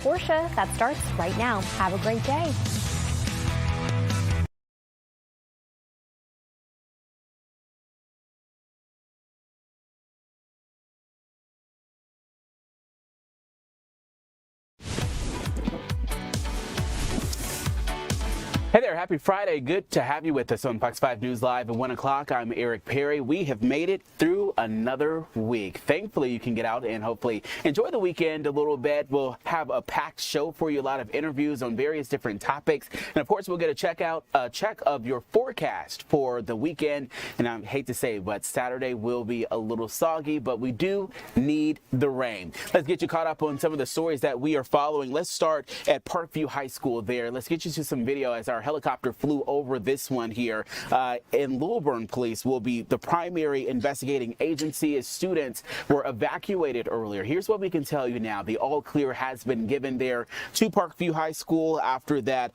Porsche, that starts right now. Have a great day. Hey there, happy Friday. Good to have you with us on Fox 5 News Live at 1 o'clock. I'm Eric Perry. We have made it through another week. Thankfully, you can get out and hopefully enjoy the weekend a little bit. We'll have a packed show for you, a lot of interviews on various different topics. And of course, we'll get a check of your forecast for the weekend. And I hate to say, but Saturday will be a little soggy, but we do need the rain. Let's get you caught up on some of the stories that we are following. Let's start at Parkview High School there. Let's get you to some video as our helicopter flew over this one here. And Louisburn Police will be the primary investigating agency as students were evacuated earlier. Here's what we can tell you now. The all clear has been given there to Parkview High School after that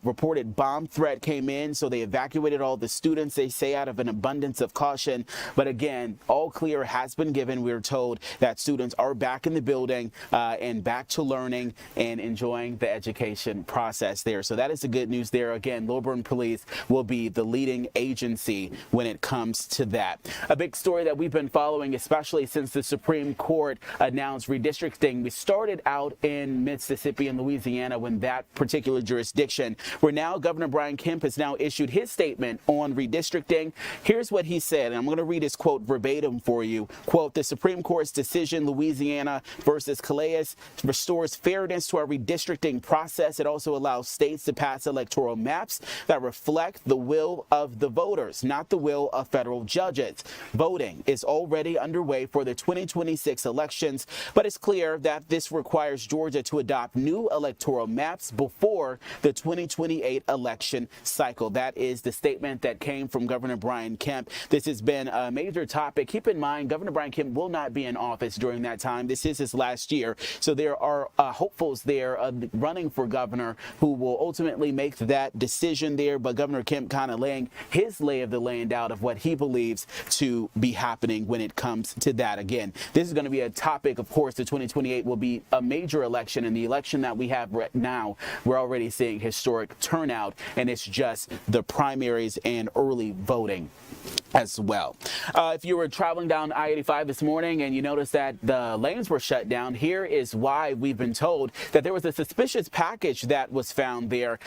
reported bomb threat came in. So they evacuated all the students, they say, out of an abundance of caution. But again, all clear has been given. We're told that students are back in the building and back to learning and enjoying the education process there. So that is the good news there. Again, Louisburn Police will be the leading agency when it comes to that. A big story that we've been following, especially since the Supreme Court announced redistricting. We started out in Mississippi and Louisiana when that particular jurisdiction, where now Governor Brian Kemp has now issued his statement on redistricting. Here's what he said, and I'm going to read his quote verbatim for you. Quote, "The Supreme Court's decision, Louisiana versus Calais, restores fairness to our redistricting process. It also allows states to pass electoral maps that reflect the will of the voters, not the will of federal judges. Voting is already underway for the 2026 elections, but it's clear that this requires Georgia to adopt new electoral maps before the 2028 election cycle." That is the statement that came from Governor Brian Kemp. This has been a major topic. Keep in mind, Governor Brian Kemp will not be in office during that time. This is his last year. So there are hopefuls there running for governor who will ultimately make that decision there, but Governor Kemp kind of laying his lay of the land out of what he believes to be happening when it comes to that. Again, this is going to be a topic. Of course, the 2028 will be a major election, and the election that we have right now, we're already seeing historic turnout, and it's just the primaries and early voting as well. If you were traveling down I-85 this morning and you noticed that the lanes were shut down, here is why. We've been told that there was a suspicious package that was found there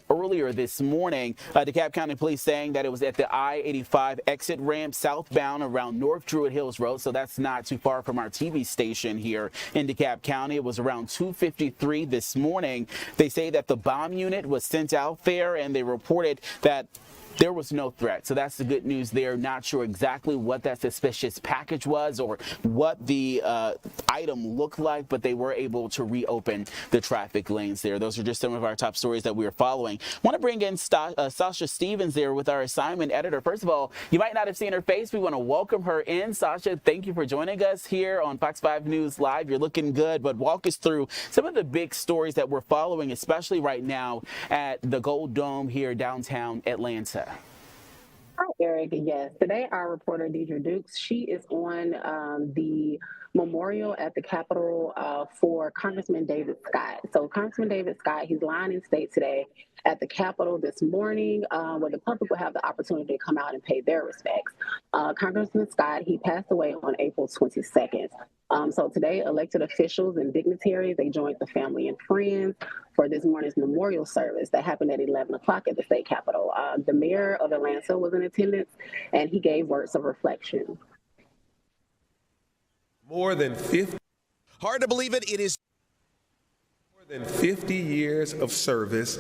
earlier this morning. DeKalb County Police saying that it was at the I-85 exit ramp southbound around North Druid Hills Road, so that's not too far from our TV station here in DeKalb County. It was around 2:53 this morning. They say that the bomb unit was sent out there, and they reported that there was no threat. So that's the good news there. Not sure exactly what that suspicious package was or what the item looked like, but they were able to reopen the traffic lanes there. Those are just some of our top stories that we are following. Want to bring in Sasha Stevens there with our assignment editor. First of all, you might not have seen her face. We want to welcome her in. Sasha, thank you for joining us here on Fox 5 News Live. You're looking good, but walk us through some of the big stories that we're following, especially right now at the Gold Dome here downtown Atlanta. Hi, Eric. Yes, today our reporter Deidre Dukes, she is on the memorial at the Capitol for Congressman David Scott. So Congressman David Scott, he's lying in state today at the Capitol this morning, where the public will have the opportunity to come out and pay their respects. Congressman Scott, he passed away on April 22nd. So today, elected officials and dignitaries, they joined the family and friends for this morning's memorial service that happened at 11 o'clock at the state capitol. The mayor of Atlanta was in attendance, and he gave words of reflection. More than 50. Hard to believe it. It is More than 50 years of service.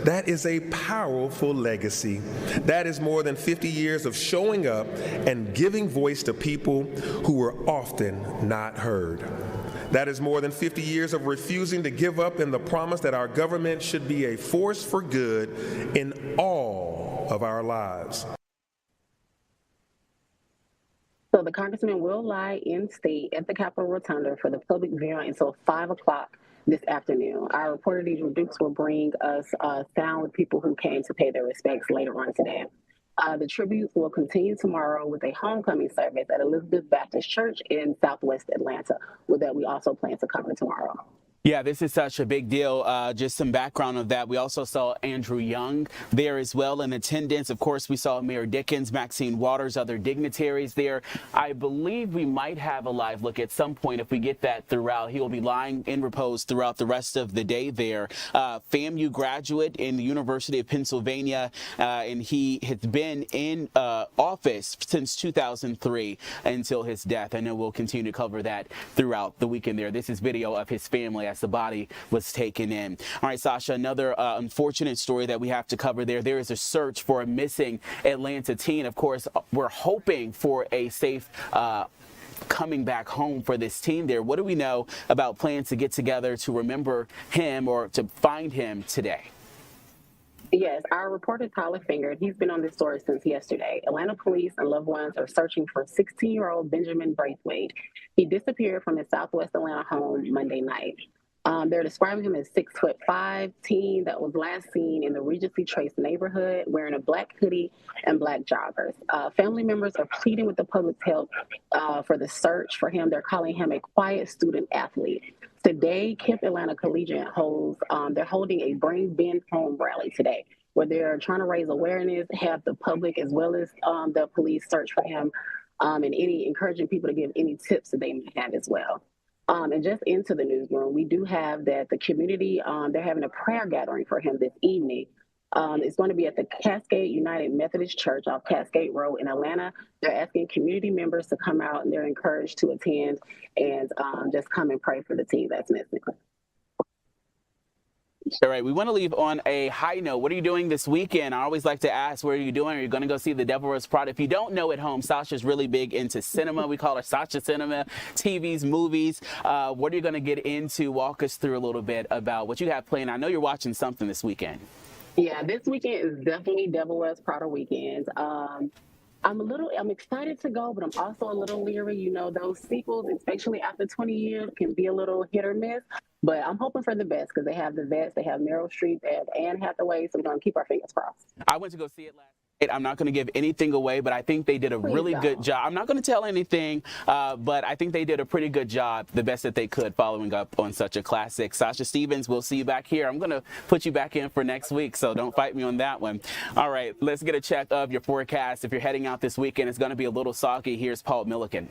That is a powerful legacy. That is more than 50 years of showing up and giving voice to people who were often not heard. That is more than 50 years of refusing to give up in the promise that our government should be a force for good in all of our lives. So the congressman will lie in state at the Capitol Rotunda for the public viewing until 5 o'clock this afternoon. Our reporter Deidre Dukes will bring us sound with people who came to pay their respects later on today. The tributes will continue tomorrow with a homecoming service at Elizabeth Baptist Church in Southwest Atlanta, that we also plan to cover tomorrow. Yeah, this is such a big deal. Just some background of that. We also saw Andrew Young there as well in attendance. Of course, we saw Mayor Dickens, Maxine Waters, other dignitaries there. I believe we might have a live look at some point if we get that throughout. He will be lying in repose throughout the rest of the day there. FAMU graduate in the University of Pennsylvania, and he has been in office since 2003 until his death. I know we'll continue to cover that throughout the weekend there. This is video of his family as the body was taken in. All right, Sasha, another unfortunate story that we have to cover there. There is a search for a missing Atlanta teen. Of course, we're hoping for a safe coming back home for this teen there. What do we know about plans to get together to remember him or to find him today? Yes, our reporter Tyler Fingered, he's been on this story since yesterday. Atlanta police and loved ones are searching for 16-year-old Benjamin Braithwaite. He disappeared from his Southwest Atlanta home Monday night. They're describing him as 6'5" teen that was last seen in the Regency Trace neighborhood wearing a black hoodie and black joggers. Family members are pleading with the public's help for the search for him. They're calling him a quiet student athlete. Today, Kemp Atlanta Collegiate they're holding a Bring Ben Home rally today, where they're trying to raise awareness, have the public as well as the police search for him, and encouraging people to give any tips that they may have as well. And just into the newsroom, we do have that the community, they're having a prayer gathering for him this evening. It's going to be at the Cascade United Methodist Church off Cascade Road in Atlanta. They're asking community members to come out, and they're encouraged to attend and just come and pray for the team that's missing. All right, we want to leave on a high note. What are you doing this weekend? I always like to ask, what are you doing? Are you going to go see The Devil Wears Prada? If you don't know at home, Sasha's really big into cinema. We call her Sasha Cinema, TVs, movies. What are you going to get into? Walk us through a little bit about what you have planned. I know you're watching something this weekend. Yeah, this weekend is definitely Devil Wears Prada weekend. I'm excited to go, but I'm also a little leery. You know, those sequels, especially after 20 years, can be a little hit or miss. But I'm hoping for the best because they have the vets, they have Meryl Streep, they have Anne Hathaway, so we're going to keep our fingers crossed. I went to go see it last night. I'm not going to give anything away, but I think they did a really good job. I'm not going to tell anything, but I think they did a pretty good job, the best that they could, following up on such a classic. Sasha Stevens, we'll see you back here. I'm going to put you back in for next week, so don't fight me on that one. All right, let's get a check of your forecast. If you're heading out this weekend, it's going to be a little soggy. Here's Paul Milliken.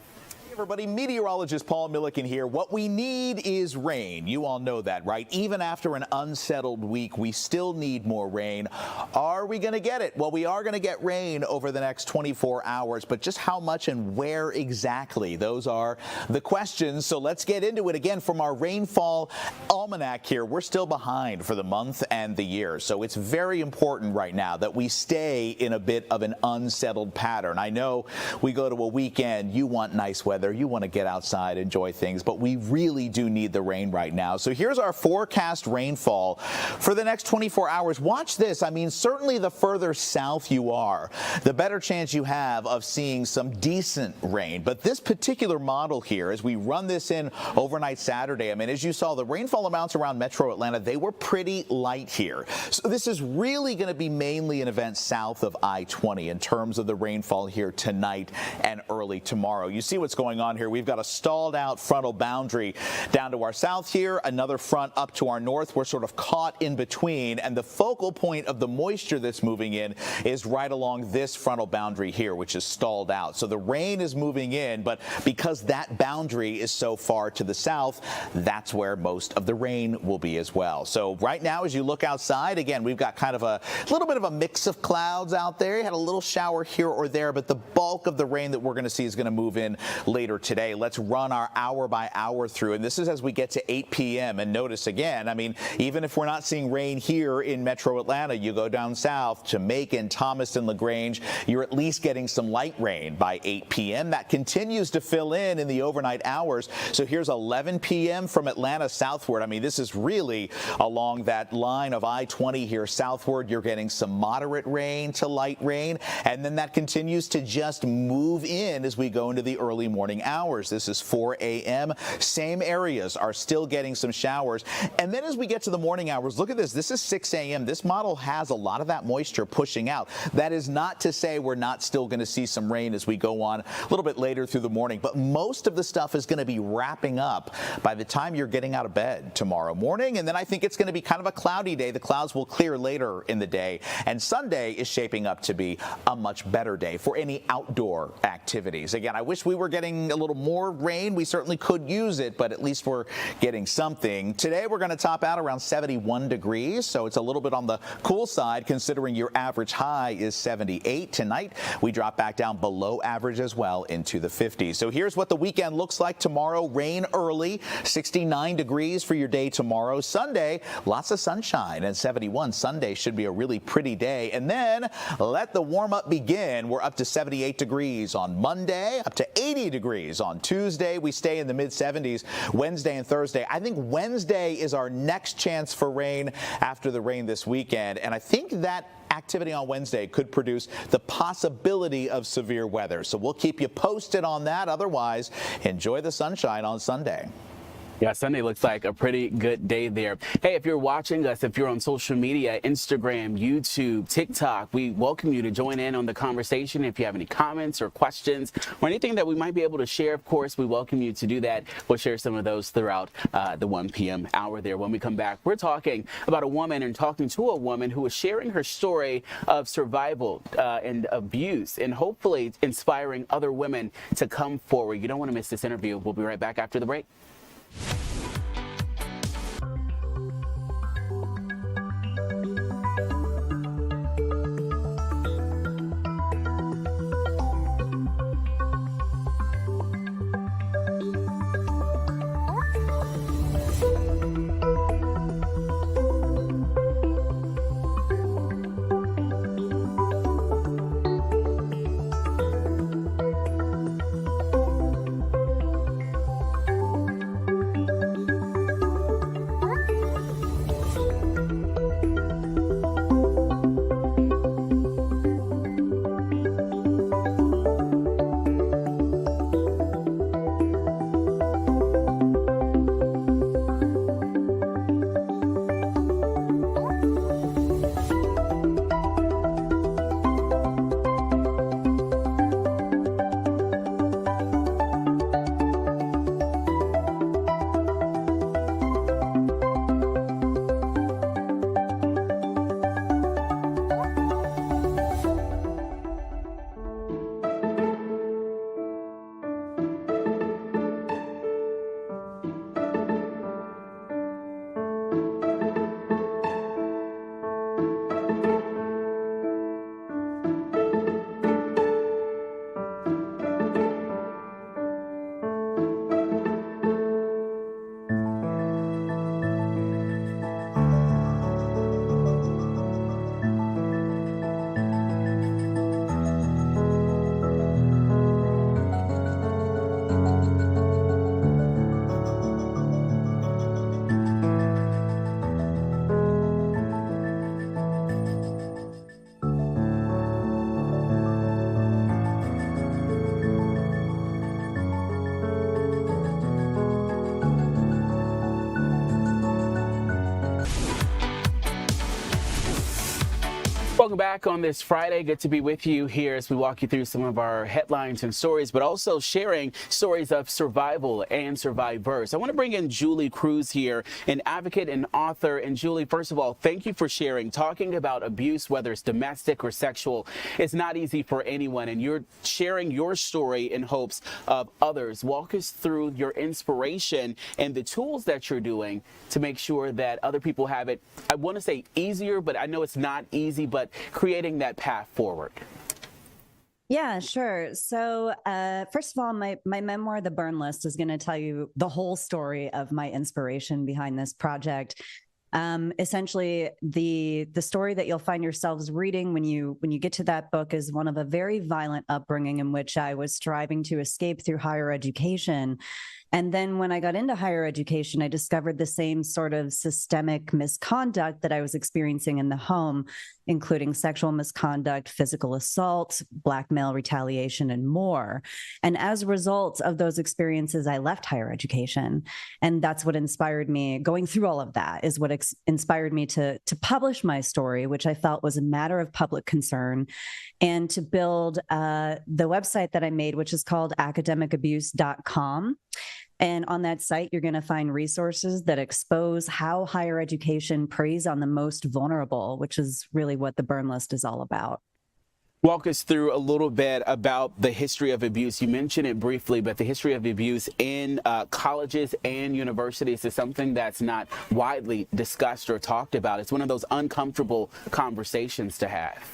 Everybody, meteorologist Paul Milliken here. What we need is rain. You all know that, right? Even after an unsettled week, we still need more rain. Are we going to get it? Well, we are going to get rain over the next 24 hours, but just how much and where exactly? Those are the questions. So let's get into it again from our rainfall almanac here. We're still behind for the month and the year. So it's very important right now that we stay in a bit of an unsettled pattern. I know we go to a weekend, you want nice weather. You want to get outside, enjoy things, but we really do need the rain right now. So here's our forecast rainfall for the next 24 hours. Watch this. I mean, certainly the further south you are, the better chance you have of seeing some decent rain. But this particular model here, as we run this in overnight Saturday, I mean, as you saw, the rainfall amounts around metro Atlanta, they were pretty light here. So this is really going to be mainly an event south of I-20 in terms of the rainfall here tonight and early tomorrow. You see what's going on here. We've got a stalled out frontal boundary down to our south here, another front up to our north. We're sort of caught in between, and the focal point of the moisture that's moving in is right along this frontal boundary here, which is stalled out. So the rain is moving in, but because that boundary is so far to the south, that's where most of the rain will be as well. So right now, as you look outside, again, we've got kind of a little bit of a mix of clouds out there. You had a little shower here or there, but the bulk of the rain that we're going to see is going to move in later today. Let's run our hour by hour through, and this is as we get to 8 p.m. And notice again, I mean, even if we're not seeing rain here in metro Atlanta, you go down south to Macon, Thomaston, LaGrange, you're at least getting some light rain by 8 p.m. That continues to fill in the overnight hours. So here's 11 p.m. from Atlanta southward. I mean, this is really along that line of I-20 here southward. You're getting some moderate rain to light rain, and then that continues to just move in as we go into the early morning morning hours. This is 4 a.m. Same areas are still getting some showers. And then as we get to the morning hours, look at this. This is 6 a.m. This model has a lot of that moisture pushing out. That is not to say we're not still going to see some rain as we go on a little bit later through the morning, but most of the stuff is going to be wrapping up by the time you're getting out of bed tomorrow morning. And then I think it's going to be kind of a cloudy day. The clouds will clear later in the day. And Sunday is shaping up to be a much better day for any outdoor activities. Again, I wish we were getting a little more rain. We certainly could use it, but at least we're getting something. Today, we're going to top out around 71 degrees, so it's a little bit on the cool side considering your average high is 78. Tonight, we drop back down below average as well into the 50s. So here's what the weekend looks like tomorrow. Rain early, 69 degrees for your day tomorrow. Sunday, lots of sunshine and 71. Sunday should be a really pretty day. And then let the warm up begin. We're up to 78 degrees on Monday, up to 80 degrees on Tuesday. We stay in the mid 70s Wednesday and Thursday. I think Wednesday is our next chance for rain after the rain this weekend. And I think that activity on Wednesday could produce the possibility of severe weather. So we'll keep you posted on that. Otherwise, enjoy the sunshine on Sunday. Yeah, Sunday looks like a pretty good day there. Hey, if you're watching us, if you're on social media, Instagram, YouTube, TikTok, we welcome you to join in on the conversation. If you have any comments or questions or anything that we might be able to share, of course, we welcome you to do that. We'll share some of those throughout the 1 p.m. hour there. When we come back, we're talking about a woman and talking to a woman who is sharing her story of survival and abuse and hopefully inspiring other women to come forward. You don't want to miss this interview. We'll be right back after the break. Welcome back on this Friday. Good to be with you here as we walk you through some of our headlines and stories, but also sharing stories of survival and survivors. I want to bring in Julie Cruz here, an advocate and author. And Julie, first of all, thank you for sharing. Talking about abuse, whether it's domestic or sexual, it's not easy for anyone. And you're sharing your story in hopes of others. Walk us through your inspiration and the tools that you're doing to make sure that other people have it, I want to say easier, but I know it's not easy, but creating that path forward. Yeah, sure. So first of all, my memoir, The Burn List, is going to tell you the whole story of my inspiration behind this project. Essentially, the story that you'll find yourselves reading when you get to that book is one of a very violent upbringing in which I was striving to escape through higher education. And then when I got into higher education, I discovered the same sort of systemic misconduct that I was experiencing in the home, including sexual misconduct, physical assault, blackmail, retaliation, and more. And as a result of those experiences, I left higher education. And that's what inspired me. Going through all of that is what inspired me to publish my story, which I felt was a matter of public concern, and to build the website that I made, which is called academicabuse.com. And on that site, you're going to find resources that expose how higher education preys on the most vulnerable, which is really what the burn list is all about. Walk us through a little bit about the history of abuse. You mentioned it briefly, but the history of abuse in colleges and universities is something that's not widely discussed or talked about. It's one of those uncomfortable conversations to have.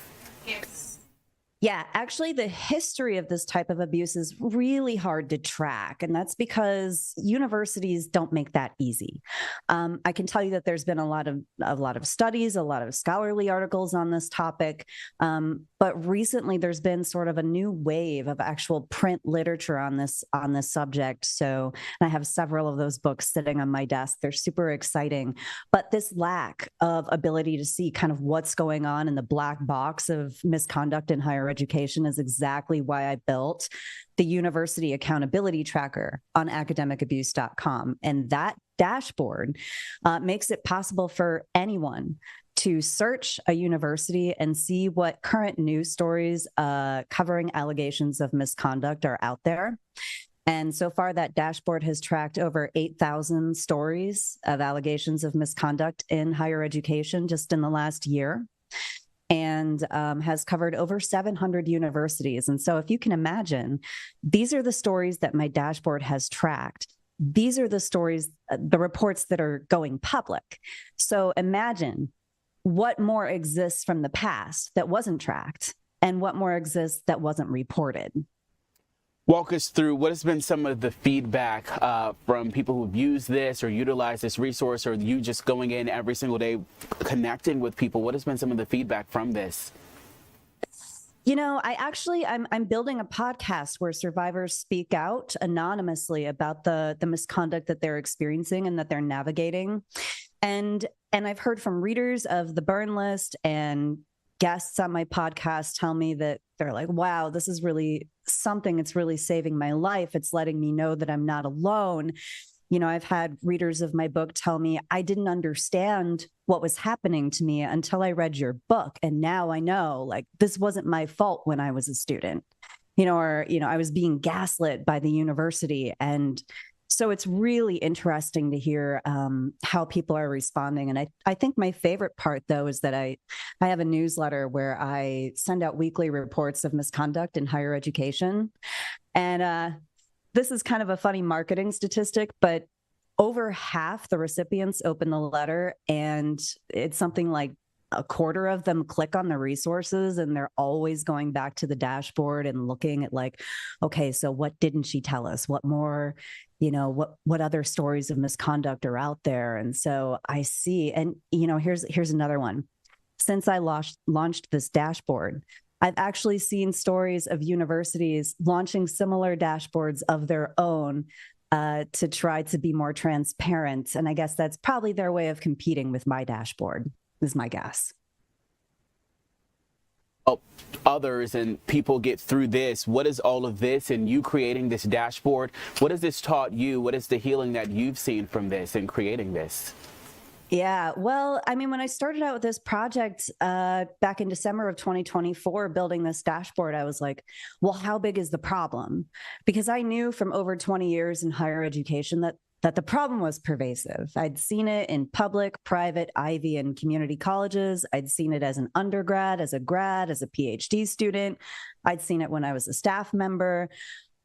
Yeah, actually, the history of this type of abuse is really hard to track, and that's because universities don't make that easy. I can tell you that there's been a lot of studies, a lot of scholarly articles on this topic, but recently there's been sort of a new wave of actual print literature on this subject. So I have several of those books sitting on my desk. They're super exciting, but this lack of ability to see kind of what's going on in the black box of misconduct in higher education is exactly why I built the University Accountability Tracker on academicabuse.com. And that dashboard makes it possible for anyone to search a university and see what current news stories covering allegations of misconduct are out there. And so far, that dashboard has tracked over 8,000 stories of allegations of misconduct in higher education just in the last year, and has covered over 700 universities. And so if you can imagine, these are the stories that my dashboard has tracked. These are the stories, the reports that are going public. So imagine what more exists from the past that wasn't tracked, and what more exists that wasn't reported. Walk us through what has been some of the feedback from people who've used this or utilized this resource, or you just going in every single day connecting with people. What has been some of the feedback from this? You know, I'm building a podcast where survivors speak out anonymously about the misconduct that they're experiencing and that they're navigating. And I've heard from readers of the burn list and guests on my podcast tell me that they're like, wow, this is really something. It's really saving my life. It's letting me know that I'm not alone. You know, I've had readers of my book tell me, I didn't understand what was happening to me until I read your book. And now I know, like, this wasn't my fault when I was a student, or, I was being gaslit by the university. And so it's really interesting to hear how people are responding. And I think my favorite part, though, is that I have a newsletter where I send out weekly reports of misconduct in higher education. And this is kind of a funny marketing statistic, but over half the recipients open the letter, and it's something like a quarter of them click on the resources, and they're always going back to the dashboard and looking at, like, okay, so what didn't she tell us? What more, what other stories of misconduct are out there? And so I see, and here's another one. Since I launched this dashboard, I've actually seen stories of universities launching similar dashboards of their own to try to be more transparent. And I guess that's probably their way of competing with my dashboard, is my guess. Others and people get through this. What is all of this and you creating this dashboard? What has this taught you? What is the healing that you've seen from this and creating this? Yeah, well, I mean, when I started out with this project back in December of 2024, building this dashboard, I was like, well, how big is the problem? Because I knew from over 20 years in higher education that the problem was pervasive. I'd seen it in public, private, Ivy, and community colleges. I'd seen it as an undergrad, as a grad, as a PhD student. I'd seen it when I was a staff member.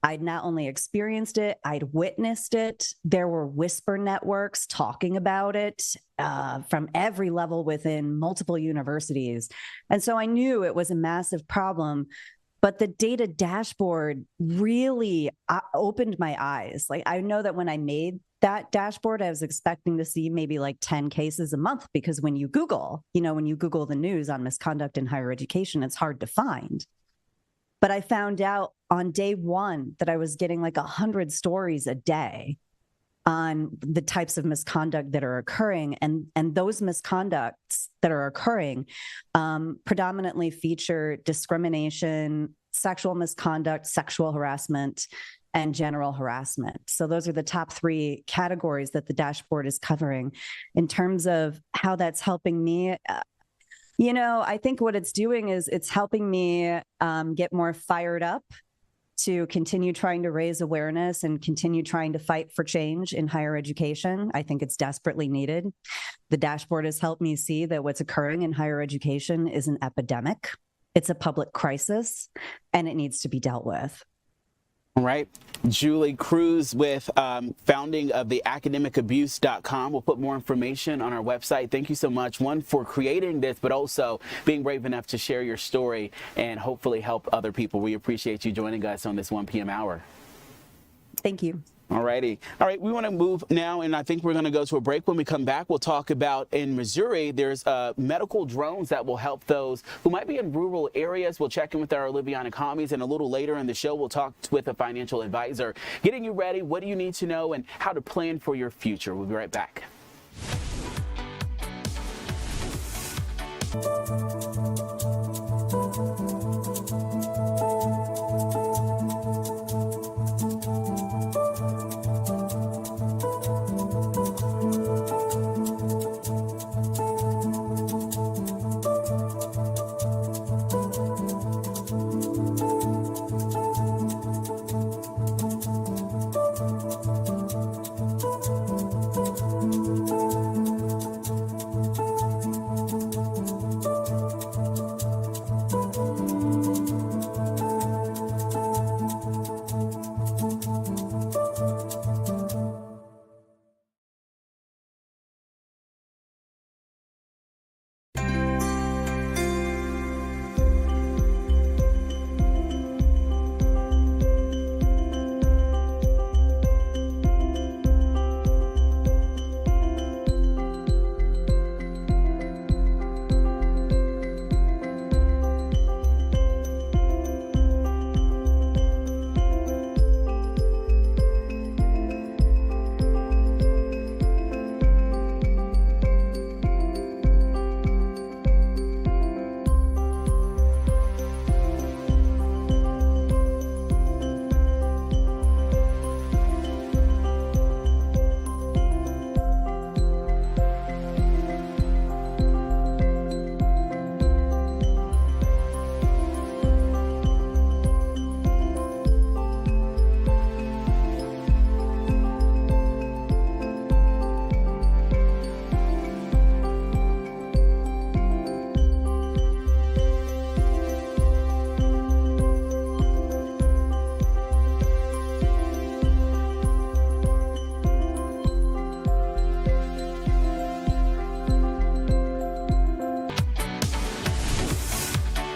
I'd not only experienced it, I'd witnessed it. There were whisper networks talking about it from every level within multiple universities. And so I knew it was a massive problem. But the data dashboard really opened my eyes. Like, I know that when I made that dashboard, I was expecting to see maybe like 10 cases a month, because when you Google the news on misconduct in higher education, it's hard to find. But I found out on day one that I was getting like 100 stories a day on the types of misconduct that are occurring. And those misconducts that are occurring predominantly feature discrimination, sexual misconduct, sexual harassment, and general harassment. So those are the top 3 categories that the dashboard is covering. In terms of how that's helping me, I think what it's doing is it's helping me get more fired up to continue trying to raise awareness and continue trying to fight for change in higher education. I think it's desperately needed. The dashboard has helped me see that what's occurring in higher education is an epidemic. It's a public crisis, and it needs to be dealt with. All right. Julie Cruz with founding of the academicabuse.com. We'll put more information on our website. Thank you so much, one, for creating this, but also being brave enough to share your story and hopefully help other people. We appreciate you joining us on this 1 p.m. hour. Thank you. All righty. All right, we want to move now, and I think we're going to go to a break. When we come back, we'll talk about in Missouri, there's medical drones that will help those who might be in rural areas. We'll check in with our Oliviana Commies, and a little later in the show, we'll talk with a financial advisor, getting you ready, what do you need to know, and how to plan for your future. We'll be right back.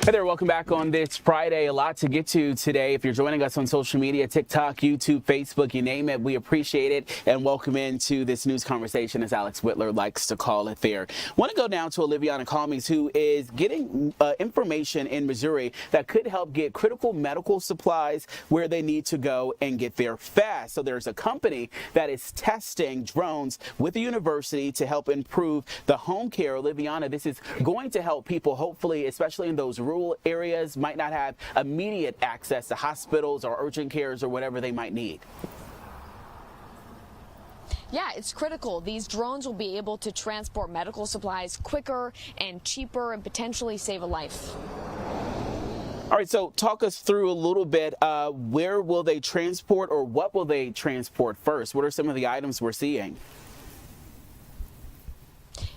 Hey there, welcome back on this Friday. A lot to get to today. If you're joining us on social media, TikTok, YouTube, Facebook, you name it, we appreciate it. And welcome into this news conversation, as Alex Whitler likes to call it there. Want to go now to Oliviana Commies, who is getting information in Missouri that could help get critical medical supplies where they need to go and get there fast. So there's a company that is testing drones with the university to help improve the home care. Oliviana, this is going to help people, hopefully, especially in those rural areas, might not have immediate access to hospitals or urgent cares or whatever they might need. Yeah, it's critical. These drones will be able to transport medical supplies quicker and cheaper and potentially save a life. All right, so talk us through a little bit. Where will they transport, or what will they transport first? What are some of the items we're seeing?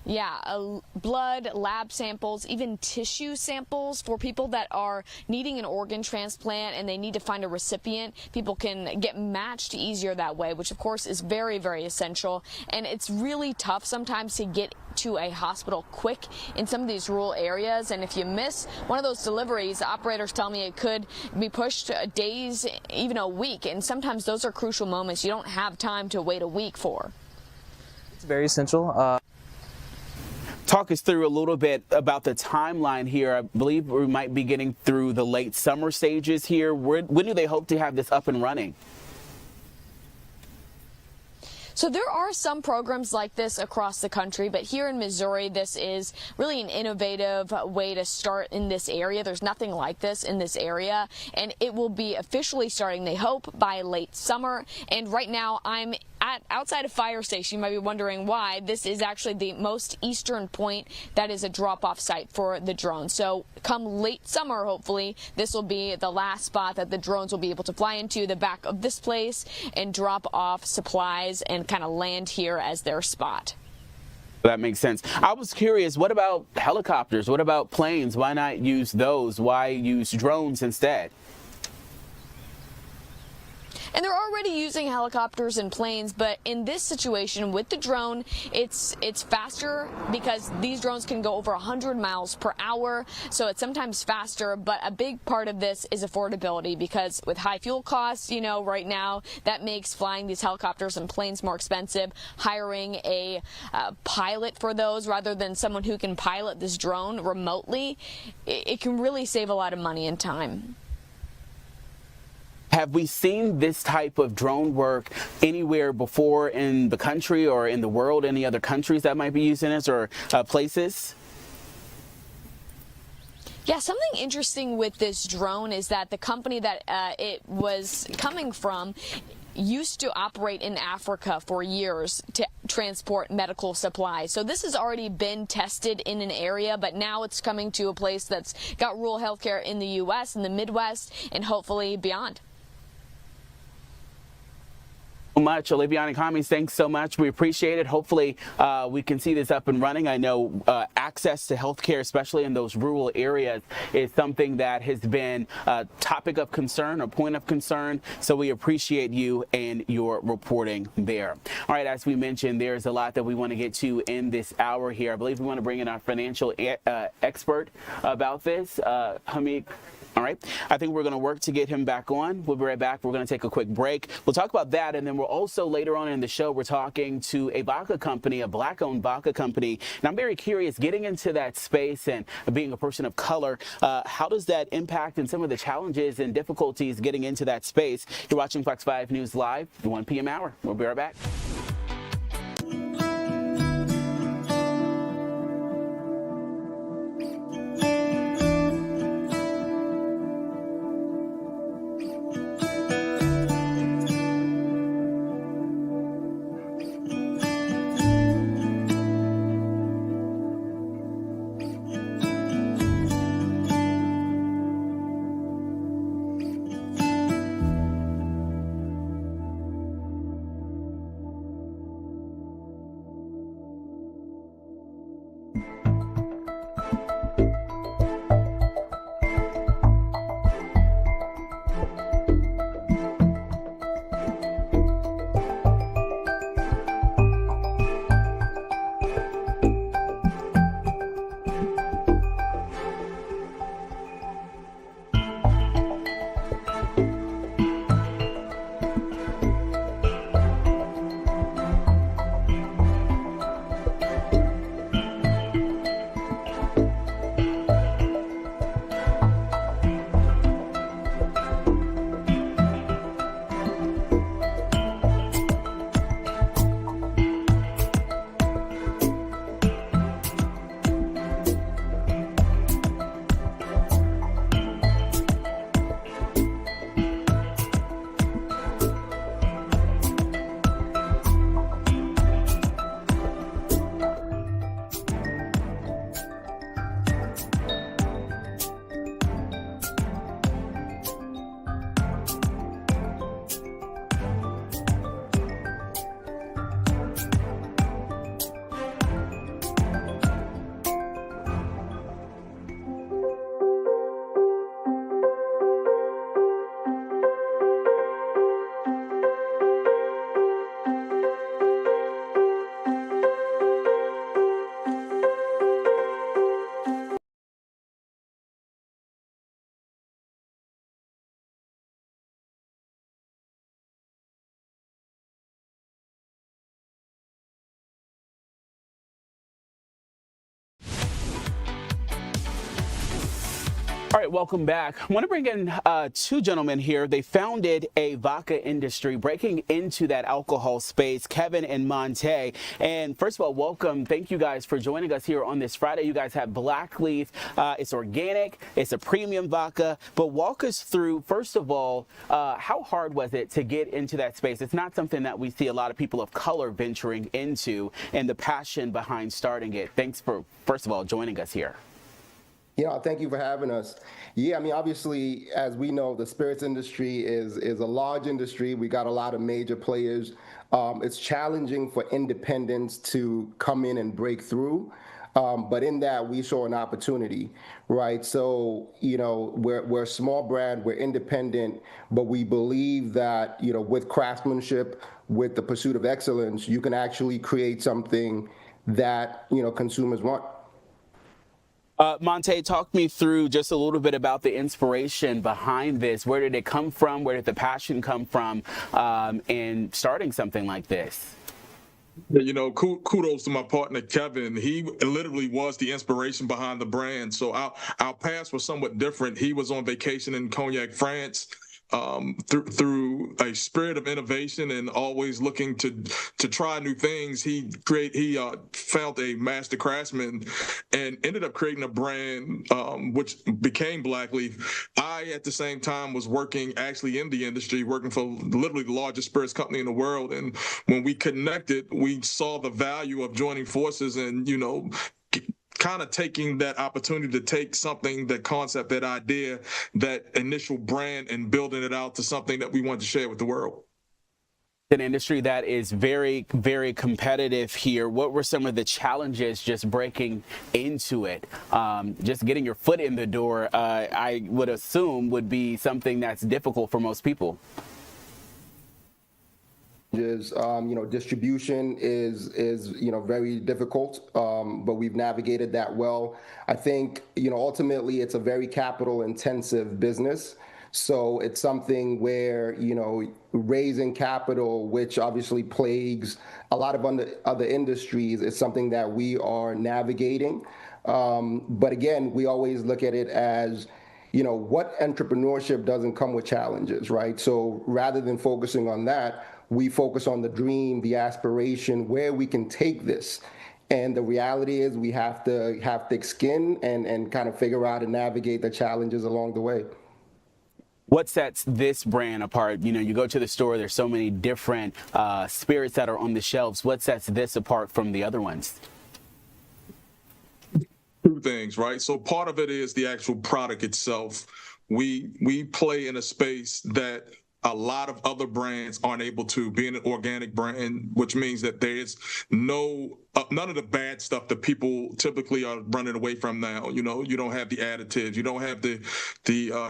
Yeah, blood, lab samples, even tissue samples for people that are needing an organ transplant and they need to find a recipient. People can get matched easier that way, which of course is very, very essential. And it's really tough sometimes to get to a hospital quick in some of these rural areas. And if you miss one of those deliveries, operators tell me it could be pushed days, even a week. And sometimes those are crucial moments you don't have time to wait a week for. It's very essential. talk us through a little bit about the timeline here. I believe we might be getting through the late summer stages here. When do they hope to have this up and running? So there are some programs like this across the country, but here in Missouri, this is really an innovative way to start in this area. There's nothing like this in this area, and it will be officially starting, they hope, by late summer. And right now, I'm outside a fire station. You might be wondering why. This is actually the most eastern point that is a drop-off site for the drone. So come late summer, hopefully, this will be the last spot that the drones will be able to fly into, the back of this place, and drop off supplies and kind of land here as their spot. That makes sense. I was curious, what about helicopters? What about planes? Why not use those? Why use drones instead? And they're already using helicopters and planes, but in this situation with the drone, it's faster because these drones can go over 100 miles per hour, so it's sometimes faster. But a big part of this is affordability, because with high fuel costs, you know, right now, that makes flying these helicopters and planes more expensive. Hiring a pilot for those rather than someone who can pilot this drone remotely, it can really save a lot of money and time. Have we seen this type of drone work anywhere before in the country or in the world? Any other countries that might be using this, or places? Yeah, something interesting with this drone is that the company that it was coming from used to operate in Africa for years to transport medical supplies. So this has already been tested in an area, but now it's coming to a place that's got rural healthcare in the U.S., in the Midwest, and hopefully beyond. Much. Oliviana Cummings, thanks so much. We appreciate it. Hopefully we can see this up and running. I know access to healthcare, especially in those rural areas, is something that has been a topic of concern or point of concern. So we appreciate you and your reporting there. All right, as we mentioned, there's a lot that we want to get to in this hour here. I believe we want to bring in our financial expert about this, Hamid. All right, I think we're going to work to get him back on. We'll be right back. We're going to take a quick break. We'll talk about that, and then we're also later on in the show, we're talking to a vodka company, a black-owned vodka company. And I'm very curious, getting into that space and being a person of color, how does that impact and some of the challenges and difficulties getting into that space? You're watching Fox 5 News Live, the 1 p.m. hour. We'll be right back. All right, welcome back. I want to bring in two gentlemen here. They founded a vodka industry, breaking into that alcohol space, Kevin and Monte. And first of all, welcome. Thank you guys for joining us here on this Friday. You guys have Black Leaf. It's organic. It's a premium vodka. But walk us through, first of all, how hard was it to get into that space? It's not something that we see a lot of people of color venturing into, and the passion behind starting it. Thanks for, first of all, joining us here. Yeah, thank you for having us. Yeah, I mean, obviously, as we know, the spirits industry is a large industry. We got a lot of major players. It's challenging for independents to come in and break through. But in that, we saw an opportunity, right? So, you know, we're a small brand, we're independent, but we believe that, you know, with craftsmanship, with the pursuit of excellence, you can actually create something that, you know, consumers want. Monte, talk me through just a little bit about the inspiration behind this. Where did it come from? Where did the passion come from in starting something like this? You know, kudos to my partner, Kevin. He literally was the inspiration behind the brand. So our paths were somewhat different. He was on vacation in Cognac, France. Through a spirit of innovation and always looking to try new things, he found a master craftsman and ended up creating a brand which became Black Leaf. I, at the same time, was working actually in the industry, working for literally the largest spirits company in the world. And when we connected, we saw the value of joining forces and, you know, kind of taking that opportunity to take something, that concept, that idea, that initial brand, and building it out to something that we want to share with the world. An industry that is very, very competitive here. What were some of the challenges just breaking into it? Just getting your foot in the door, I would assume, would be something that's difficult for most people. You know, distribution is you know, very difficult, but we've navigated that well. I think, you know, ultimately it's a very capital intensive business. So it's something where, you know, raising capital, which obviously plagues a lot of other industries, is something that we are navigating. But again, we always look at it as, you know, what entrepreneurship doesn't come with challenges, right? So rather than focusing on that, we focus on the dream, the aspiration, where we can take this. And the reality is we have to have thick skin and kind of figure out and navigate the challenges along the way. What sets this brand apart? You know, you go to the store, there's so many different spirits that are on the shelves. What sets this apart from the other ones? Two things, right? So part of it is the actual product itself. We play in a space that a lot of other brands aren't able to, being an organic brand, which means that there's none of the bad stuff that people typically are running away from now. You know, you don't have the additives, you don't have the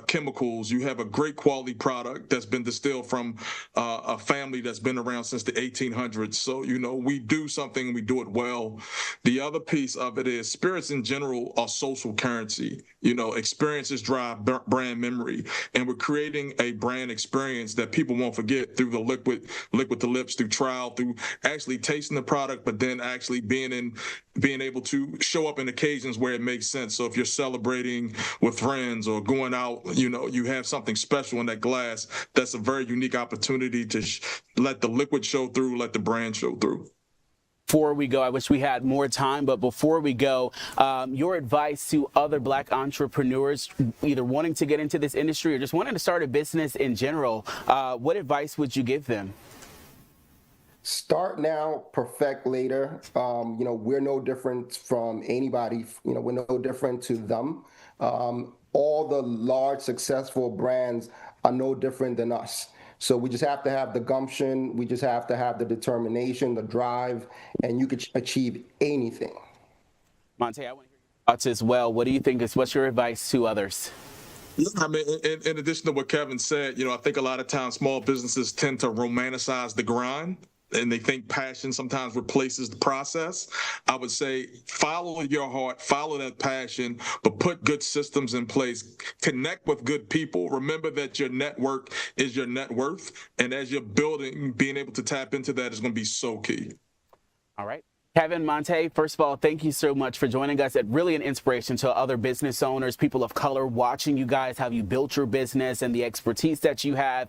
chemicals. You have a great quality product that's been distilled from a family that's been around since the 1800s. So, you know, we do something, we do it well. The other piece of it is spirits in general are social currency. You know, experiences drive brand memory, and we're creating a brand experience that people won't forget through the liquid to lips, through trial, through actually tasting the product, but then actually being able to show up in occasions where it makes sense. So if you're celebrating with friends or going out, you know, you have something special in that glass. That's a very unique opportunity to let the liquid show through, let the brand show through. Before we go, I wish we had more time, but before we go, your advice to other Black entrepreneurs either wanting to get into this industry or just wanting to start a business in general, what advice would you give them? Start now, perfect later. You know, we're no different from anybody. You know, we're no different to them. All the large successful brands are no different than us. So we just have to have the gumption, we just have to have the determination, the drive, and you could achieve anything. Monte, I want to hear your thoughts as well. What do you think what's your advice to others? I mean, in addition to what Kevin said, you know, I think a lot of times small businesses tend to romanticize the grind, and they think passion sometimes replaces the process. I would say follow your heart, follow that passion, but put good systems in place. Connect with good people. Remember that your network is your net worth. And as you're building, being able to tap into that is going to be so key. All right. Kevin, Monte, first of all, thank you so much for joining us. It's really an inspiration to other business owners, people of color, watching you guys, how you built your business and the expertise that you have.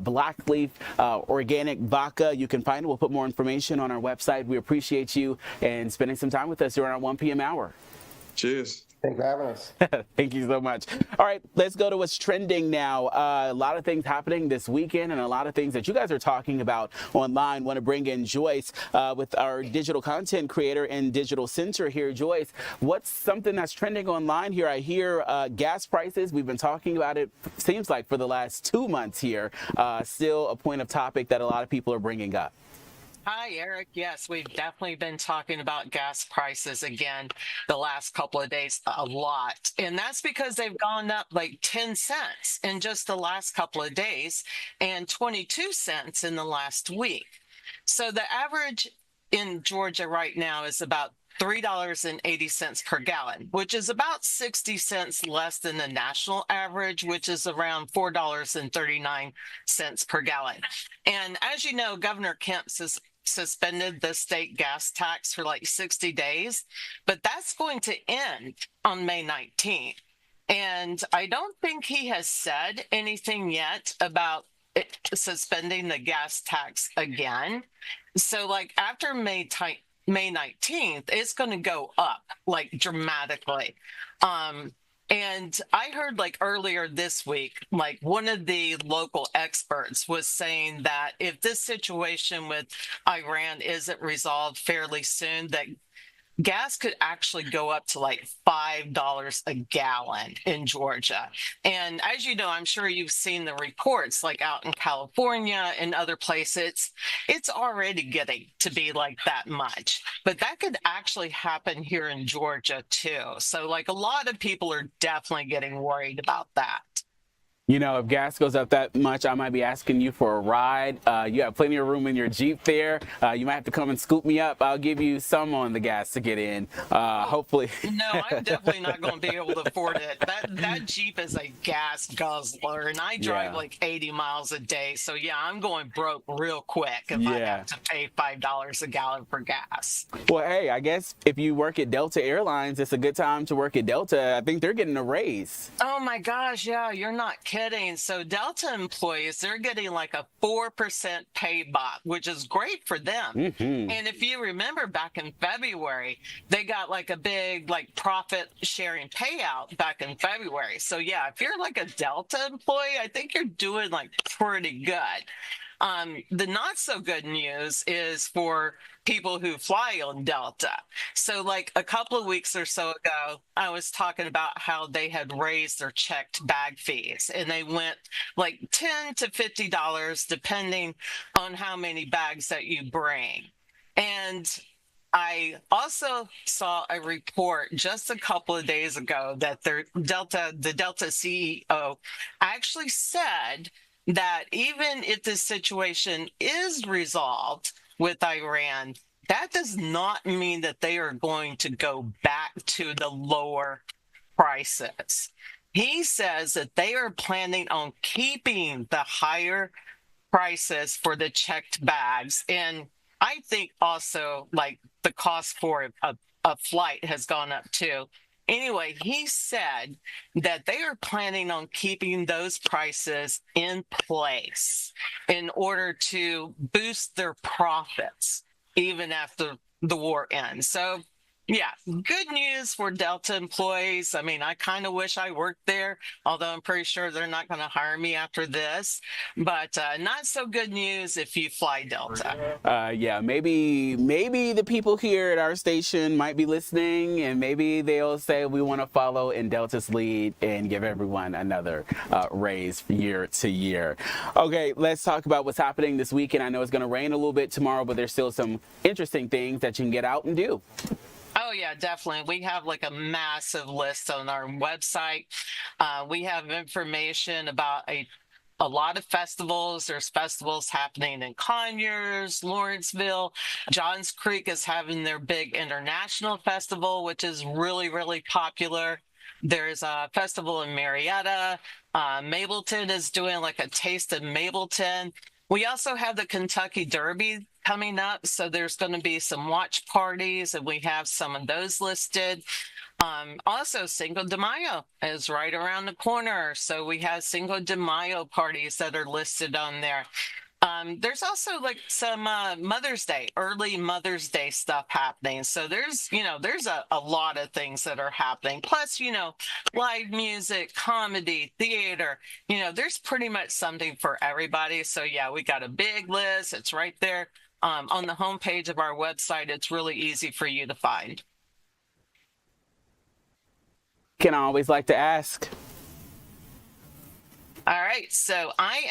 Black Leaf Organic Vodka, you can find it. We'll put more information on our website. We appreciate you and spending some time with us during our 1 p.m. hour. Cheers. Thanks for having us. Thank you so much. All right, let's go to what's trending now. A lot of things happening this weekend and a lot of things that you guys are talking about online. Want to bring in Joyce with our digital content creator and digital center here. Joyce, what's something that's trending online here? I hear gas prices. We've been talking about it, seems like, for the last 2 months here. Still a point of topic that a lot of people are bringing up. Hi, Eric. Yes, we've definitely been talking about gas prices again the last couple of days a lot. And that's because they've gone up like 10 cents in just the last couple of days and 22 cents in the last week. So the average in Georgia right now is about $3.80 per gallon, which is about 60 cents less than the national average, which is around $4.39 per gallon. And as you know, Governor Kemp suspended the state gas tax for like 60 days, but that's going to end on May 19th. And I don't think he has said anything yet about suspending the gas tax again. So like after May 19th, it's going to go up like dramatically. And I heard like earlier this week, like one of the local experts was saying that if this situation with Iran isn't resolved fairly soon, that gas could actually go up to like $5 a gallon in Georgia. And as you know, I'm sure you've seen the reports like out in California and other places, it's already getting to be like that much. But that could actually happen here in Georgia too. So like a lot of people are definitely getting worried about that. You know, if gas goes up that much, I might be asking you for a ride. You have plenty of room in your Jeep there. You might have to come and scoop me up. I'll give you some on the gas to get in, hopefully. No, I'm definitely not going to be able to afford it. That Jeep is a gas guzzler, and I drive like 80 miles a day. So, yeah, I'm going broke real quick if I have to pay $5 a gallon for gas. Well, hey, I guess if you work at Delta Airlines, it's a good time to work at Delta. I think they're getting a raise. Oh, my gosh, yeah, you're not kidding. So Delta employees, they're getting like a 4% pay bump, which is great for them. And if you remember back in February, they got like a big like profit sharing payout back in February. So yeah, if you're like a Delta employee, I think you're doing like pretty good. The not so good news is for people who fly on Delta. So like a couple of weeks or so ago, I was talking about how they had raised their checked bag fees, and they went like $10 to $50 depending on how many bags that you bring. And I also saw a report just a couple of days ago that the Delta CEO actually said that even if this situation is resolved with Iran, that does not mean that they are going to go back to the lower prices. He says that they are planning on keeping the higher prices for the checked bags. And I think also like the cost for a flight has gone up too. Anyway, he said that they are planning on keeping those prices in place in order to boost their profits even after the war ends. So, yeah, good news for Delta employees. I mean, I kind of wish I worked there, although I'm pretty sure they're not going to hire me after this. But not so good news if you fly Delta. Yeah, maybe the people here at our station might be listening, and maybe they'll say we want to follow in Delta's lead and give everyone another raise year to year. Okay, let's talk about what's happening this weekend. I know it's going to rain a little bit tomorrow, but there's still some interesting things that you can get out and do. Oh, yeah, definitely. We have like a massive list on our website. We have information about a lot of festivals. There's festivals happening in Conyers, Lawrenceville. Johns Creek is having their big international festival, which is really, really popular. There's a festival in Marietta. Mableton is doing like a taste of Mableton, We also have the Kentucky Derby coming up, so there's going to be some watch parties, and we have some of those listed. Also, Cinco de Mayo is right around the corner, so we have Cinco de Mayo parties that are listed on there. There's also like some Mother's Day, early Mother's Day stuff happening. So there's a lot of things that are happening. Plus, live music, comedy, theater, there's pretty much something for everybody. So yeah, we got a big list. It's right there on the homepage of our website. It's really easy for you to find. Can I always like to ask? All right, so I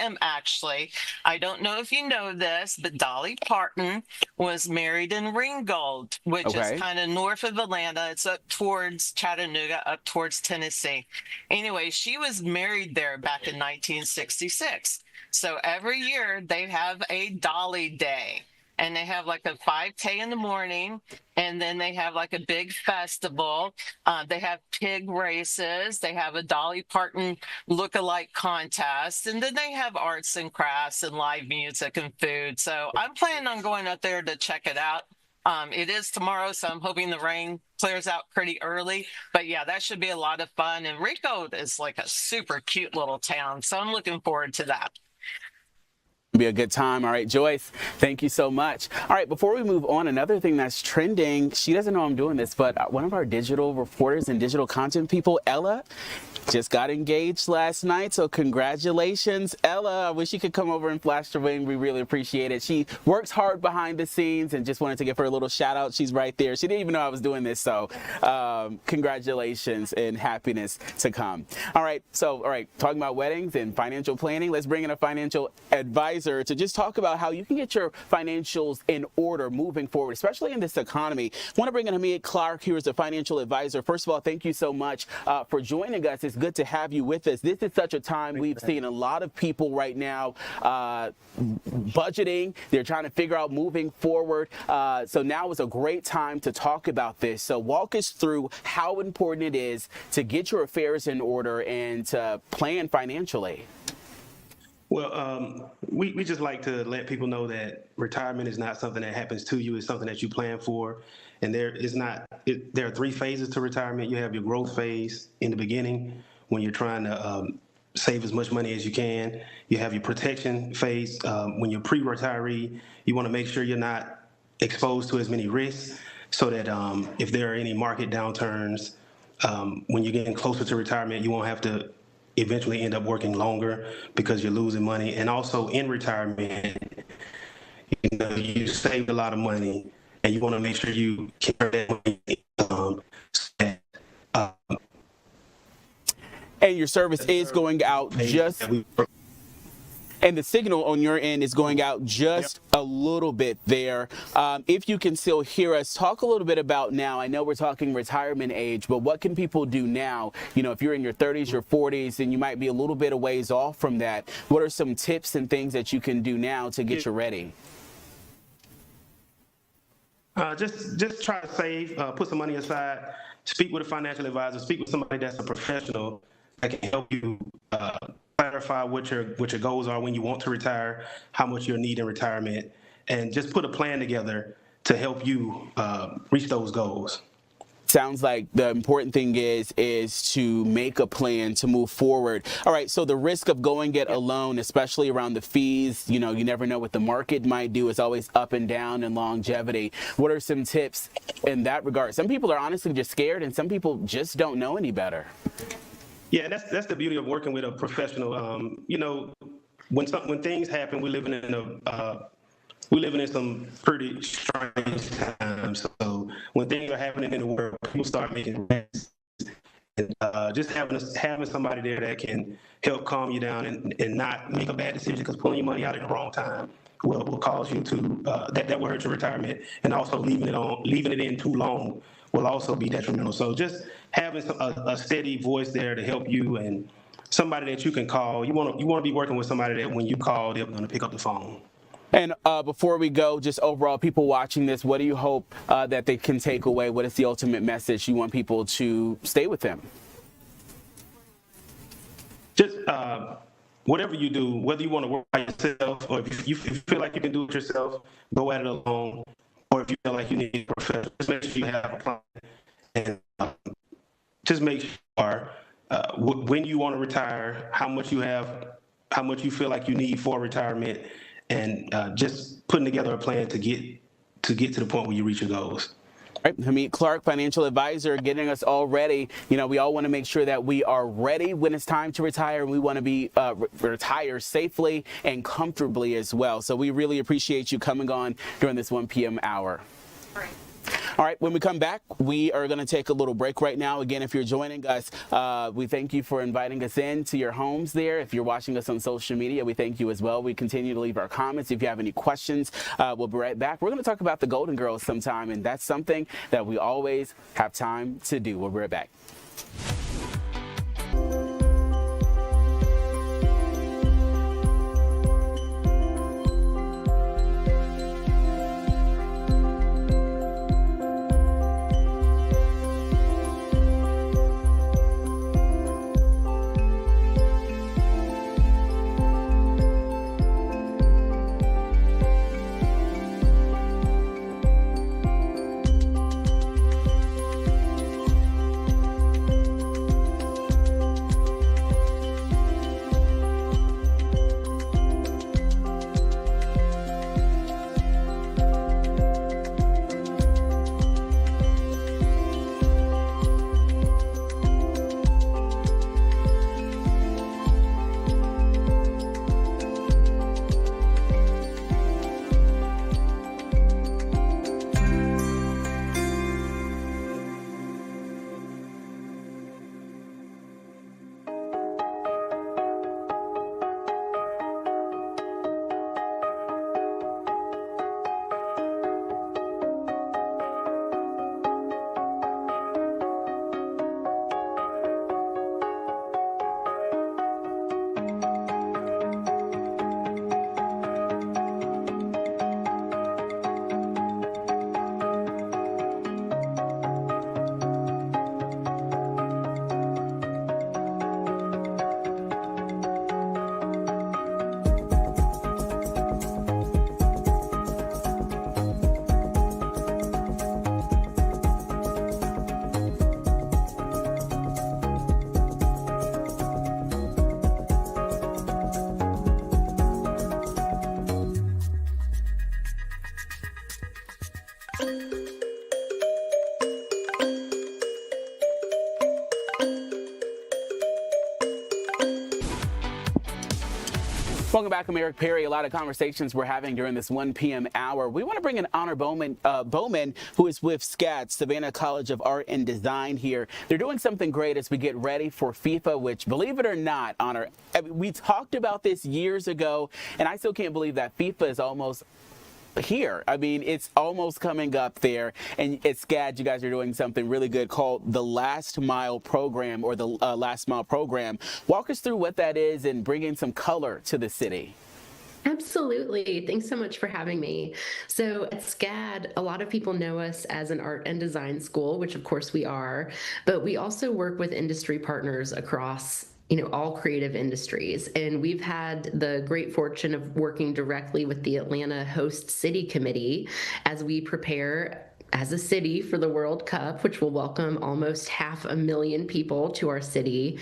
don't know if you know this, but Dolly Parton was married in Ringgold, which is kind of north of Atlanta. It's up towards Chattanooga, up towards Tennessee. Anyway, she was married there back in 1966. So every year they have a Dolly Day. And they have like a 5K in the morning, and then they have like a big festival. They have pig races. They have a Dolly Parton look-alike contest. And then they have arts and crafts and live music and food. So I'm planning on going up there to check it out. It is tomorrow, so I'm hoping the rain clears out pretty early. But yeah, that should be a lot of fun. And Ringgold is like a super cute little town, so I'm looking forward to that. Be a good time. All right, Joyce, thank you so much. All right, before we move on, another thing that's trending, she doesn't know I'm doing this, but one of our digital reporters and digital content people, Ella, just got engaged last night. So congratulations, Ella. I wish you could come over and flash the ring. We really appreciate it. She works hard behind the scenes, and just wanted to give her a little shout out. She's right there. She didn't even know I was doing this. So congratulations and happiness to come. All right, talking about weddings and financial planning, let's bring in a financial advisor to just talk about how you can get your financials in order moving forward, especially in this economy. I want to bring in Hamid Clark here as a financial advisor. First of all, thank you so much for joining us. It's good to have you with us. This is such a time we've seen a lot of people right now budgeting. They're trying to figure out moving forward. So now is a great time to talk about this. So walk us through how important it is to get your affairs in order and to plan financially. Well, we just like to let people know that retirement is not something that happens to you. It's something that you plan for. And there are 3 phases to retirement. You have your growth phase in the beginning when you're trying to save as much money as you can. You have your protection phase when you're pre-retiree. You want to make sure you're not exposed to as many risks so that if there are any market downturns, when you're getting closer to retirement, you won't have to eventually end up working longer because you're losing money. And also in retirement, you saved a lot of money, and you want to make sure you carry that money. And your service is going out and the signal on your end is going out just a little bit there. If you can still hear us, talk a little bit about now. I know we're talking retirement age, but what can people do now? If you're in your 30s, your 40s, and you might be a little bit of ways off from that, what are some tips and things that you can do now to get you ready? Just try to save, put some money aside, speak with a financial advisor, speak with somebody that's a professional that can help you clarify what your goals are when you want to retire, how much you'll need in retirement, and just put a plan together to help you reach those goals. Sounds like the important thing is to make a plan to move forward. All right, so the risk of going it alone, especially around the fees, you never know what the market might do. It's always up and down in longevity. What are some tips in that regard? Some people are honestly just scared, and some people just don't know any better. Yeah, that's the beauty of working with a professional. When things happen, we're living in some pretty strange times. So when things are happening in the world, people start making risks. And just having somebody there that can help calm you down and not make a bad decision, because pulling your money out at the wrong time will cause you to that will hurt your retirement, and also leaving it in too long will also be detrimental. So just having a steady voice there to help you, and somebody that you can call. You want to be working with somebody that when you call, they're going to pick up the phone. And before we go, just overall, people watching this, what do you hope that they can take away? What is the ultimate message you want people to stay with them? Just whatever you do, whether you want to work by yourself or if you feel like you can do it yourself, go at it alone. Or if you feel like you need a professional, just make sure you have a plan. And just make sure when you want to retire, how much you have, how much you feel like you need for retirement, and just putting together a plan to get to the point where you reach your goals. Right. Hamid Clark, financial advisor, getting us all ready. You know, we all want to make sure that we are ready when it's time to retire, and we want to be retire safely and comfortably as well. So we really appreciate you coming on during this 1 p.m. hour. All right, when we come back, we are going to take a little break right now. Again, if you're joining us, we thank you for inviting us into your homes there. If you're watching us on social media, we thank you as well. We continue to leave our comments. If you have any questions, we'll be right back. We're going to talk about the Golden Girls sometime, and that's something that we always have time to do. We'll be right back. Welcome back. I'm Eric Perry. A lot of conversations we're having during this 1 p.m. hour. We want to bring in Honor Bowman, who is with SCAD, Savannah College of Art and Design here. They're doing something great as we get ready for FIFA, which, believe it or not, Honor, we talked about this years ago, and I still can't believe that FIFA is almost here. I mean, it's almost coming up there, and at SCAD, you guys are doing something really good called the Last Mile Program, or the Last Mile Program. Walk us through what that is and bring in some color to the city. Absolutely. Thanks so much for having me. So at SCAD, a lot of people know us as an art and design school, which of course we are, but we also work with industry partners across all creative industries. And we've had the great fortune of working directly with the Atlanta Host City Committee as we prepare as a city for the World Cup, which will welcome almost 500,000 people to our city.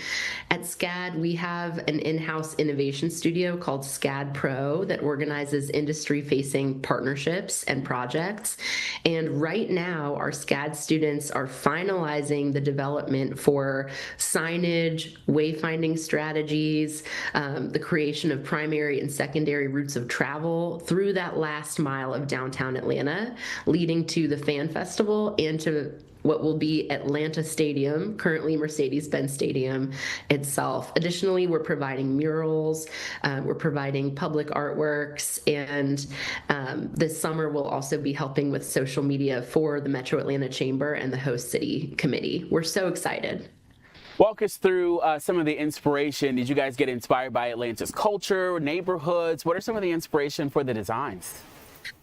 At SCAD, we have an in-house innovation studio called SCAD Pro that organizes industry-facing partnerships and projects. And right now, our SCAD students are finalizing the development for signage, wayfinding strategies, the creation of primary and secondary routes of travel through that last mile of downtown Atlanta, leading to the Fan Festival and to what will be Atlanta Stadium, currently Mercedes-Benz Stadium itself. Additionally, we're providing murals, we're providing public artworks, and this summer we'll also be helping with social media for the Metro Atlanta Chamber and the Host City Committee. We're so excited. Walk us through some of the inspiration. Did you guys get inspired by Atlanta's culture, neighborhoods? What are some of the inspiration for the designs?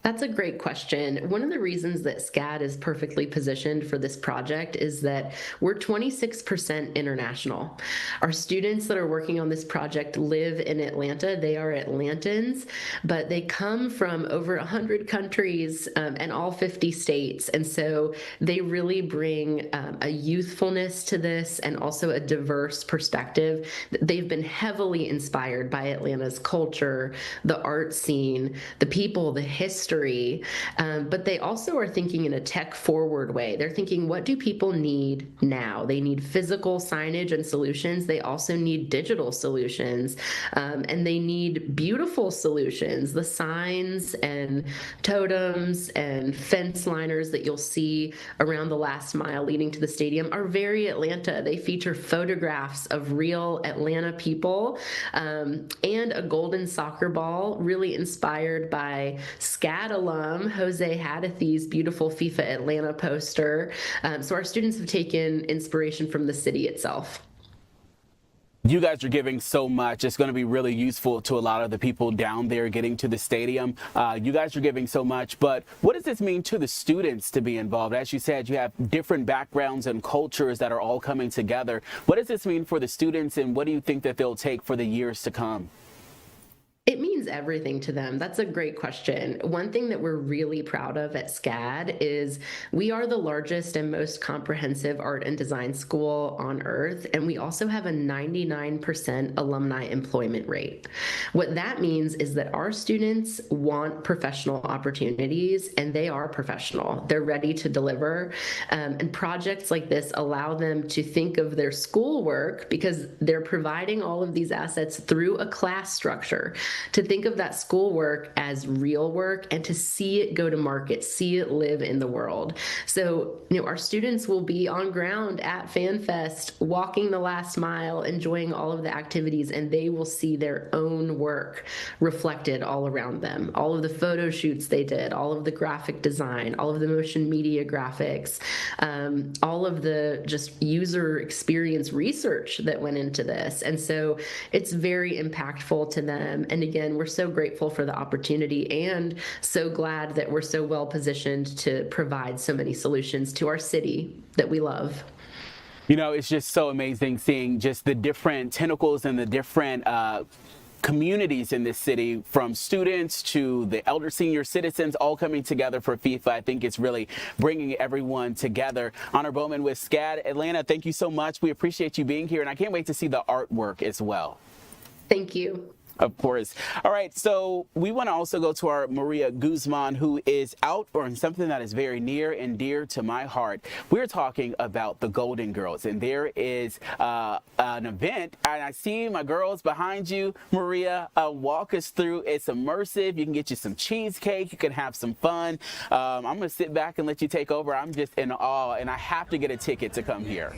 That's a great question. One of the reasons that SCAD is perfectly positioned for this project is that we're 26% international. Our students that are working on this project live in Atlanta. They are Atlantans, but they come from over 100 countries and all 50 states. And so they really bring a youthfulness to this and also a diverse perspective. They've been heavily inspired by Atlanta's culture, the art scene, the people, the history, but they also are thinking in a tech-forward way. They're thinking, what do people need now? They need physical signage and solutions. They also need digital solutions, and they need beautiful solutions. The signs and totems and fence liners that you'll see around the last mile leading to the stadium are very Atlanta. They feature photographs of real Atlanta people and a golden soccer ball, really inspired by SCAD alum Jose Hadithy's beautiful FIFA Atlanta poster. So our students have taken inspiration from the city itself. You guys are giving so much. It's going to be really useful to a lot of the people down there getting to the stadium. You guys are giving so much, but what does this mean to the students to be involved? As you said, you have different backgrounds and cultures that are all coming together. What does this mean for the students, and what do you think that they'll take for the years to come? It means everything to them. That's a great question. One thing that we're really proud of at SCAD is we are the largest and most comprehensive art and design school on earth, and we also have a 99% alumni employment rate. What that means is that our students want professional opportunities, and they are professional. They're ready to deliver, and projects like this allow them to think of their schoolwork, because they're providing all of these assets through a class structure, to think of that schoolwork as real work and to see it go to market, see it live in the world. So, our students will be on ground at FanFest, walking the last mile, enjoying all of the activities, and they will see their own work reflected all around them. All of the photo shoots they did, all of the graphic design, all of the motion media graphics, all of the just user experience research that went into this. And so it's very impactful to them. And again, we're so grateful for the opportunity and so glad that we're so well positioned to provide so many solutions to our city that we love. It's just so amazing seeing just the different tentacles and the different communities in this city, from students to the elder senior citizens, all coming together for FIFA. I think it's really bringing everyone together. Honor Bowman with SCAD Atlanta, thank you so much. We appreciate you being here, and I can't wait to see the artwork as well. Thank you. Of course. All right, so we want to also go to our Maria Guzman, who is out on something that is very near and dear to my heart. We're talking about the Golden Girls, and there is an event, and I see my girls behind you. Maria, walk us through. It's immersive. You can get you some cheesecake. You can have some fun. I'm going to sit back and let you take over. I'm just in awe, and I have to get a ticket to come here.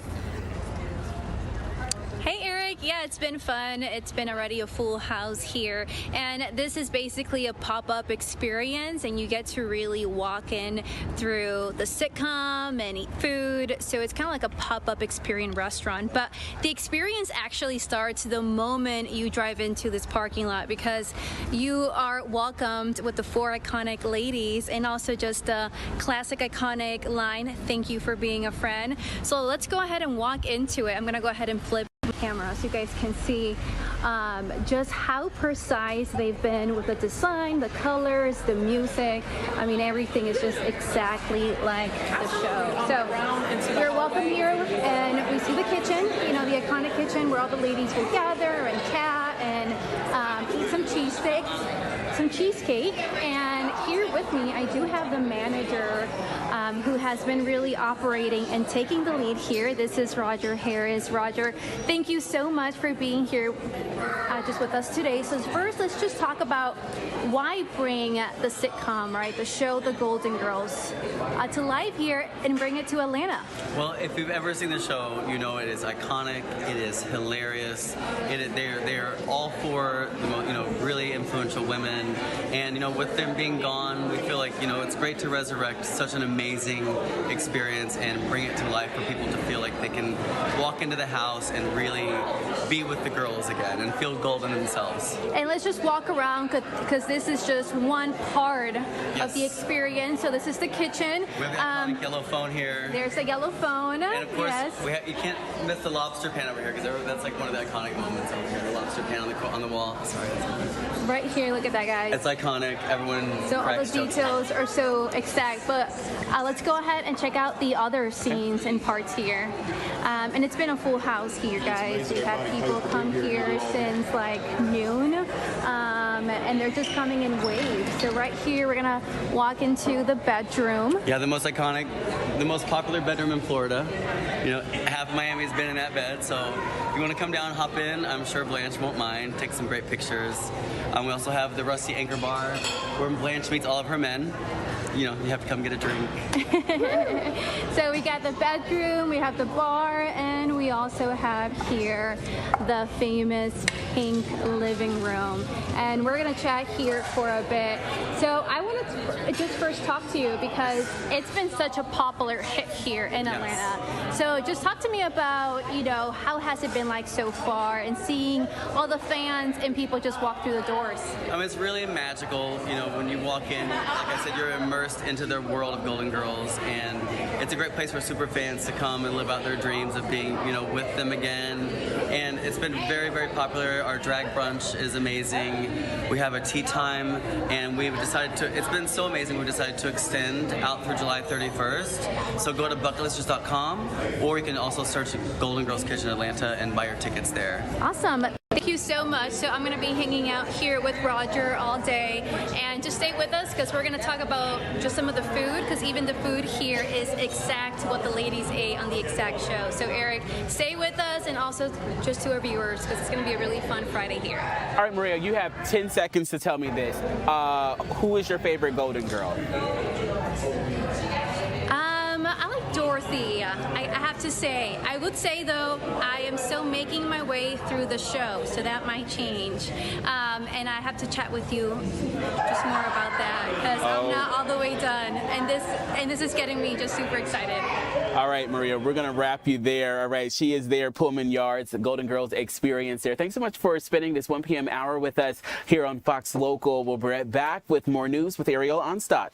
Hey Eric, yeah, it's been fun. It's been already a full house here, and this is basically a pop-up experience, and you get to really walk in through the sitcom and eat food. So it's kind of like a pop-up experience restaurant, but the experience actually starts the moment you drive into this parking lot, because you are welcomed with the 4 iconic ladies and also just the classic iconic line, "Thank you for being a friend." So let's go ahead and walk into it. I'm gonna go ahead and flip camera so you guys can see just how precise they've been with the design, the colors, the music. I mean, everything is just exactly like the show. So you're welcome here, and we see the kitchen, the iconic kitchen where all the ladies will gather and chat and eat some cheesecake. And here with me, I do have the manager who has been really operating and taking the lead here. This is Roger Harris. Roger, thank you so much for being here just with us today. So first, let's just talk about why bring the sitcom, right, the show The Golden Girls, to life here and bring it to Atlanta. Well, if you've ever seen the show, you know it is iconic, it is hilarious. They're all 4 really influential women And, with them being gone, we feel like, it's great to resurrect such an amazing experience and bring it to life for people to feel like they can walk into the house and really be with the girls again and feel golden themselves. And let's just walk around because this is just one part of the experience. So this is the kitchen. We have the iconic yellow phone here. There's a yellow phone. And of course, you can't miss the lobster pan over here because that's like one of the iconic moments over here. The lobster pan on the wall. Sorry. Right here, look at that, guys. It's iconic. Everyone. So all the details are so exact. But let's go ahead and check out the other scenes and parts here. And it's been a full house here, guys. We've had people come here since like noon, and they're just coming in waves. So right here, we're gonna walk into the bedroom. Yeah, the most iconic, the most popular bedroom in Florida. Half of Miami's been in that bed, so if you want to come down, hop in. I'm sure Blanche won't mind. Take some great pictures. We also have the Rusty Anchor Bar, where Blanche meets all of her men. You have to come get a drink. So we got the bedroom, we have the bar, and we also have here the famous pink living room. And we're gonna chat here for a bit. So I want to just first talk to you because it's been such a popular hit here in Atlanta. So just talk to me about, how has it been like so far and seeing all the fans and people just walk through the doors? It's really magical, when you walk in, like I said, you're immersed into their world of Golden Girls, and it's a great place for super fans to come and live out their dreams of being, with them again. And it's been very, very popular. Our drag brunch is amazing. We have a tea time, and we've decided to, it's been so amazing, we decided to extend out through July 31st. So go to bucketlisters.com, or you can also search Golden Girls Kitchen Atlanta and buy your tickets there. Awesome. Thank you so much. So I'm going to be hanging out here with Roger all day, and just stay with us because we're going to talk about just some of the food, because even the food here is exact what the ladies ate on the exact show. So Eric, stay with us, and also just to our viewers, because it's going to be a really fun Friday here. All right, Maria, you have 10 seconds to tell me this. Who is your favorite Golden Girl? I like Dorothy. I have to say. I would say, though, I am still making my way through the show, so that might change. And I have to chat with you just more about that, because I'm not all the way done. And this is getting me just super excited. All right, Maria, we're going to wrap you there. All right, she is there, Pullman Yards, the Golden Girls experience there. Thanks so much for spending this 1 p.m. hour with us here on Fox Local. We'll be right back with more news with Ariel Onstadt.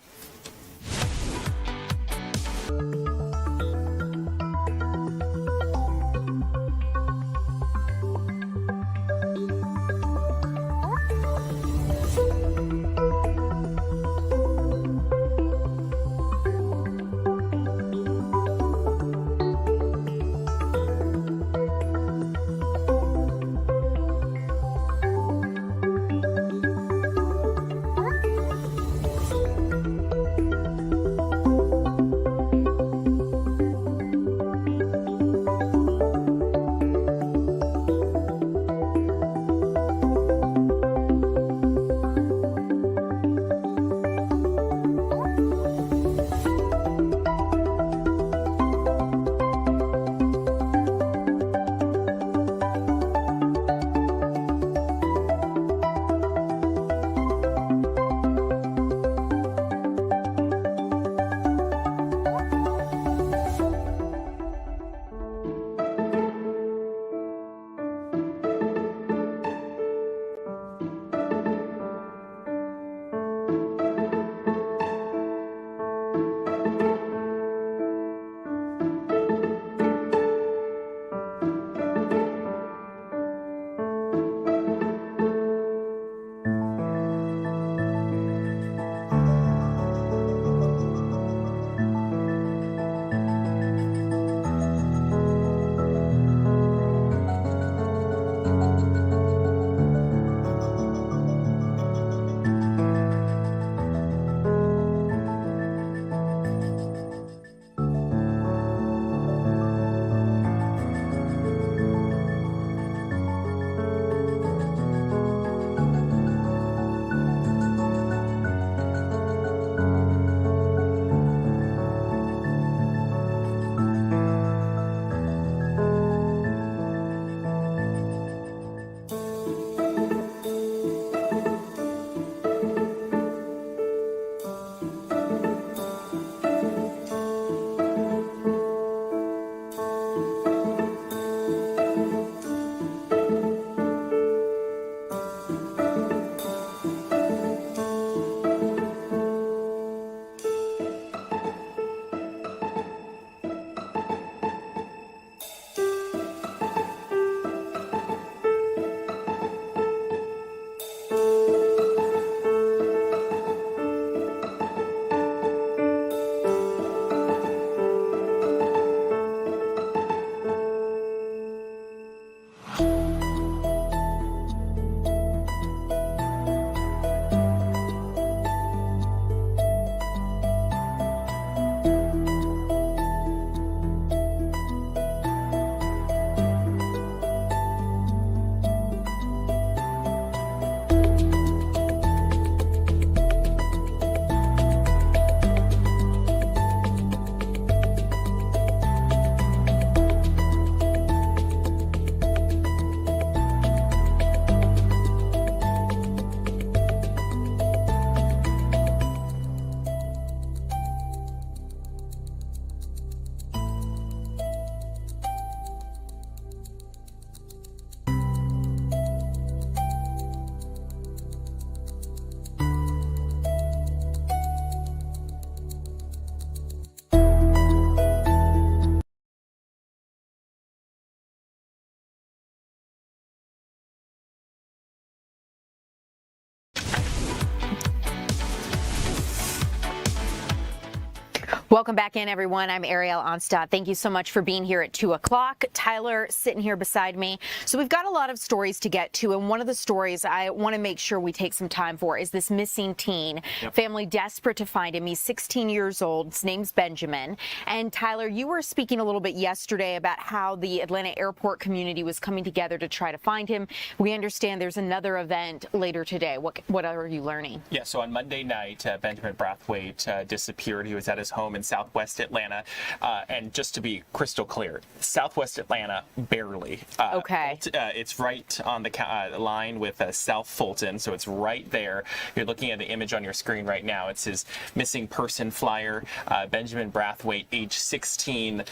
Welcome back in, everyone. I'm Ariel Onstadt. Thank you so much for being here at 2 o'clock. Tyler sitting here beside me. So we've got a lot of stories to get to, and one of the stories I want to make sure we take some time for is this missing teen. Yep. Family desperate to find him. He's 16 years old. His name's Benjamin. And Tyler, you were speaking a little bit yesterday about how the Atlanta airport community was coming together to try to find him. We understand there's another event later today. What are you learning? Yeah, so on Monday night, Benjamin Braithwaite disappeared. He was at his home in Southwest Atlanta. And just to be crystal clear, Southwest Atlanta, barely. Okay. It's right on the line with South Fulton, so it's right there. You're looking at the image on your screen right now. It's his missing person flyer. Benjamin Braithwaite, age 16,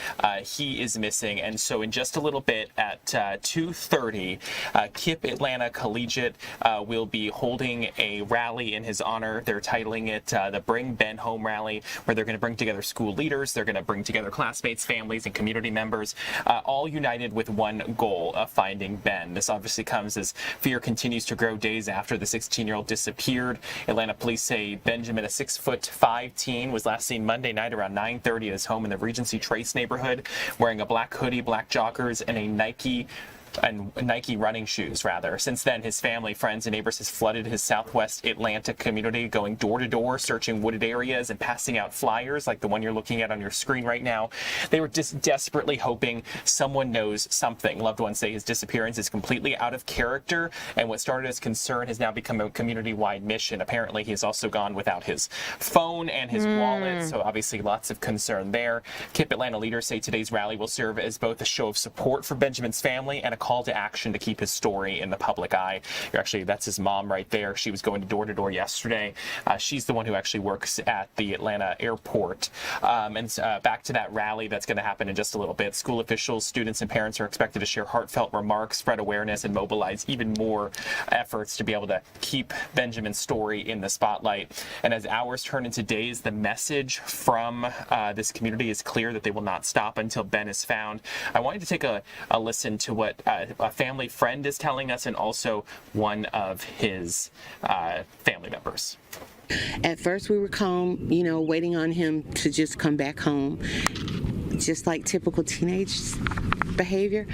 he is missing. And so in just a little bit at 2:30, KIPP Atlanta Collegiate will be holding a rally in his honor. They're titling it the Bring Ben Home Rally, where they're going to bring together school leaders, they're going to bring together classmates, families, and community members, all united with one goal of finding Ben. This obviously comes as fear continues to grow days after the 16-year-old disappeared. Atlanta police say Benjamin, a 6'5" teen, was last seen Monday night around 9:30 at his home in the Regency Trace neighborhood, wearing a black hoodie, black joggers, and a Nike running shoes, rather. Since then, his family, friends, and neighbors has flooded his Southwest Atlanta community, going door to door, searching wooded areas and passing out flyers like the one you're looking at on your screen right now. They were just desperately hoping someone knows something. Loved ones say his disappearance is completely out of character, and what started as concern has now become a community-wide mission. Apparently, he has also gone without his phone and his wallet, so obviously lots of concern there. KIPP Atlanta leaders say today's rally will serve as both a show of support for Benjamin's family and a call to action to keep his story in the public eye. That's his mom right there. She was going door to door yesterday. She's the one who actually works at the Atlanta airport. Back to that rally that's going to happen in just a little bit. School officials, students, and parents are expected to share heartfelt remarks, spread awareness, and mobilize even more efforts to be able to keep Benjamin's story in the spotlight. And as hours turn into days, the message from this community is clear that they will not stop until Ben is found. I want you to take a listen to what a family friend is telling us, and also one of his family members. At first we were calm, waiting on him to just come back home, just like typical teenage behavior.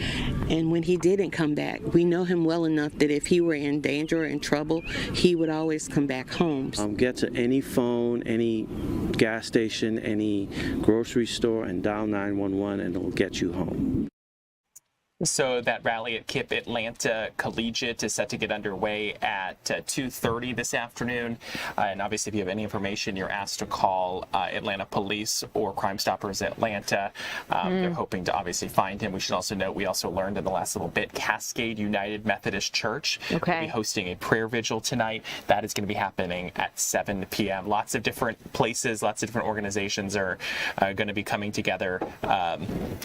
And when he didn't come back, we know him well enough that if he were in danger or in trouble, he would always come back home. Get to any phone, any gas station, any grocery store, and dial 911, and it'll get you home. So that rally at KIPP Atlanta Collegiate is set to get underway at 2:30 this afternoon. And obviously, if you have any information, you're asked to call Atlanta Police or Crime Stoppers Atlanta. They're hoping to obviously find him. We should also note, we also learned in the last little bit, Cascade United Methodist Church will be hosting a prayer vigil tonight. That is going to be happening at 7 p.m. Lots of different places, lots of different organizations are going to be coming together.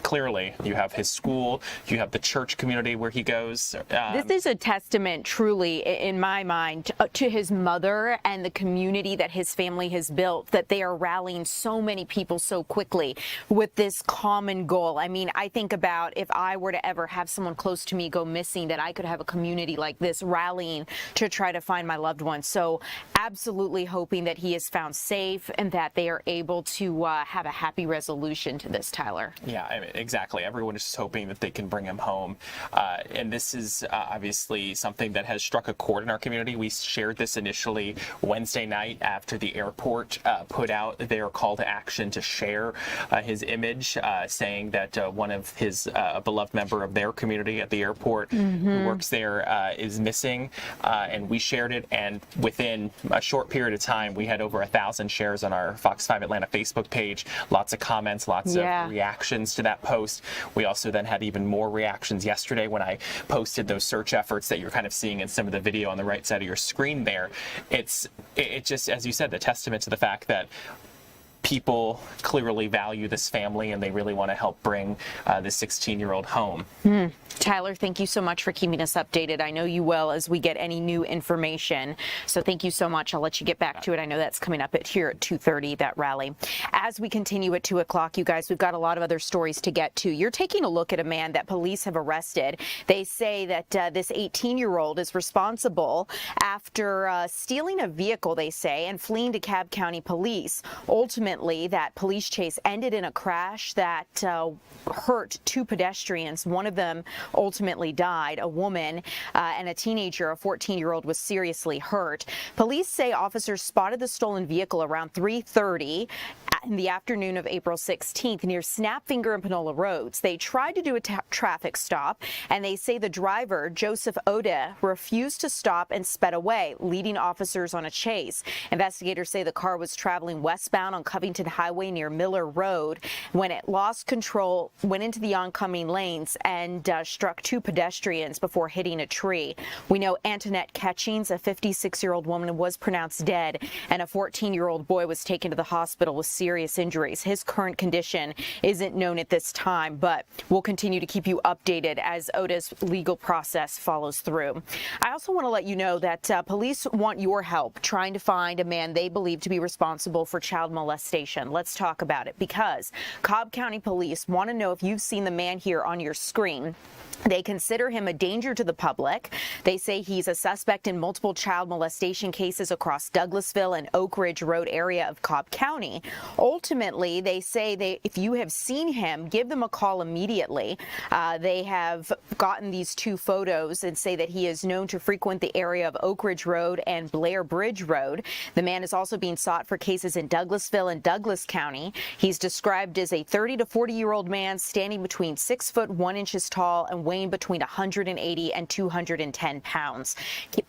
Clearly, you have his school, you have the church community where he goes. This is a testament, truly, in my mind, to his mother and the community that his family has built, that they are rallying so many people so quickly with this common goal. I mean, I think about if I were to ever have someone close to me go missing, that I could have a community like this rallying to try to find my loved one. So absolutely hoping that he is found safe and that they are able to have a happy resolution to this, Tyler. Yeah, I mean, exactly. Everyone is just hoping that they can bring him home. And this is obviously something that has struck a chord in our community. We shared this initially Wednesday night after the airport put out their call to action to share his image, saying that one of his beloved member of their community at the airport who works there is missing. And we shared it, and within a short period of time, we had over 1,000 shares on our Fox 5 Atlanta Facebook page. Lots of comments, lots of reactions to that post. We also then had even more reactions yesterday when I posted those search efforts that you're kind of seeing in some of the video on the right side of your screen there. It just, as you said, the testament to the fact that people clearly value this family and they really want to help bring this 16-year-old home. Tyler, thank you so much for keeping us updated. I know you will as we get any new information. So thank you so much. I'll let you get back to it. I know that's coming up here at 2:30, that rally. As we continue at 2 o'clock, you guys, we've got a lot of other stories to get to. You're taking a look at a man that police have arrested. They say that this 18-year-old is responsible after stealing a vehicle, they say, and fleeing to Cobb County Police. Ultimately, ultimately, that police chase ended in a crash that hurt 2 pedestrians. One of them ultimately died, a woman, and a teenager, a 14-year-old, was seriously hurt. Police say officers spotted the stolen vehicle around 3:30 in the afternoon of April 16th near Snapfinger and Panola Roads. They tried to do a traffic stop, and they say the driver, Joseph Oda, refused to stop and sped away, leading officers on a chase. Investigators say the car was traveling westbound on Covington Highway near Miller Road when it lost control, went into the oncoming lanes, and struck 2 pedestrians before hitting a tree. We know Antoinette Catchings, a 56-year-old woman, was pronounced dead, and a 14-year-old boy was taken to the hospital with serious injuries. His current condition isn't known at this time, but we'll continue to keep you updated as Oda's legal process follows through. I also want to let you know that police want your help trying to find a man they believe to be responsible for child molestation. Let's talk about it, because Cobb County Police want to know if you've seen the man here on your screen. They consider him a danger to the public. They say he's a suspect in multiple child molestation cases across Douglasville and Oak Ridge Road area of Cobb County. Ultimately, they say if you have seen him, give them a call immediately. They have gotten these 2 photos and say that he is known to frequent the area of Oak Ridge Road and Blair Bridge Road. The man is also being sought for cases in Douglasville and Douglas County. He's described as a 30 to 40-year-old man standing between 6 foot 1 inches tall and weighing between 180 and 210 pounds.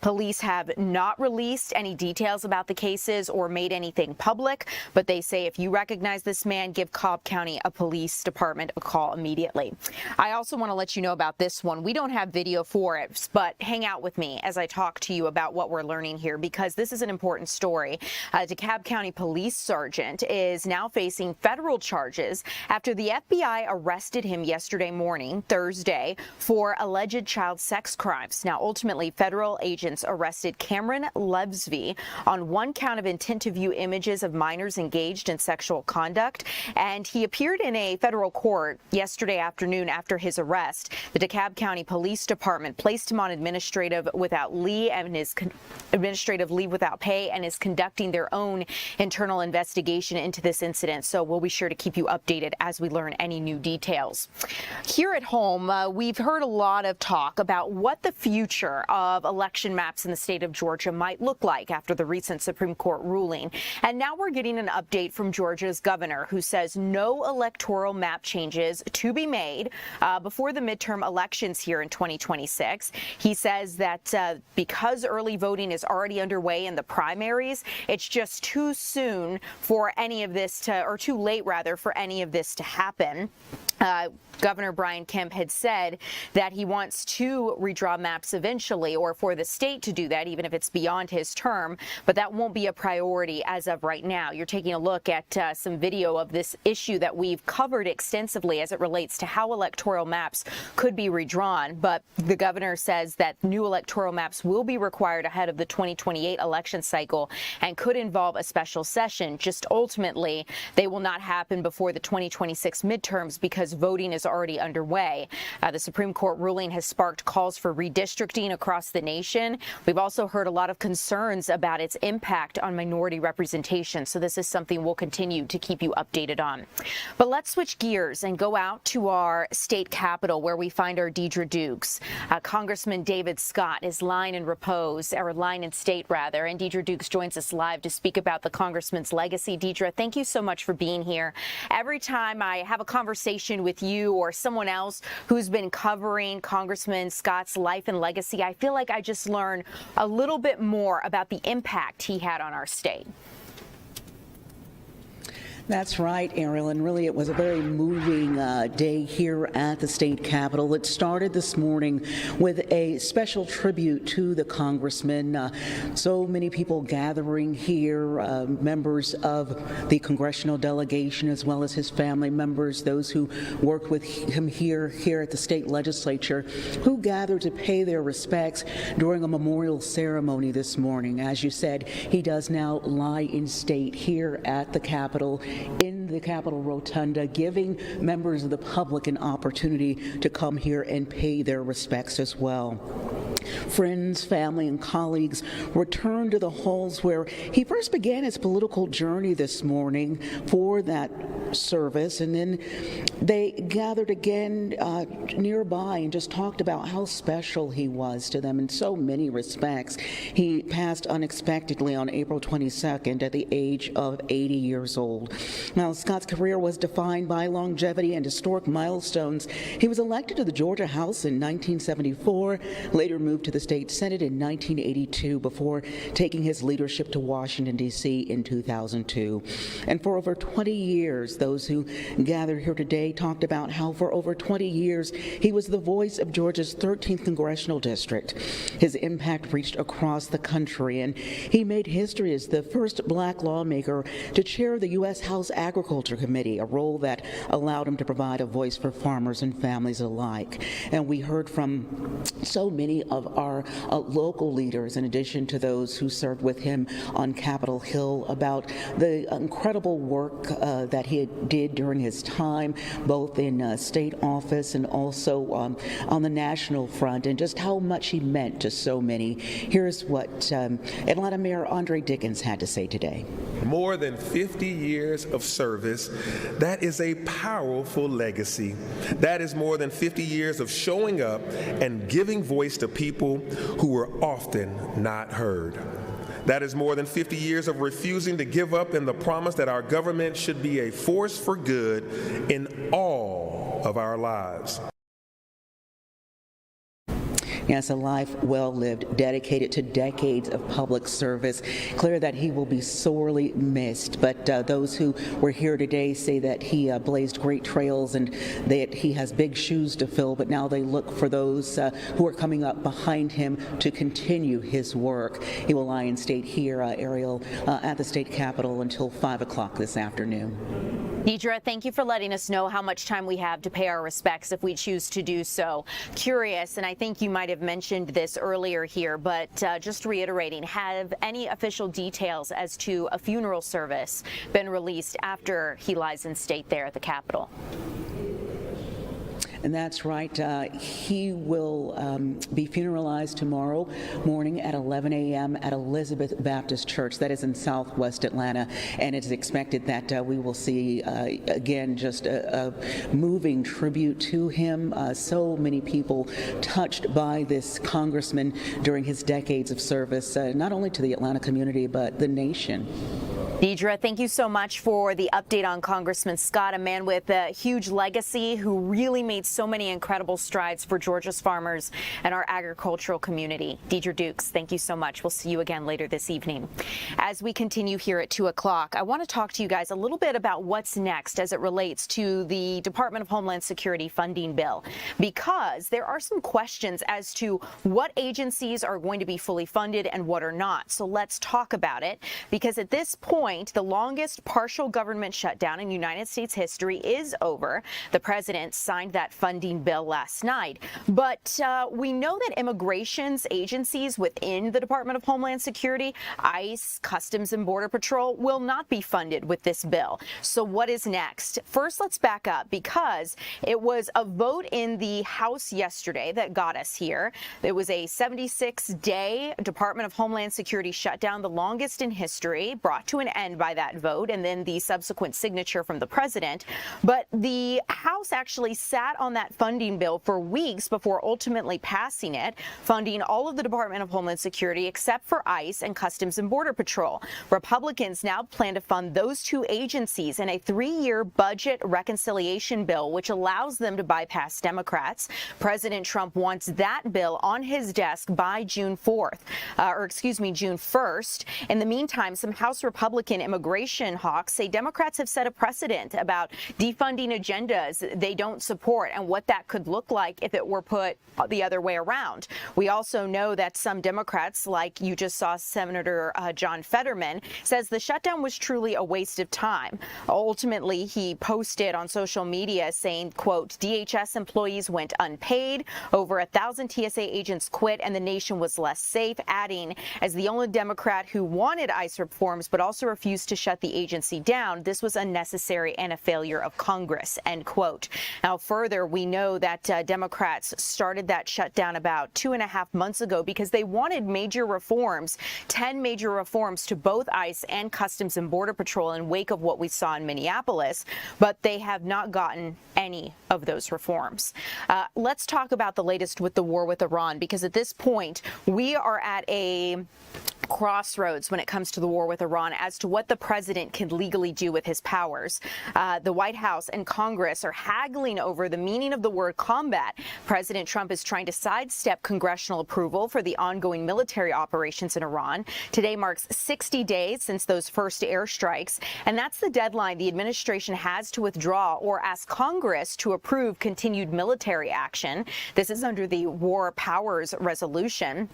Police have not released any details about the cases or made anything public, but they say if you recognize this man, give Cobb County Police Department a call immediately. I also want to let you know about this one. We don't have video for it, but hang out with me as I talk to you about what we're learning here, because this is an important story. A DeKalb County police sergeant is now facing federal charges after the FBI arrested him yesterday morning, Thursday, for alleged child sex crimes. Now, ultimately, federal agents arrested Cameron Levsby on 1 count of intent to view images of minors engaged in sexual conduct, and he appeared in a federal court yesterday afternoon after his arrest. The DeKalb County Police Department placed him on administrative leave without pay and is conducting their own internal investigation into this incident. So we'll be sure to keep you updated as we learn any new details. Here at home, we've heard a lot of talk about what the future of election maps in the state of Georgia might look like after the recent Supreme Court ruling. And now we're getting an update from Georgia's governor, who says no electoral map changes to be made before the midterm elections here in 2026. He says that because early voting is already underway in the primaries, it's just too soon for any of this to, or too late rather, for any of this to happen. Governor Brian Kemp had said that he wants to redraw maps eventually, or for the state to do that, even if it's beyond his term, but that won't be a priority as of right now. You're taking a look at some video of this issue that we've covered extensively as it relates to how electoral maps could be redrawn, but the governor says that new electoral maps will be required ahead of the 2028 election cycle and could involve a special session. Just ultimately, they will not happen before the 2026 midterms because voting is already underway. The Supreme Court ruling has sparked calls for redistricting across the nation. We've also heard a lot of concerns about its impact on minority representation, so this is something we'll continue to keep you updated on. But let's switch gears and go out to our state capitol, where we find our Deidre Dukes. Congressman David Scott is lying in repose, or lying in state rather, and Deidre Dukes joins us live to speak about the congressman's legacy. Deidre, thank you so much for being here. Every time I have a conversation with you or someone else who's been covering Congressman Scott's life and legacy, I feel like I just learn a little bit more about the impact he had on our state. That's right, Ariel, and really it was a very moving day here at the state capitol. It started this morning with a special tribute to the congressman. So many people gathering here, members of the congressional delegation as well as his family members, those who worked with him here at the state legislature, who gathered to pay their respects during a memorial ceremony this morning. As you said, he does now lie in state here at the capitol, in the Capitol Rotunda, giving members of the public an opportunity to come here and pay their respects as well. Friends, family, and colleagues returned to the halls where he first began his political journey this morning for that service, and then they gathered again nearby and just talked about how special he was to them in so many respects. He passed unexpectedly on April 22nd at the age of 80 years old. Now, Scott's career was defined by longevity and historic milestones. He was elected to the Georgia House in 1974, later moved to the state Senate in 1982 before taking his leadership to Washington, D.C. in 2002. And for over 20 years, those who gathered here today talked about how for over 20 years he was the voice of Georgia's 13th congressional district. His impact reached across the country, and he made history as the first black lawmaker to chair the U.S. House Agriculture Committee, a role that allowed him to provide a voice for farmers and families alike. And we heard from so many of our local leaders, in addition to those who served with him on Capitol Hill, about the incredible work that he did during his time, both in state office and also on the national front, and just how much he meant to so many. Here's what Atlanta Mayor Andre Dickens had to say today. More than 50 years of service, that is a powerful legacy. That is more than 50 years of showing up and giving voice to people who were often not heard. That is more than 50 years of refusing to give up in the promise that our government should be a force for good in all of our lives. Yes, a life well lived, dedicated to decades of public service. Clear that he will be sorely missed, but those who were here today say that he blazed great trails and that he has big shoes to fill, but now they look for those who are coming up behind him to continue his work. He will lie in state here, Ariel, at the state capitol until 5 o'clock this afternoon. Deidre, thank you for letting us know how much time we have to pay our respects if we choose to do so. Curious, and I think you might have mentioned this earlier here, but just reiterating, have any official details as to a funeral service been released after he lies in state there at the Capitol? And that's right. He will be funeralized tomorrow morning at 11 a.m. at Elizabeth Baptist Church. That is in Southwest Atlanta. And it's expected that we will see, again, just a moving tribute to him. So many people touched by this congressman during his decades of service, not only to the Atlanta community, but the nation. Deidre, thank you so much for the update on Congressman Scott, a man with a huge legacy who really made so many incredible strides for Georgia's farmers and our agricultural community. Deidre Dukes, thank you so much. We'll see you again later this evening. As we continue here at 2 o'clock, I want to talk to you guys a little bit about what's next as it relates to the Department of Homeland Security funding bill, because there are some questions as to what agencies are going to be fully funded and what are not. So let's talk about it, because at this point, the longest partial government shutdown in United States history is over. The president signed that funding bill last night. But we know that immigration's agencies within the Department of Homeland Security, ICE, Customs and Border Patrol, will not be funded with this bill. So what is next? First, let's back up, because it was a vote in the House yesterday that got us here. It was a 76-day Department of Homeland Security shutdown, the longest in history, brought to an end by that vote and then the subsequent signature from the president. But the House actually sat on that funding bill for weeks before ultimately passing it, funding all of the Department of Homeland Security except for ICE and Customs and Border Patrol. Republicans now plan to fund those two agencies in a 3-year budget reconciliation bill, which allows them to bypass Democrats. President Trump wants that bill on his desk by June 1st. In the meantime, some House Republican immigration hawks say Democrats have set a precedent about defunding agendas they don't support and what that could look like if it were put the other way around. We also know that some Democrats, like you just saw Senator John Fetterman, says the shutdown was truly a waste of time. Ultimately, he posted on social media saying, quote, DHS employees went unpaid, over 1,000 TSA agents quit, and the nation was less safe, adding, as the only Democrat who wanted ICE reforms but also refused to shut the agency down. This was unnecessary and a failure of Congress, end quote. Now, further, we know that Democrats started that shutdown about 2.5 months ago because they wanted major reforms, 10 major reforms to both ICE and Customs and Border Patrol in wake of what we saw in Minneapolis, but they have not gotten any of those reforms. Let's talk about the latest with the war with Iran, because at this point, we are at a crossroads when it comes to the war with Iran as to what the president can legally do with his powers. The White House and Congress are haggling over the meaning of the word combat. President Trump is trying to sidestep congressional approval for the ongoing military operations in Iran. Today marks 60 days since those first airstrikes, and that's the deadline the administration has to withdraw or ask Congress to approve continued military action. This is under the War Powers Resolution.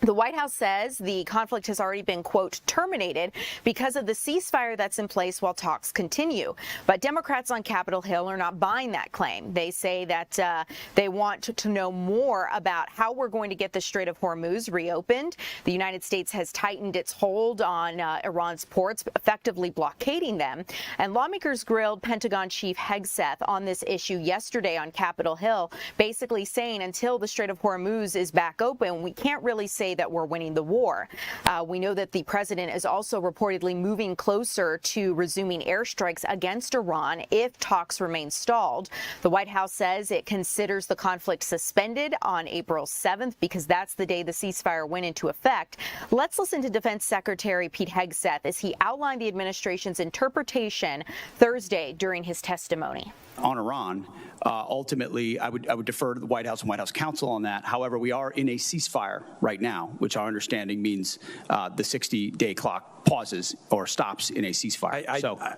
The White House says the conflict has already been, quote, terminated because of the ceasefire that's in place while talks continue. But Democrats on Capitol Hill are not buying that claim. They say that they want to know more about how we're going to get the Strait of Hormuz reopened. The United States has tightened its hold on Iran's ports, effectively blockading them. And lawmakers grilled Pentagon Chief Hegseth on this issue yesterday on Capitol Hill, basically saying until the Strait of Hormuz is back open, we can't really say that we're winning the war. We know that the president is also reportedly moving closer to resuming airstrikes against Iran if talks remain stalled. The White House says it considers the conflict suspended on April 7th because that's the day the ceasefire went into effect. Let's listen to Defense Secretary Pete Hegseth as he outlined the administration's interpretation Thursday during his testimony. On Iran, ultimately, I would defer to the White House and White House counsel on that. However, we are in a ceasefire right now, which our understanding means the 60-day clock pauses or stops in a ceasefire.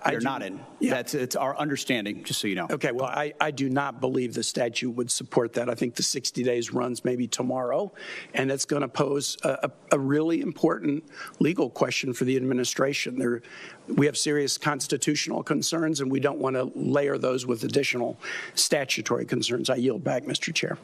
They're not in. Yeah. It's our understanding, just so you know. Okay, well, I do not believe the statute would support that. I think the 60 days runs maybe tomorrow, and it's going to pose a really important legal question for the administration. We have serious constitutional concerns, and we don't want to layer those with additional statutory concerns. I yield back, Mr. Chair.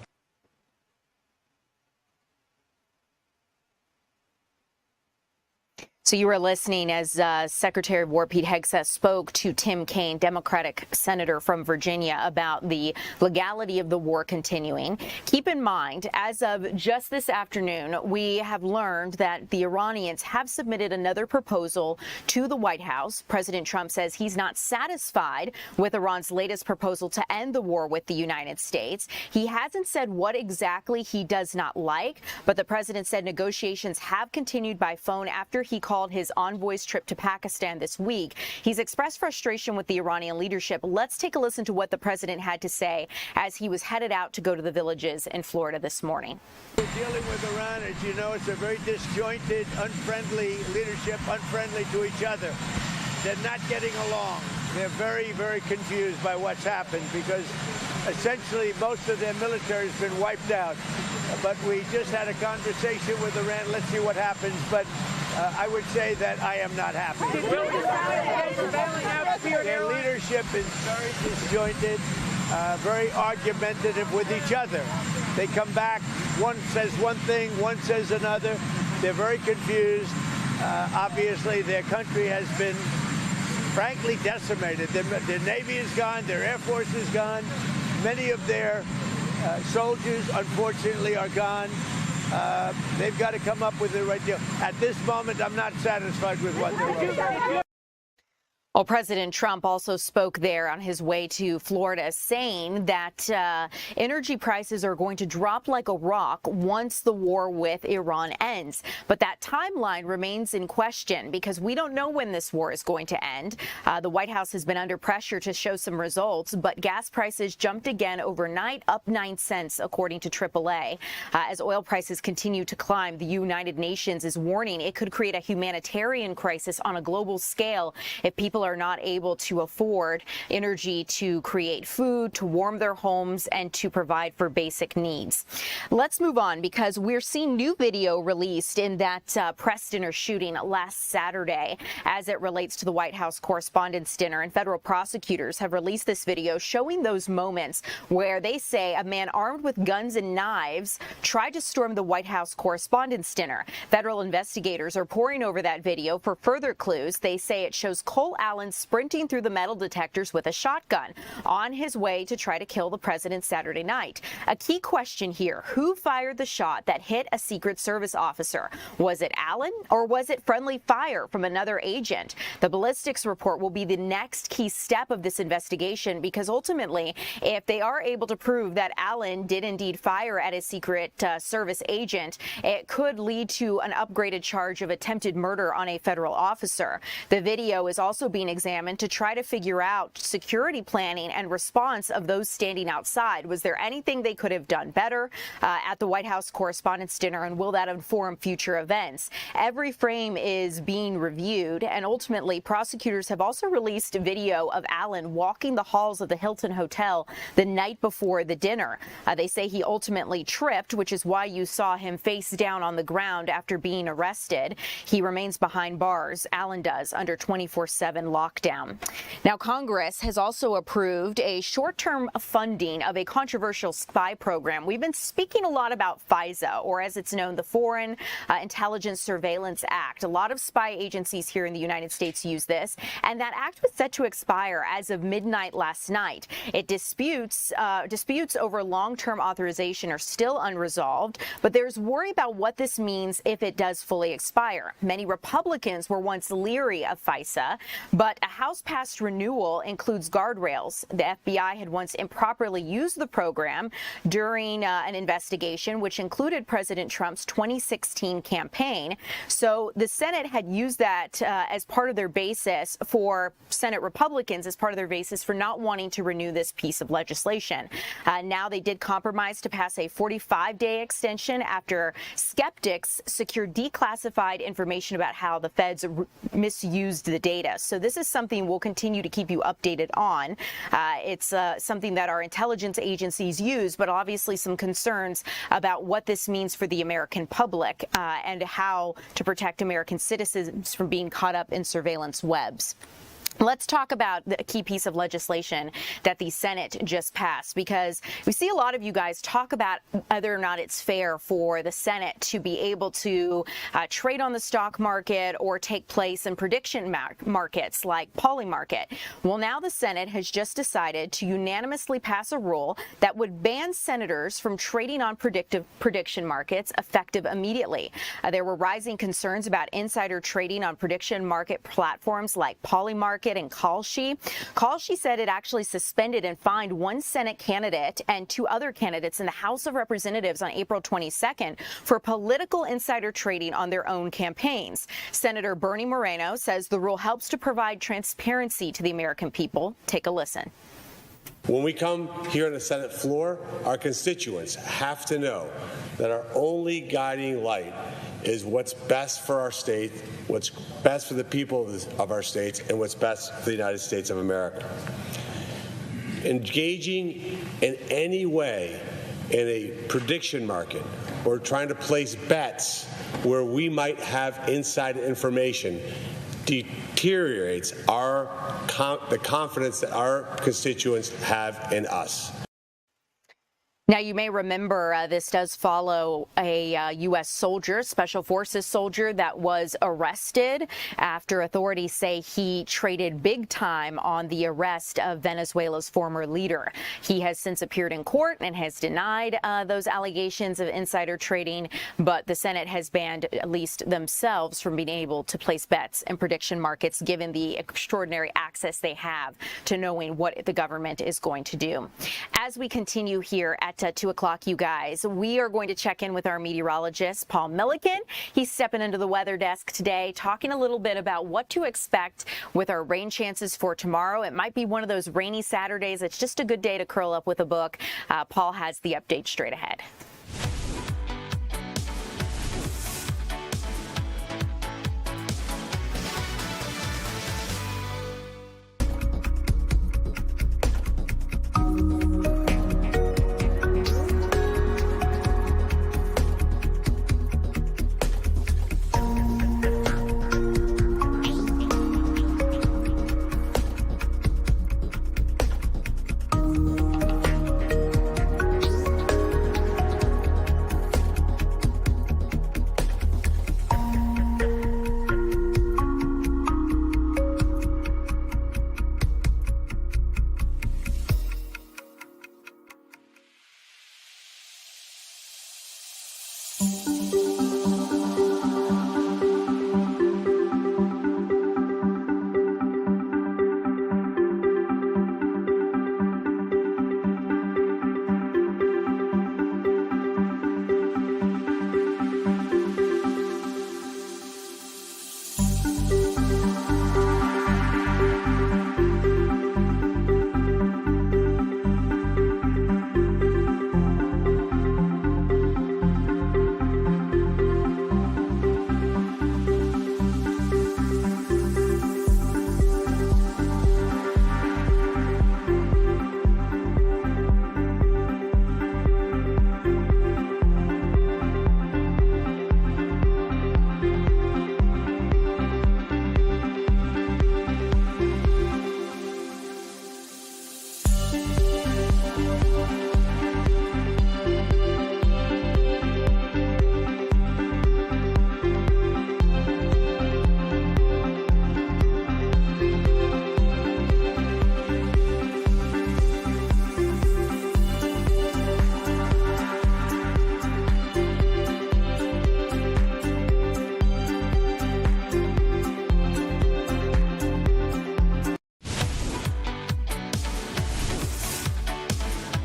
So you were listening as Secretary of War Pete Hegseth spoke to Tim Kaine, Democratic senator from Virginia, about the legality of the war continuing. Keep in mind, as of just this afternoon, we have learned that the Iranians have submitted another proposal to the White House. President Trump says he's not satisfied with Iran's latest proposal to end the war with the United States. He hasn't said what exactly he does not like, but the president said negotiations have continued by phone after he called his envoy's trip to Pakistan this week. He's expressed frustration with the Iranian leadership. Let's take a listen to what the president had to say as he was headed out to go to the villages in Florida this morning. We're dealing with Iran, as you know, it's a very disjointed, unfriendly leadership, unfriendly to each other. They're not getting along. They're very, very confused by what's happened because essentially most of their military has been wiped out. But we just had a conversation with Iran. Let's see what happens. But I would say that I am not happy. Their leadership is very disjointed, very argumentative with each other. They come back, one says one thing, one says another. They're very confused. Obviously, their country has been, frankly, decimated. Their Navy is gone, their Air Force is gone. Many of their soldiers, unfortunately, are gone. They've got to come up with the right deal. At this moment, I'm not satisfied with what they're doing. Well, President Trump also spoke there on his way to Florida, saying that energy prices are going to drop like a rock once the war with Iran ends. But that timeline remains in question because we don't know when this war is going to end. The White House has been under pressure to show some results, but gas prices jumped again overnight, up 9 cents, according to AAA. As oil prices continue to climb, the United Nations is warning it could create a humanitarian crisis on a global scale if people people are not able to afford energy to create food, to warm their homes, and to provide for basic needs. Let's move on, because we're seeing new video released in that press dinner shooting last Saturday as it relates to the White House Correspondents' Dinner, and federal prosecutors have released this video showing those moments where they say a man armed with guns and knives tried to storm the White House Correspondents' Dinner. Federal investigators are poring over that video for further clues. They say it shows Cole Allen sprinting through the metal detectors with a shotgun on his way to try to kill the president Saturday night. A key question here: who fired the shot that hit a Secret Service officer? Was it Allen, or was it friendly fire from another agent? The ballistics report will be the next key step of this investigation, because ultimately, if they are able to prove that Allen did indeed fire at a Secret Service agent, it could lead to an upgraded charge of attempted murder on a federal officer. The video is also being examined to try to figure out security planning and response of those standing outside. Was there anything they could have done better at the White House Correspondents' Dinner, and will that inform future events? Every frame is being reviewed, and ultimately prosecutors have also released a video of Allen walking the halls of the Hilton Hotel the night before the dinner. They say he ultimately tripped, which is why you saw him face down on the ground after being arrested. He remains behind bars. Allen does, under 24/7 lockdown. Now, Congress has also approved a short-term funding of a controversial spy program. We've been speaking a lot about FISA, or as it's known, the Foreign Intelligence Surveillance Act. A lot of spy agencies here in the United States use this, and that act was set to expire as of midnight last night. Disputes over long-term authorization are still unresolved, but there's worry about what this means if it does fully expire. Many Republicans were once leery of FISA, but a House-passed renewal includes guardrails. The FBI had once improperly used the program during an investigation which included President Trump's 2016 campaign. So the Senate had used that as part of their basis for Senate Republicans, as part of their basis for not wanting to renew this piece of legislation. Now they did compromise to pass a 45-day extension after skeptics secured declassified information about how the feds misused the data. So this is something we'll continue to keep you updated on. It's something that our intelligence agencies use, but obviously some concerns about what this means for the American public and how to protect American citizens from being caught up in surveillance webs. Let's talk about the key piece of legislation that the Senate just passed, because we see a lot of you guys talk about whether or not it's fair for the Senate to be able to trade on the stock market or take place in prediction markets like Polymarket. Well, now the Senate has just decided to unanimously pass a rule that would ban senators from trading on prediction markets effective immediately. There were rising concerns about insider trading on prediction market platforms like Polymarket and Kalshi. Kalshi said it actually suspended and fined one Senate candidate and two other candidates in the House of Representatives on April 22nd for political insider trading on their own campaigns. Senator Bernie Moreno says the rule helps to provide transparency to the American people. Take a listen. When we come here on the Senate floor, our constituents have to know that our only guiding light is what's best for our state, what's best for the people of our states, and what's best for the United States of America. Engaging in any way in a prediction market or trying to place bets where we might have inside information deteriorates the confidence that our constituents have in us. Now, you may remember this does follow a U.S. soldier, Special Forces soldier, that was arrested after authorities say he traded big time on the arrest of Venezuela's former leader. He has since appeared in court and has denied those allegations of insider trading, but the Senate has banned at least themselves from being able to place bets in prediction markets, given the extraordinary access they have to knowing what the government is going to do. As we continue here at 2 o'clock, you guys, we are going to check in with our meteorologist, Paul Milliken. He's stepping into the weather desk today, talking a little bit about what to expect with our rain chances for tomorrow. It might be one of those rainy Saturdays. It's just a good day to curl up with a book. Paul has the update straight ahead.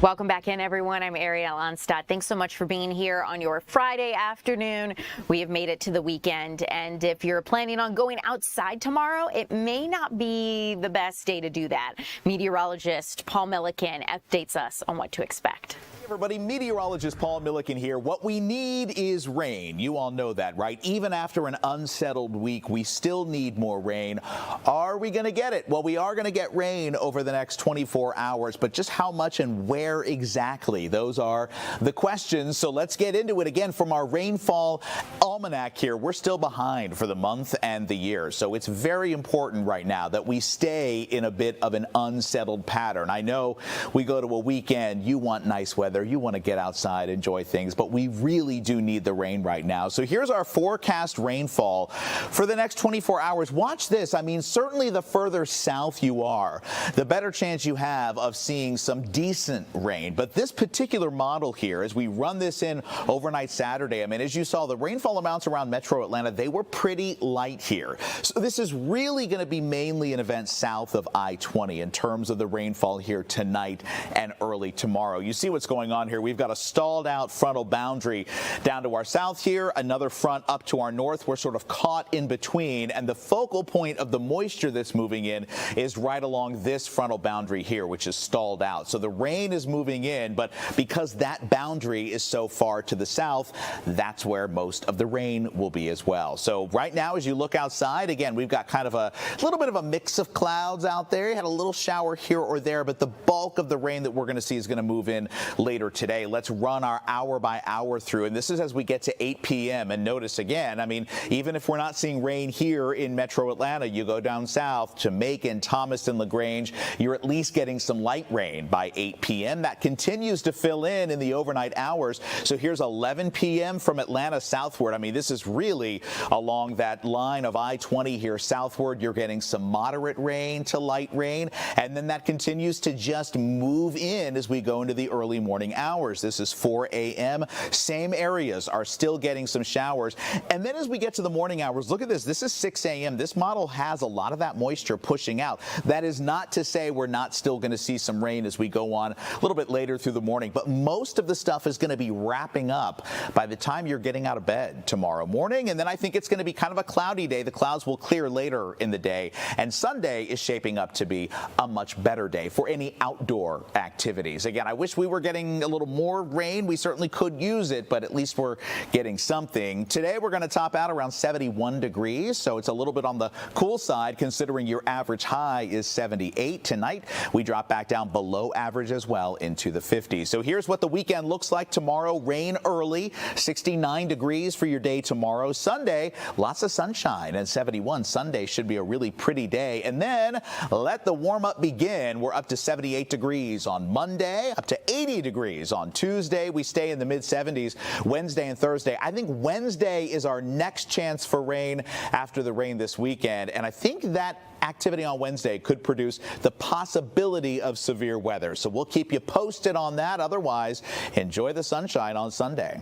Welcome back in, everyone. I'm Ariel Onstadt. Thanks so much for being here on your Friday afternoon. We have made it to the weekend, and if you're planning on going outside tomorrow, it may not be the best day to do that. Meteorologist Paul Milliken updates us on what to expect. Hey everybody, meteorologist Paul Milliken here. What we need is rain. You all know that, right? Even after an unsettled week, we still need more rain. Are we going to get it? Well, we are going to get rain over the next 24 hours, but just how much and where exactly? Those are the questions. So let's get into it again from our rainfall almanac here. We're still behind for the month and the year. So it's very important right now that we stay in a bit of an unsettled pattern. I know we go to a weekend, you want nice weather. You want to get outside, enjoy things, but we really do need the rain right now. So here's our forecast rainfall for the next 24 hours. Watch this. I mean, certainly the further south you are, the better chance you have of seeing some decent rain. But this particular model here, as we run this in overnight Saturday, I mean, as you saw, the rainfall amounts around Metro Atlanta, they were pretty light here. So this is really going to be mainly an event south of I-20 in terms of the rainfall here tonight and early tomorrow. You see what's going on here. We've got a stalled out frontal boundary down to our south here, another front up to our north. We're sort of caught in between, and the focal point of the moisture that's moving in is right along this frontal boundary here, which is stalled out. So the rain is moving in, but because that boundary is so far to the south, that's where most of the rain will be as well. So right now, as you look outside, again, we've got kind of a little bit of a mix of clouds out there. You had a little shower here or there, but the bulk of the rain that we're going to see is going to move in later today. Let's run our hour by hour through, and this is as we get to 8 p.m. And notice again, I mean, even if we're not seeing rain here in Metro Atlanta, you go down south to Macon, Thomaston, LaGrange, you're at least getting some light rain by 8 p.m. That continues to fill in the overnight hours. So here's 11 p.m. from Atlanta southward. I mean, this is really along that line of I-20 here southward. You're getting some moderate rain to light rain, and then that continues to just move in as we go into the early morning hours. This is 4 a.m. Same areas are still getting some showers. And then as we get to the morning hours, look at this. This is 6 a.m. This model has a lot of that moisture pushing out. That is not to say we're not still going to see some rain as we go on a little bit later through the morning, but most of the stuff is going to be wrapping up by the time you're getting out of bed tomorrow morning. And then I think it's going to be kind of a cloudy day. The clouds will clear later in the day. And Sunday is shaping up to be a much better day for any outdoor activities. Again, I wish we were getting a little more rain. We certainly could use it, but at least we're getting something. Today, we're going to top out around 71 degrees, so it's a little bit on the cool side considering your average high is 78. Tonight, we drop back down below average as well into the 50s. So here's what the weekend looks like tomorrow. Rain early, 69 degrees for your day tomorrow. Sunday, lots of sunshine and 71. Sunday should be a really pretty day. And then let the warm up begin. We're up to 78 degrees on Monday, up to 80 degrees on Tuesday. We stay in the mid 70s Wednesday and Thursday. I think Wednesday is our next chance for rain after the rain this weekend. And I think that activity on Wednesday could produce the possibility of severe weather. So we'll keep you posted on that. Otherwise, enjoy the sunshine on Sunday.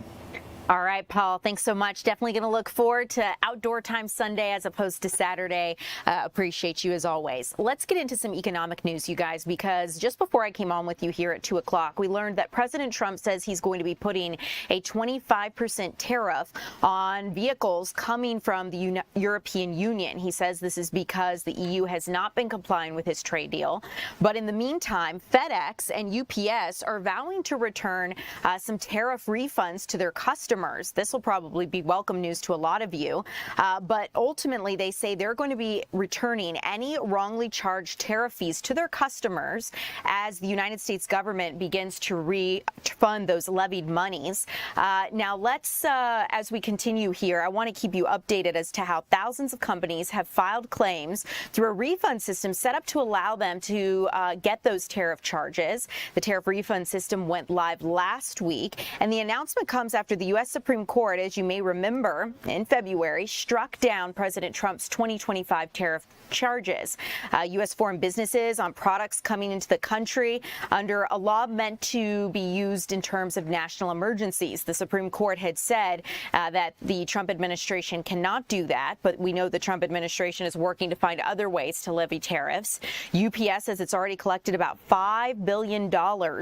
All right, Paul, thanks so much. Definitely going to look forward to Outdoor Time Sunday as opposed to Saturday. Appreciate you as always. Let's get into some economic news, you guys, because just before I came on with you here at 2 o'clock, we learned that President Trump says he's going to be putting a 25% tariff on vehicles coming from the European Union. He says this is because the EU has not been complying with his trade deal. But in the meantime, FedEx and UPS are vowing to return some tariff refunds to their customers. This will probably be welcome news to a lot of you, but ultimately they say they're going to be returning any wrongly charged tariff fees to their customers as the United States government begins to refund those levied monies. Now let's, as we continue here, I want to keep you updated as to how thousands of companies have filed claims through a refund system set up to allow them to get those tariff charges. The tariff refund system went live last week, and the announcement comes after the U.S. Supreme Court, as you may remember, in February, struck down President Trump's 2025 tariff charges. U.S. foreign businesses on products coming into the country under a law meant to be used in terms of national emergencies. The Supreme Court had said that the Trump administration cannot do that, but we know the Trump administration is working to find other ways to levy tariffs. UPS says it's already collected about $5 billion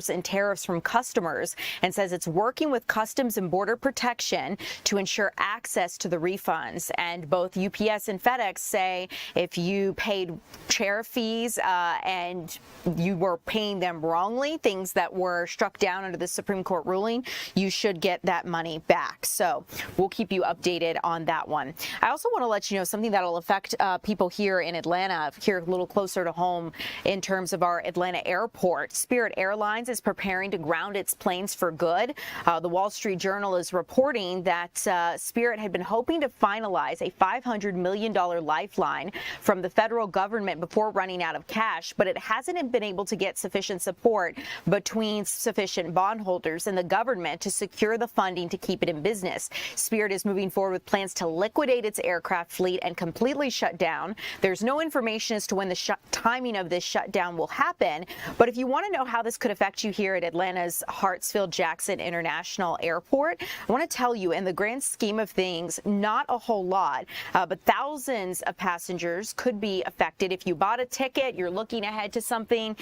in tariffs from customers and says it's working with Customs and Border Protection to ensure access to the refunds. And both UPS and FedEx say if you paid tariff fees and you were paying them wrongly, things that were struck down under the Supreme Court ruling, you should get that money back. So we'll keep you updated on that one. I also want to let you know something that will affect people here in Atlanta, here a little closer to home in terms of our Atlanta airport. Spirit Airlines is preparing to ground its planes for good. The Wall Street Journal is reporting that Spirit had been hoping to finalize a $500 million lifeline from the federal government before running out of cash, but it hasn't been able to get sufficient support between sufficient bondholders and the government to secure the funding to keep it in business. Spirit is moving forward with plans to liquidate its aircraft fleet and completely shut down. There's no information as to when the timing of this shutdown will happen, but if you want to know how this could affect you here at Atlanta's Hartsfield-Jackson International Airport, I want to tell you, in the grand scheme of things, not a whole lot, but thousands of passengers could be affected. If you bought a ticket, you're looking ahead to something,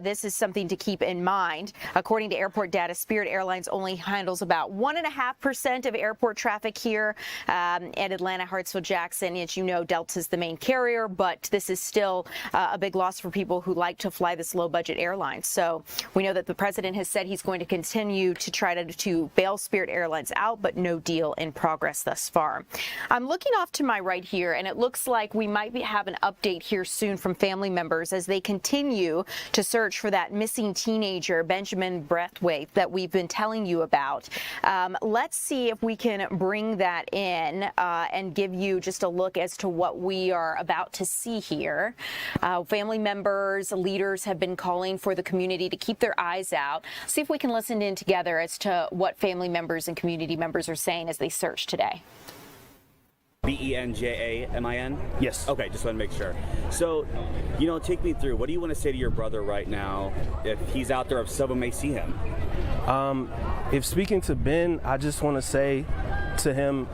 this is something to keep in mind. According to airport data, Spirit Airlines only handles about 1.5% of airport traffic here at Atlanta Hartsfield-Jackson. As you know, Delta's the main carrier, but this is still a big loss for people who like to fly this low-budget airline. So we know that the president has said he's going to continue to try to bail Spirit Airlines out, but no deal in progress thus far. I'm looking off to my right here, and it looks like we might have an update here soon from family members as they continue to search for that missing teenager, Benjamin Braithwaite, that we've been telling you about. Let's see if we can bring that in and give you just a look as to what we are about to see here. Family members, leaders have been calling for the community to keep their eyes out. See if we can listen in together as to what family members and community members are saying as they search today. Benjamin? Yes. Okay, just want to make sure. So, take me through. What do you want to say to your brother right now if he's out there, if someone may see him? If speaking to Ben, I just want to say to him,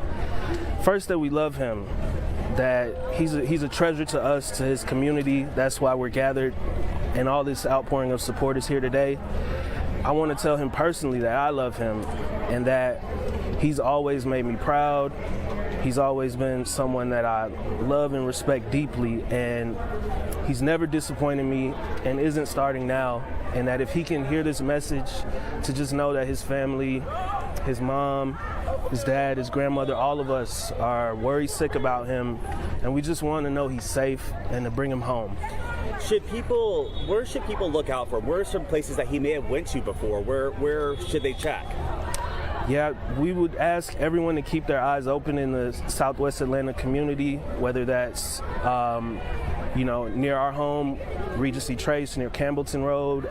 first, that we love him, that he's a treasure to us, to his community. That's why we're gathered, and all this outpouring of support is here today. I want to tell him personally that I love him and that he's always made me proud. He's always been someone that I love and respect deeply, and he's never disappointed me and isn't starting now. And that if he can hear this message, to just know that his family, his mom, his dad, his grandmother, all of us are worried sick about him, and we just want to know he's safe and to bring him home. Where should people look out for? Where are some places that he may have went to before? Where should they check? Yeah, we would ask everyone to keep their eyes open in the Southwest Atlanta community, whether that's near our home, Regency Trace, near Campbellton Road.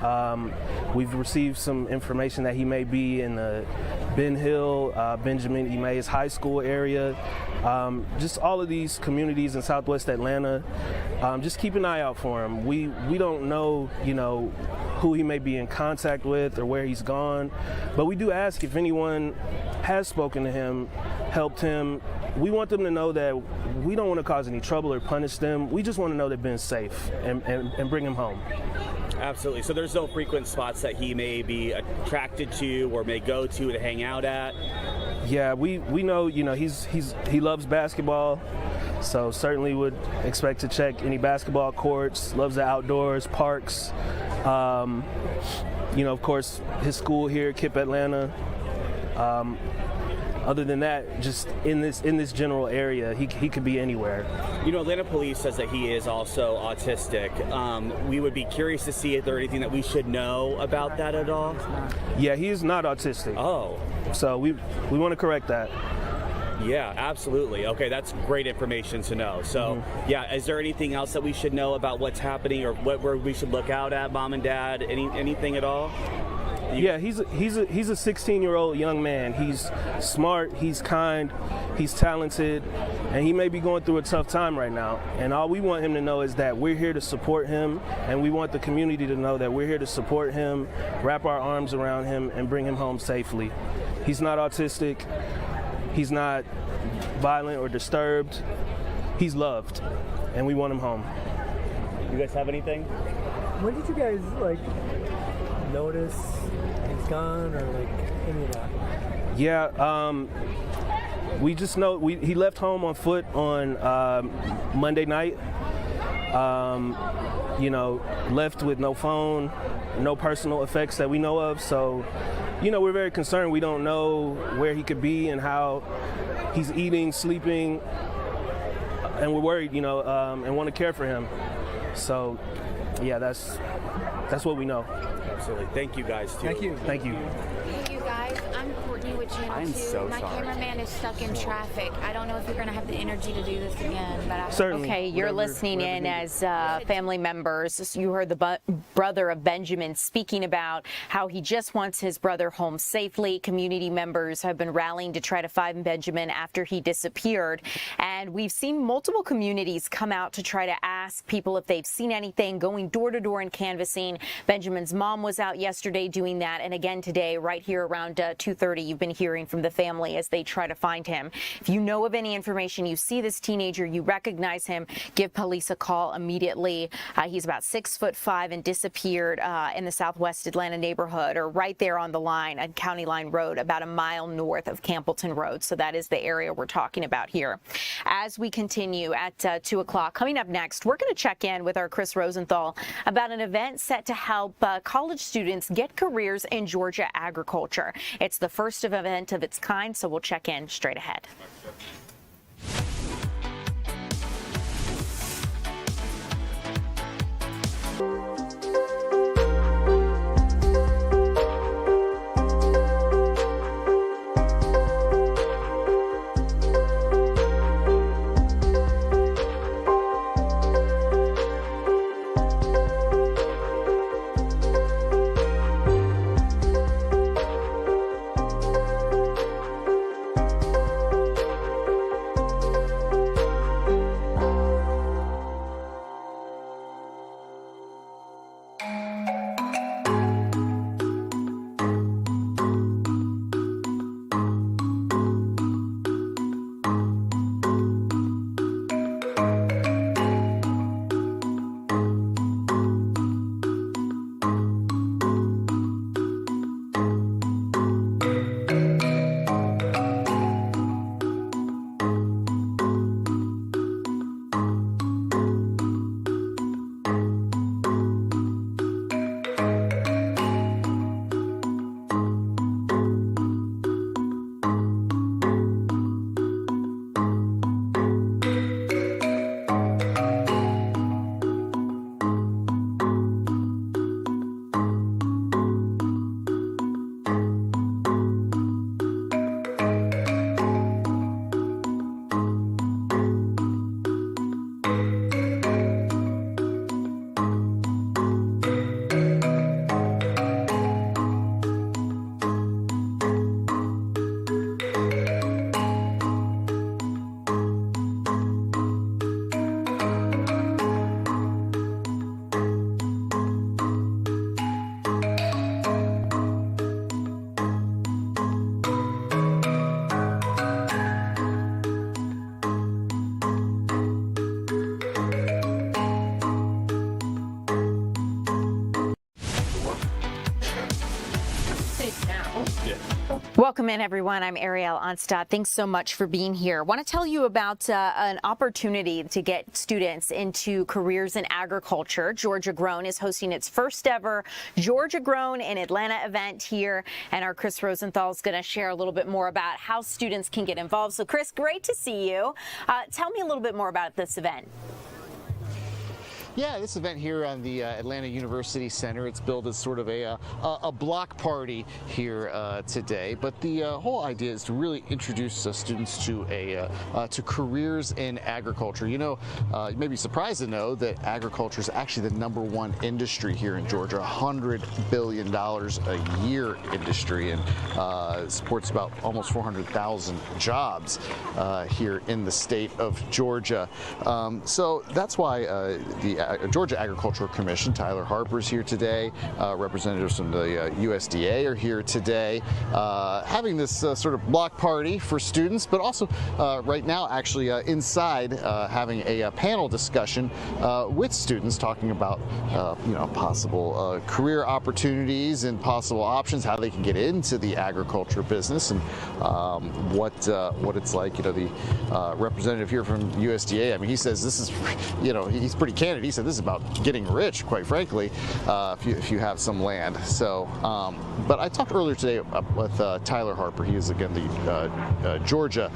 We've received some information that he may be in the Ben Hill, Benjamin High School area. Just all of these communities in Southwest Atlanta. Just keep an eye out for him. We don't know, who he may be in contact with or where he's gone. But we do ask if anyone has spoken to him, helped him. We want them to know that we don't want to cause any trouble or punish them. We just want to know they've been safe and bring him home. Absolutely. So there's no frequent spots that he may be attracted to or may go to hang out at? Yeah, we know, he loves basketball, so certainly would expect to check any basketball courts, loves the outdoors, parks. Of course, his school here, KIPP Atlanta. Other than that, just in this general area, he could be anywhere. Atlanta Police says that he is also autistic. We would be curious to see if there's anything that we should know about that at all. Yeah, he is not autistic. Oh. So we want to correct that. Yeah, absolutely. Okay, that's great information to know. So, yeah, is there anything else that we should know about what's happening or where we should look out at, Mom and Dad? Anything at all? Yeah, he's a 16-year-old young man. He's smart, he's kind, he's talented, and he may be going through a tough time right now. And all we want him to know is that we're here to support him, and we want the community to know that we're here to support him, wrap our arms around him, and bring him home safely. He's not autistic. He's not violent or disturbed. He's loved, and we want him home. You guys have anything? When did you guys notice he's gone or any of that? Yeah, we just know he left home on foot on Monday night. Left with no phone, no personal effects that we know of. So, we're very concerned. We don't know where he could be and how he's eating, sleeping, and we're worried, and want to care for him. So, yeah, that's what we know. Absolutely. Thank you, guys, too. Thank you. Thank you. Hey, you guys. I'm Courtney with Channel 2. I am so My sorry. cameraman is stuck in traffic. I don't know if you're going to have the energy to do this again, but I Certainly. Okay, you're listening in as family members. You heard the brother of Benjamin speaking about how he just wants his brother home safely. Community members have been rallying to try to find Benjamin after he disappeared. And we've seen multiple communities come out to try to ask people if they've seen anything, going door to door and canvassing. Benjamin's mom was out yesterday doing that. And again today, right here around 2:30, you've been hearing from the family as they try to find him. If you know of any information, you see this teenager, you recognize him, give police a call immediately. He's about 6'5" and disappeared in the southwest Atlanta neighborhood, or right there on the line on County Line Road, about a mile north of Campbellton Road. So that is the area we're talking about here. As we continue at 2 o'clock, coming up next, we're going to check in with our Chris Rosenthal about an event set to help college students get careers in Georgia agriculture. It's the first event of its kind, so we'll check in straight ahead. Welcome in, everyone. I'm Ariel Onstadt. Thanks so much for being here. I want to tell you about an opportunity to get students into careers in agriculture. Georgia Grown is hosting its first ever Georgia Grown in Atlanta event here, and our Chris Rosenthal is going to share a little bit more about how students can get involved. So, Chris, great to see you. Tell me a little bit more about this event. Yeah, this event here on the Atlanta University Center, it's billed as sort of a block party here today. But the whole idea is to really introduce students to to careers in agriculture. You know, you may be surprised to know that agriculture is actually the #1 industry here in Georgia, $100 billion a year industry, and supports about almost 400,000 jobs here in the state of Georgia. So that's why the Georgia Agricultural Commission, Tyler Harper's here today, representatives from the USDA are here today, having this sort of block party for students, but also right now actually inside having a panel discussion with students talking about possible career opportunities and possible options, how they can get into the agriculture business, and what it's like. You know, the representative here from USDA, I mean, he says this is, he's pretty candid. He said this is about getting rich, quite frankly, if you have some land. So, but I talked earlier today with Tyler Harper. He is, again, the Georgia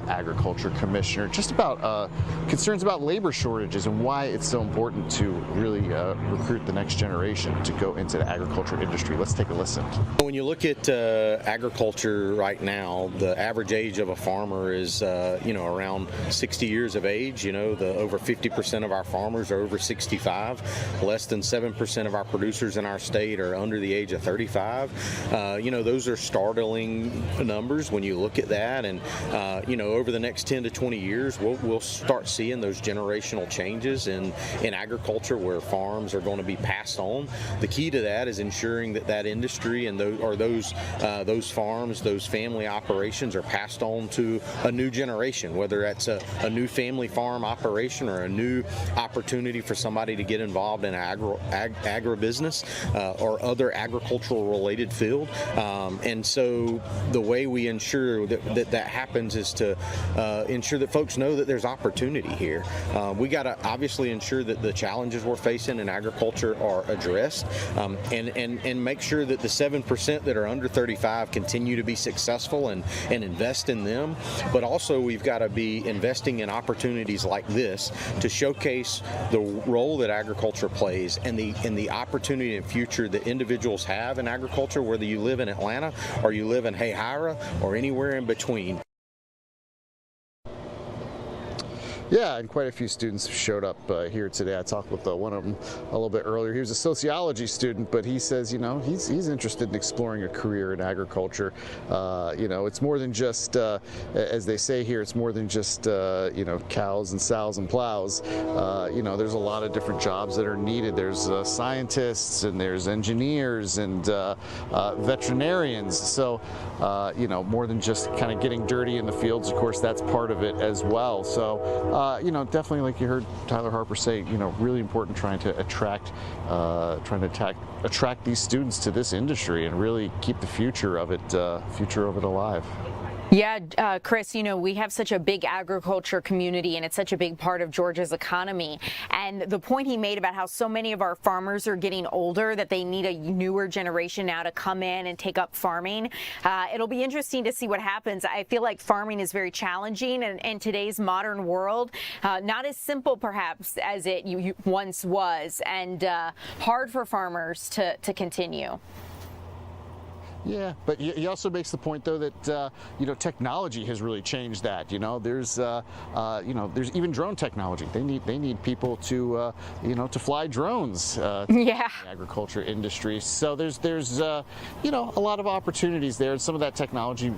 Agriculture Commissioner, just about concerns about labor shortages and why it's so important to really recruit the next generation to go into the agriculture industry. Let's take a listen. When you look at agriculture right now, the average age of a farmer is, around 60 years of age. The over 50% of our farmers are over 65. Less than 7% of our producers in our state are under the age of 35. Those are startling numbers when you look at that. And, over the next 10 to 20 years, we'll start seeing those generational changes in agriculture where farms are going to be passed on. The key to that is ensuring that industry and those farms, those family operations are passed on to a new generation, whether that's a new family farm operation or a new opportunity for somebody to get involved in agribusiness or other agricultural related field. And so the way we ensure that happens is to ensure that folks know that there's opportunity here. We got to obviously ensure that the challenges we're facing in agriculture are addressed, and make sure that the 7% that are under 35 continue to be successful and invest in them. But also we've got to be investing in opportunities like this to showcase the role that agriculture plays and the opportunity and future that individuals have in agriculture, whether you live in Atlanta or you live in Hayhira or anywhere in between. Yeah, and quite a few students showed up here today. I talked with one of them a little bit earlier. He was a sociology student, but he says, he's interested in exploring a career in agriculture. It's more than just, as they say here, it's more than just, cows and sows and plows. There's a lot of different jobs that are needed. There's scientists and there's engineers and veterinarians. So, more than just kind of getting dirty in the fields, of course, that's part of it as well. So, definitely, like you heard Tyler Harper say, really important trying to attract these students to this industry and really keep the future of it alive. Yeah, Chris, we have such a big agriculture community and it's such a big part of Georgia's economy. And the point he made about how so many of our farmers are getting older, that they need a newer generation now to come in and take up farming. It'll be interesting to see what happens. I feel like farming is very challenging in today's modern world. Not as simple, perhaps, as it once was, and hard for farmers to continue. Yeah, but he also makes the point, though, that technology has really changed that. There's even drone technology. They need people to to fly drones. In the agriculture industry. So there's a lot of opportunities there, and some of that technology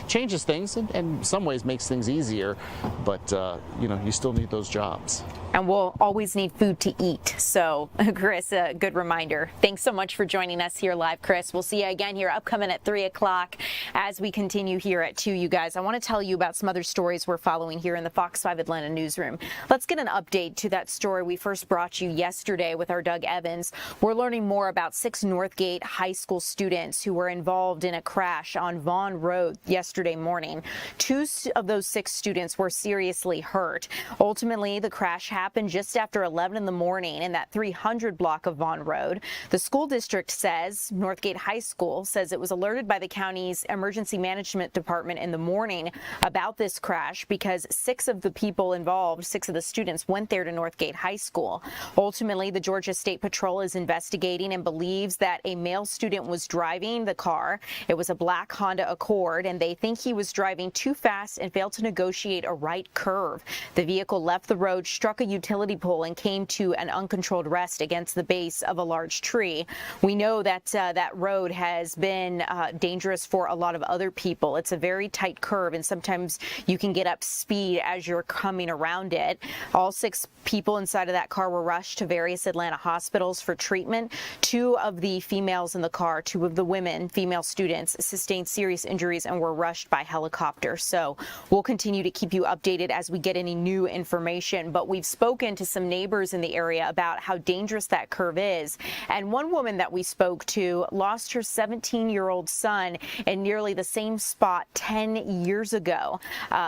changes things, and in some ways makes things easier. But you still need those jobs. And we'll always need food to eat. So, Chris, a good reminder. Thanks so much for joining us here live, Chris. We'll see you see you again here upcoming at 3 o'clock as we continue here at 2, you guys. I want to tell you about some other stories we're following here in the Fox 5 Atlanta newsroom. Let's get an update to that story we first brought you yesterday with our Doug Evans. We're learning more about 6 Northgate High School students who were involved in a crash on Vaughn Road yesterday morning. 2 of those 6 students were seriously hurt. Ultimately, the crash happened just after 11 in the morning in that 300 block of Vaughn Road. The school district says, Northgate High School says it was alerted by the county's emergency management department in the morning about this crash because 6 of the people involved, 6 of the students, went there to Northgate High School. Ultimately, the Georgia State Patrol is investigating and believes that a male student was driving the car. It was a black Honda Accord, and they think he was driving too fast and failed to negotiate a right curve. The vehicle left the road, struck a utility pole, and came to an uncontrolled rest against the base of a large tree. We know that that road has been dangerous for a lot of other people. It's a very tight curve, and sometimes you can get up speed as you're coming around it. All 6 people inside of that car were rushed to various Atlanta hospitals for treatment. 2 of the females in the car, 2 of the women, female students, sustained serious injuries and were rushed by helicopter. So we'll continue to keep you updated as we get any new information. But we've spoken to some neighbors in the area about how dangerous that curve is. And one woman that we spoke to lost her 17-year-old son in nearly the same spot 10 years ago.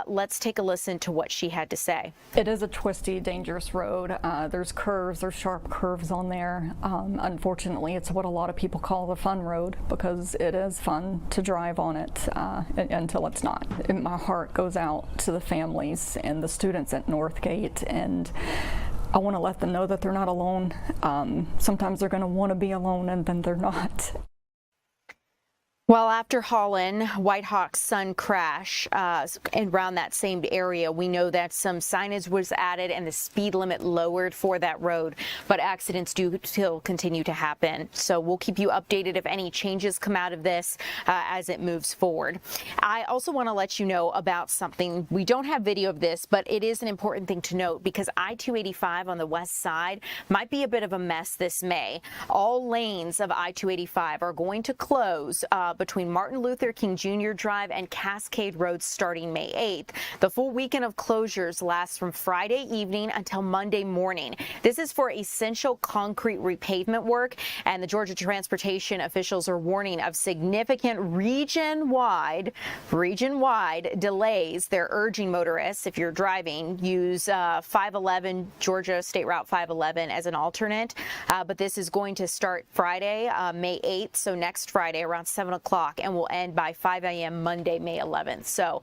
Let's take a listen to what she had to say. It is a twisty, dangerous road. There's curves, there's sharp curves on there. Unfortunately, it's what a lot of people call the fun road because it is fun to drive on it until it's not. And my heart goes out to the families and the students at Northgate, and I want to let them know that they're not alone. Sometimes they're going to want to be alone, and then they're not. Well, after Holland, Whitehawk's son crash around that same area, we know that some signage was added and the speed limit lowered for that road, but accidents do still continue to happen. So we'll keep you updated if any changes come out of this as it moves forward. I also want to let you know about something. We don't have video of this, but it is an important thing to note because I-285 on the west side might be a bit of a mess this May. All lanes of I-285 are going to close between Martin Luther King Jr. Drive and Cascade Road starting May 8th. The full weekend of closures lasts from Friday evening until Monday morning. This is for essential concrete repavement work, and the Georgia transportation officials are warning of significant region-wide delays. They're urging motorists, if you're driving, use 511, Georgia State Route 511 as an alternate, but this is going to start Friday, May 8th, so next Friday around 7 o'clock, and will end by 5 a.m. Monday, May 11th. So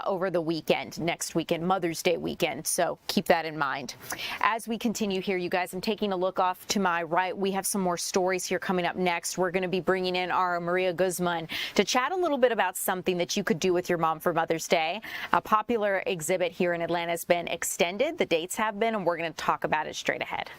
over the weekend, next weekend, Mother's Day weekend. So keep that in mind. As we continue here, you guys, I'm taking a look off to my right. We have some more stories here coming up next. We're going to be bringing in our Maria Guzman to chat a little bit about something that you could do with your mom for Mother's Day. A popular exhibit here in Atlanta has been extended. The dates have been, and we're going to talk about it straight ahead.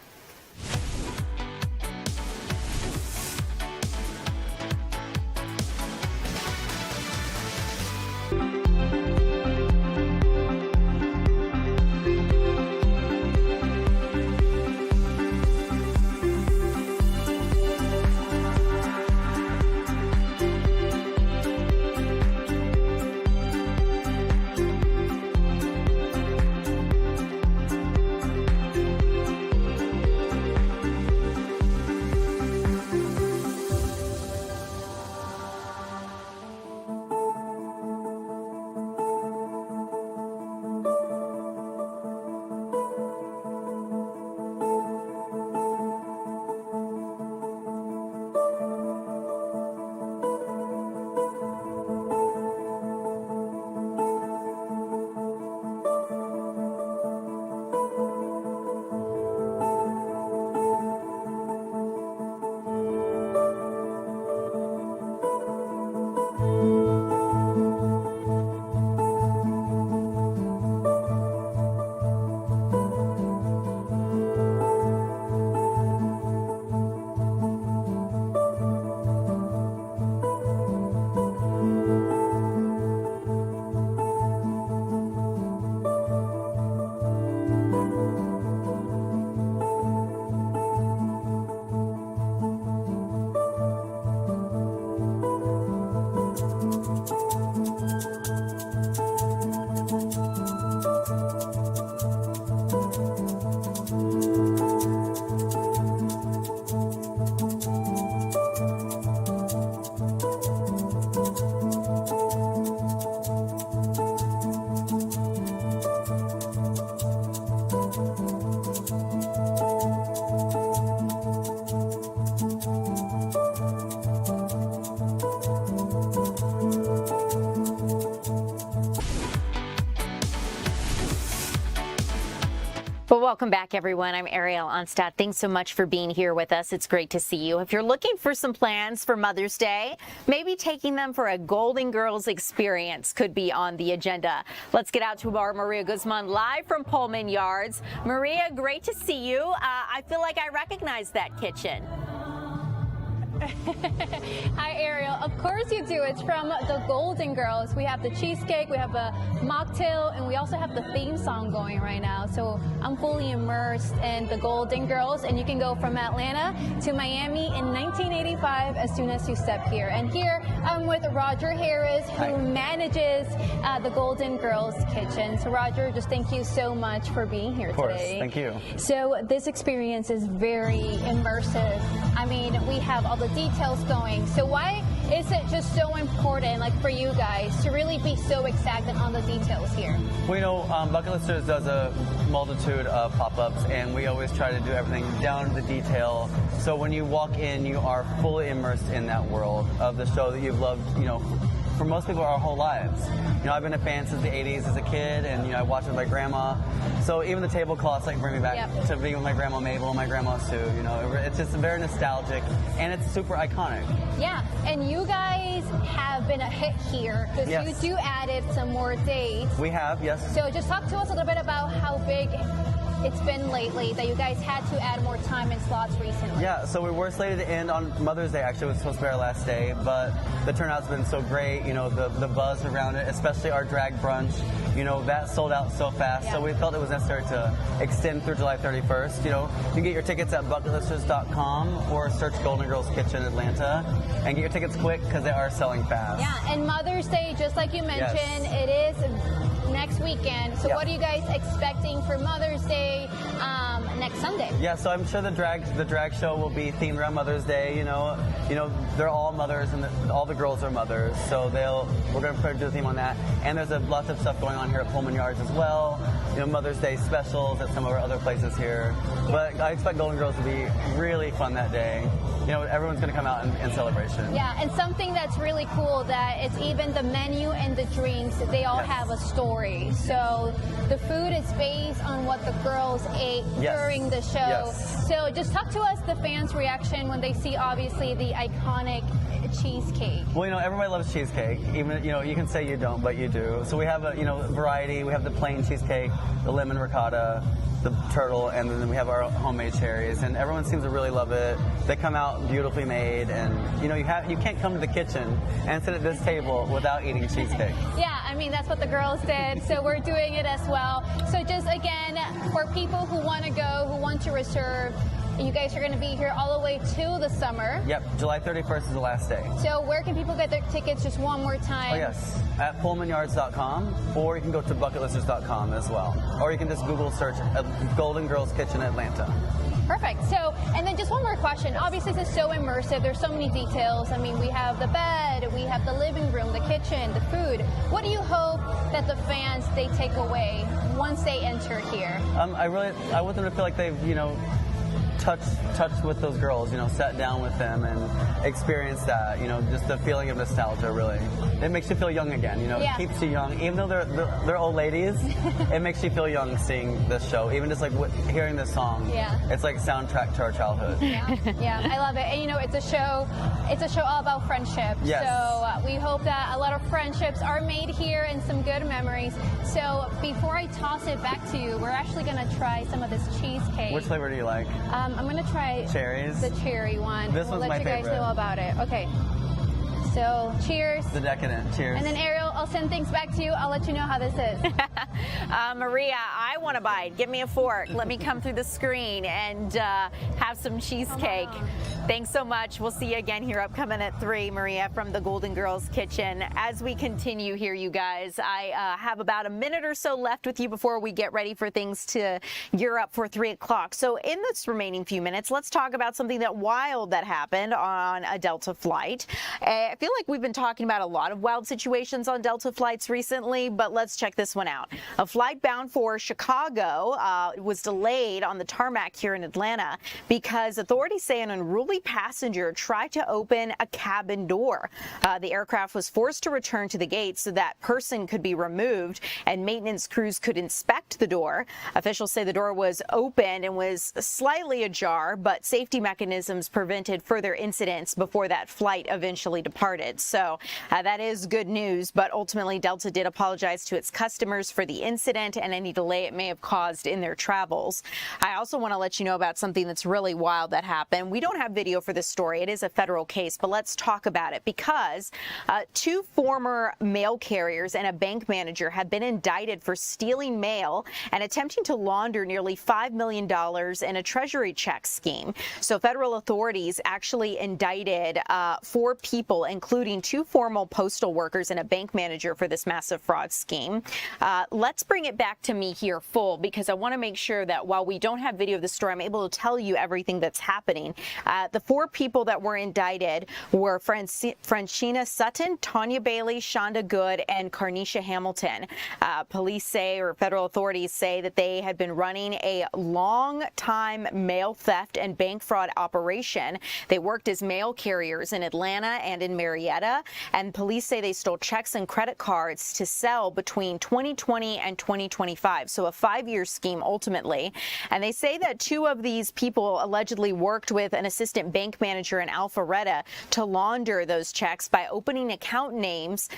Welcome back, everyone. I'm Ariel Onstadt. Thanks so much for being here with us. It's great to see you. If you're looking for some plans for Mother's Day, maybe taking them for a Golden Girls experience could be on the agenda. Let's get out to our Maria Guzman live from Pullman Yards. Maria, great to see you. I feel like I recognize that kitchen. Hi, Ariel. Of course you do. It's from the Golden Girls. We have the cheesecake, we have a mocktail, and we also have the theme song going right now. So I'm fully immersed in the Golden Girls, and you can go from Atlanta to Miami in 1985 as soon as you step here. And here I'm with Roger Harris, who manages the Golden Girls kitchen. So Roger, just thank you so much for being here of course. Today. Thank you. So this experience is very immersive. I mean, we have all the details going. So why is it just so important, like for you guys, to really be so exact on the details here? Well, you know, Bucket Listers does a multitude of pop-ups, and we always try to do everything down to the detail. So when you walk in, you are fully immersed in that world of the show that you've loved, you know, for most people our whole lives. You know, I've been a fan since the 80s as a kid, and, you know, I watched it with my grandma. So even the tablecloths like bring me back to being with my grandma Mabel and my grandma Sue. You know, it's just very nostalgic, and it's super iconic. Yeah, and you guys have been a hit here because you do added some more dates. We have, yes. So just talk to us a little bit about how big it's been lately that you guys had to add more time and slots recently. Yeah, so we were slated to end on Mother's Day. Actually, it was supposed to be our last day, but the turnout's been so great. You know, the buzz around it, especially our drag brunch, you know, that sold out so fast. So we felt it was necessary to extend through July 31st. You know, you can get your tickets at bucketlisters.com or search Golden Girls Kitchen Atlanta and get your tickets quick because they are selling fast. Yeah, and Mother's Day, just like you mentioned, it is next weekend. So what are you guys expecting for Mother's Day next Sunday? Yeah, so I'm sure the drag show will be themed around Mother's Day. You know, they're all mothers, and all the girls are mothers. So we're going to do a theme on that. And there's lots of stuff going on here at Pullman Yards as well. You know, Mother's Day specials at some of our other places here. But I expect Golden Girls to be really fun that day. You know, everyone's going to come out in celebration. Yeah, and something that's really cool that it's even the menu and the drinks, they all have a story. So the food is based on what the girls ate during the show. So just talk to us, the fans' reaction when they see obviously the iconic cheesecake. Well, you know, everybody loves cheesecake. Even, you know, you can say you don't, but you do. So we have a, you know, variety. We have the plain cheesecake, the lemon ricotta, the turtle, and then we have our homemade cherries, and everyone seems to really love it. They come out beautifully made, and you know, you can't come to the kitchen and sit at this table without eating cheesecake. Yeah, I mean, that's what the girls did, so we're doing it as well. So just again, for people who want to go, who want to reserve, you guys are going to be here all the way to the summer. Yep, July 31st is the last day. So where can people get their tickets just one more time? Oh yes, at pullmanyards.com, or you can go to bucketlisters.com as well. Or you can just Google search Golden Girls Kitchen Atlanta. Perfect. So, and then just one more question. Obviously, this is so immersive. There's so many details. I mean, we have the bed, we have the living room, the kitchen, the food. What do you hope that the fans, they take away once they enter here? I want them to feel like they've, you know, touched with those girls, you know, sat down with them and experienced that, you know, just the feeling of nostalgia, really. It makes you feel young again, you know, it keeps you young. Even though they're old ladies, it makes you feel young seeing this show. Even just like hearing this song, it's like a soundtrack to our childhood. Yeah, I love it. And you know, it's a show all about friendship. Yes. So we hope that a lot of friendships are made here and some good memories. So before I toss it back to you, we're actually going to try some of this cheesecake. Which flavor do you like? I'm going to try cherries. The cherry one. This one's my favorite. We'll let you guys know about it. Okay. So, cheers. The decadent. Cheers. And then, Ariel, I'll send things back to you. I'll let you know how this is. Maria, I want a bite. Give me a fork. Let me come through the screen and have some cheesecake. Thanks so much. We'll see you again here upcoming at 3, Maria from the Golden Girls Kitchen. As we continue here, you guys, I have about a minute or so left with you before we get ready for things to gear up for 3 o'clock. So in this remaining few minutes, let's talk about something wild that happened on a Delta flight. I feel like we've been talking about a lot of wild situations on Delta Delta flights recently, but let's check this one out. A flight bound for Chicago was delayed on the tarmac here in Atlanta because authorities say an unruly passenger tried to open a cabin door. The aircraft was forced to return to the gate so that person could be removed and maintenance crews could inspect the door. Officials say the door was open and was slightly ajar, but safety mechanisms prevented further incidents before that flight eventually departed. So that is good news, but ultimately Delta did apologize to its customers for the incident and any delay it may have caused in their travels. I also want to let you know about something that's really wild that happened. We don't have video for this story. It is a federal case, but let's talk about it because two former mail carriers and a bank manager have been indicted for stealing mail and attempting to launder nearly $5 million in a treasury check scheme. So federal authorities actually indicted 4 people, including 2 former postal workers and a bank manager for this massive fraud scheme. Let's bring it back to me here full because I want to make sure that while we don't have video of the story, I'm able to tell you everything that's happening. The 4 people that were indicted were Francina Sutton, Tanya Bailey, Shonda Good, and Carnisha Hamilton. Police say, or federal authorities say, that they had been running a long-time mail theft and bank fraud operation. They worked as mail carriers in Atlanta and in Marietta, and police say they stole checks and credit cards to sell between 2020 and 2025, so a 5-year scheme ultimately. And they say that 2 of these people allegedly worked with an assistant bank manager in Alpharetta to launder those checks by opening account names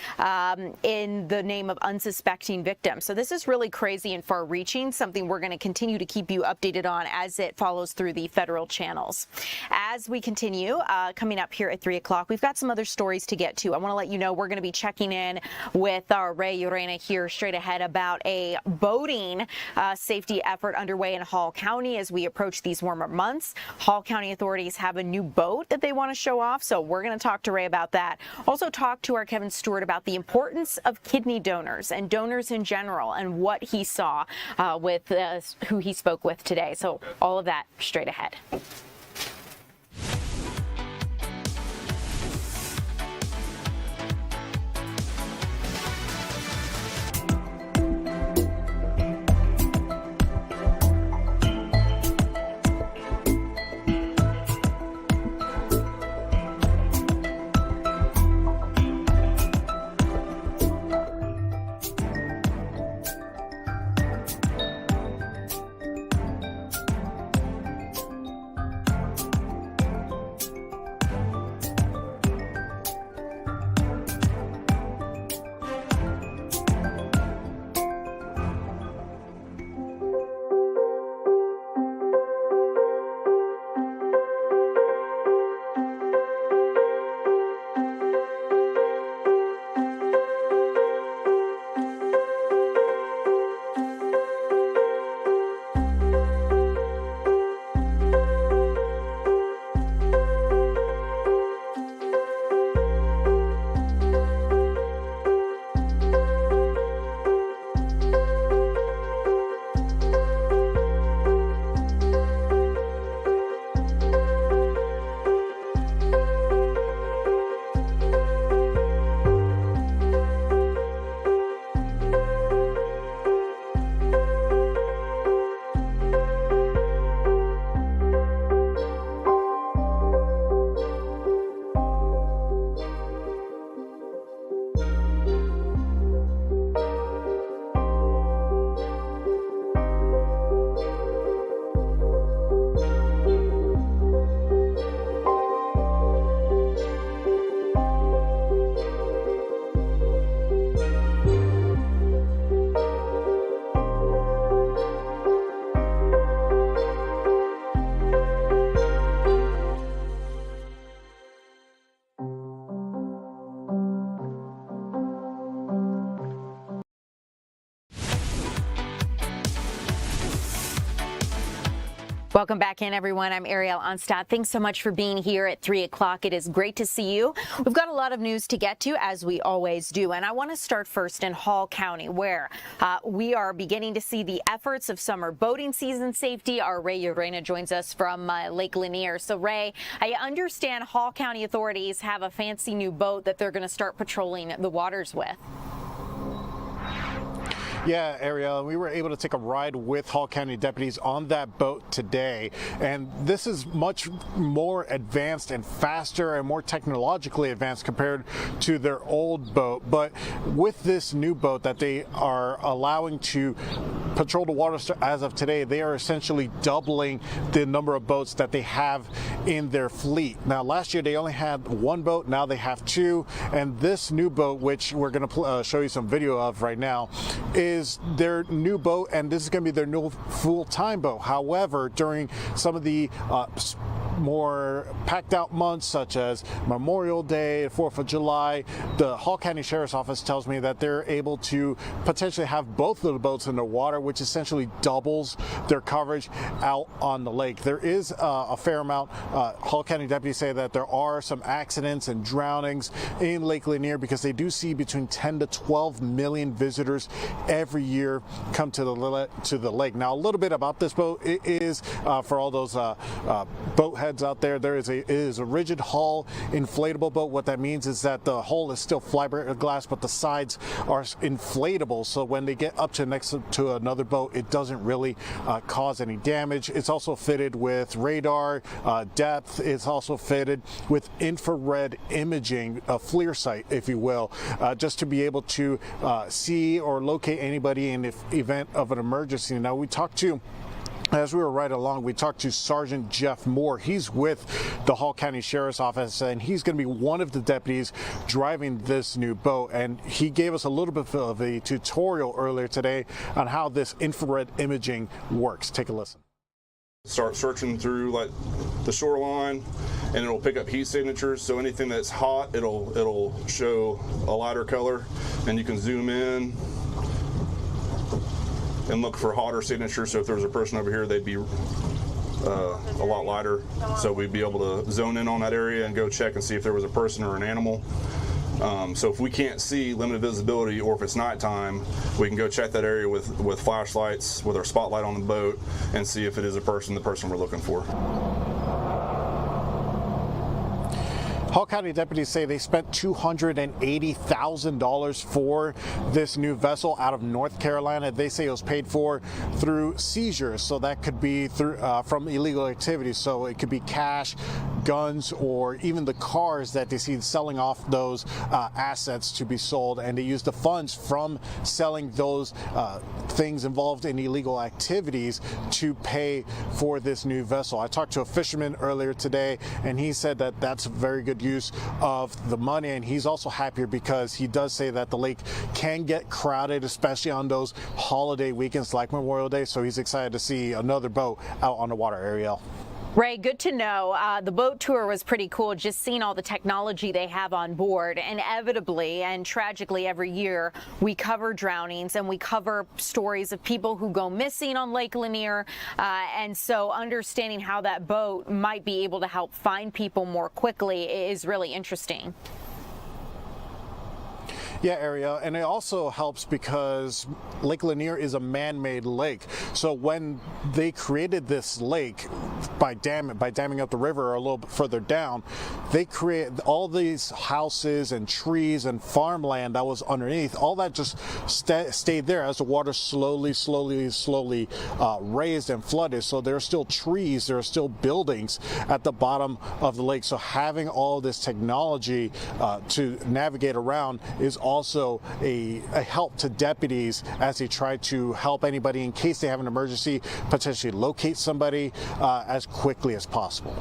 in the name of unsuspecting victims. So this is really crazy and far-reaching, something we're going to continue to keep you updated on as it follows through the federal channels. As we continue, coming up here at 3 o'clock, we've got some other stories to get to. I want to let you know we're going to be checking in with our Ray Urena here straight ahead about a boating safety effort underway in Hall County as we approach these warmer months. Hall County authorities have a new boat that they want to show off, so we're going to talk to Ray about that. Also talk to our Kevin Stewart about the importance of kidney donors and donors in general and what he saw with who he spoke with today. So all of that straight ahead. Welcome back in, everyone. I'm Ariel Onstadt. Thanks so much for being here at 3 o'clock. It is great to see you. We've got a lot of news to get to, as we always do. And I want to start first in Hall County, where we are beginning to see the efforts of summer boating season safety. Our Ray Urena joins us from Lake Lanier. So, Ray, I understand Hall County authorities have a fancy new boat that they're going to start patrolling the waters with. Yeah, Ariel, we were able to take a ride with Hall County deputies on that boat today, and this is much more advanced and faster and more technologically advanced compared to their old boat. But with this new boat that they are allowing to patrol the water as of today, they are essentially doubling the number of boats that they have in their fleet. Now, last year they only had one boat, now they have two, and this new boat, which we're going to show you some video of right now, is their new boat, and this is going to be their new full-time boat. However, during some of the more packed out months such as Memorial Day, 4th of July, the Hall County Sheriff's Office tells me that they're able to potentially have both of the boats in the water, which essentially doubles their coverage out on the lake. There is a fair amount. Hall County deputies say that there are some accidents and drownings in Lake Lanier because they do see between 10 to 12 million visitors every year come to the lake. Now, a little bit about this boat. It is for all those boat heads out there. It is a rigid hull inflatable boat. What that means is that the hull is still fiberglass, but the sides are inflatable. So when they get up to next to another boat, it doesn't really cause any damage. It's also fitted with radar depth. It's also fitted with infrared imaging, a FLIR sight, if you will, just to be able to see or locate anybody in the event of an emergency. Now, as we were right along, we talked to Sergeant Jeff Moore. He's with the Hall County Sheriff's Office, and he's going to be one of the deputies driving this new boat. And he gave us a little bit of a tutorial earlier today on how this infrared imaging works. Take a listen. Start searching through like the shoreline, and it'll pick up heat signatures. So anything that's hot, it'll show a lighter color, and you can zoom in and look for hotter signatures. So if there's a person over here, they'd be a lot lighter. So we'd be able to zone in on that area and go check and see if there was a person or an animal. So if we can't see limited visibility, or if it's nighttime, we can go check that area with flashlights, with our spotlight on the boat, and see if it is the person we're looking for. Hall County deputies say they spent $280,000 for this new vessel out of North Carolina. They say it was paid for through seizures, so that could be through from illegal activities. So it could be cash, guns, or even the cars that they see selling off those assets to be sold. And they use the funds from selling those things involved in illegal activities to pay for this new vessel. I talked to a fisherman earlier today, and he said that that's a very good use of the money, and he's also happier because he does say that the lake can get crowded, especially on those holiday weekends like Memorial Day. So he's excited to see another boat out on the water, Ariel. Ray, good to know. The boat tour was pretty cool, just seeing all the technology they have on board. Inevitably and tragically every year, we cover drownings and we cover stories of people who go missing on Lake Lanier. And so understanding how that boat might be able to help find people more quickly is really interesting. Yeah, Ariel, and it also helps because Lake Lanier is a man-made lake. So when they created this lake by damming up the river a little bit further down, they create all these houses and trees and farmland that was underneath. All that just stayed there as the water slowly raised and flooded. So there are still trees, there are still buildings at the bottom of the lake. So having all this technology to navigate around is also a help to deputies as they try to help anybody in case they have an emergency, potentially locate somebody as quickly as possible.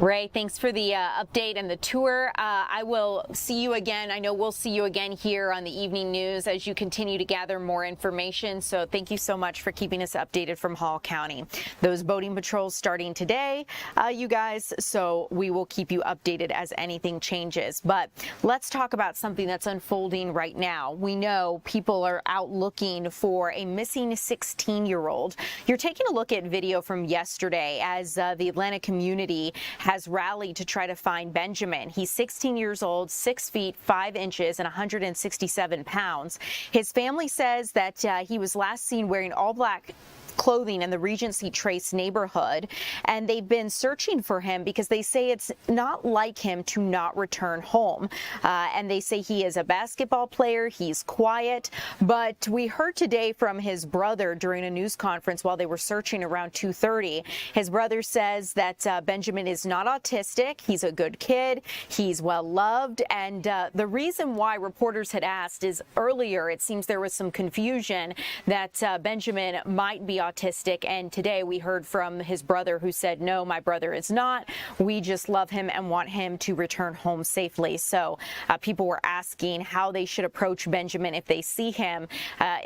Ray, thanks for the update and the tour. I will see you again. I know we'll see you again here on the evening news as you continue to gather more information. So thank you so much for keeping us updated from Hall County. Those boating patrols starting today, you guys, so we will keep you updated as anything changes. But let's talk about something that's unfolding right now. We know people are out looking for a missing 16-year-old. You're taking a look at video from yesterday as the Atlanta community has rallied to try to find Benjamin. He's 16 years old, 6 feet 5 inches, and 167 pounds. His family says that he was last seen wearing all black clothing in the Regency Trace neighborhood, and they've been searching for him because they say it's not like him to not return home. And they say he is a basketball player, he's quiet, but we heard today from his brother during a news conference while they were searching around 2:30. His brother says that Benjamin is not autistic, he's a good kid, he's well loved, and the reason why reporters had asked is earlier it seems there was some confusion that Benjamin might be autistic, and today we heard from his brother who said, no, my brother is not. We just love him and want him to return home safely. So people were asking how they should approach Benjamin if they see him,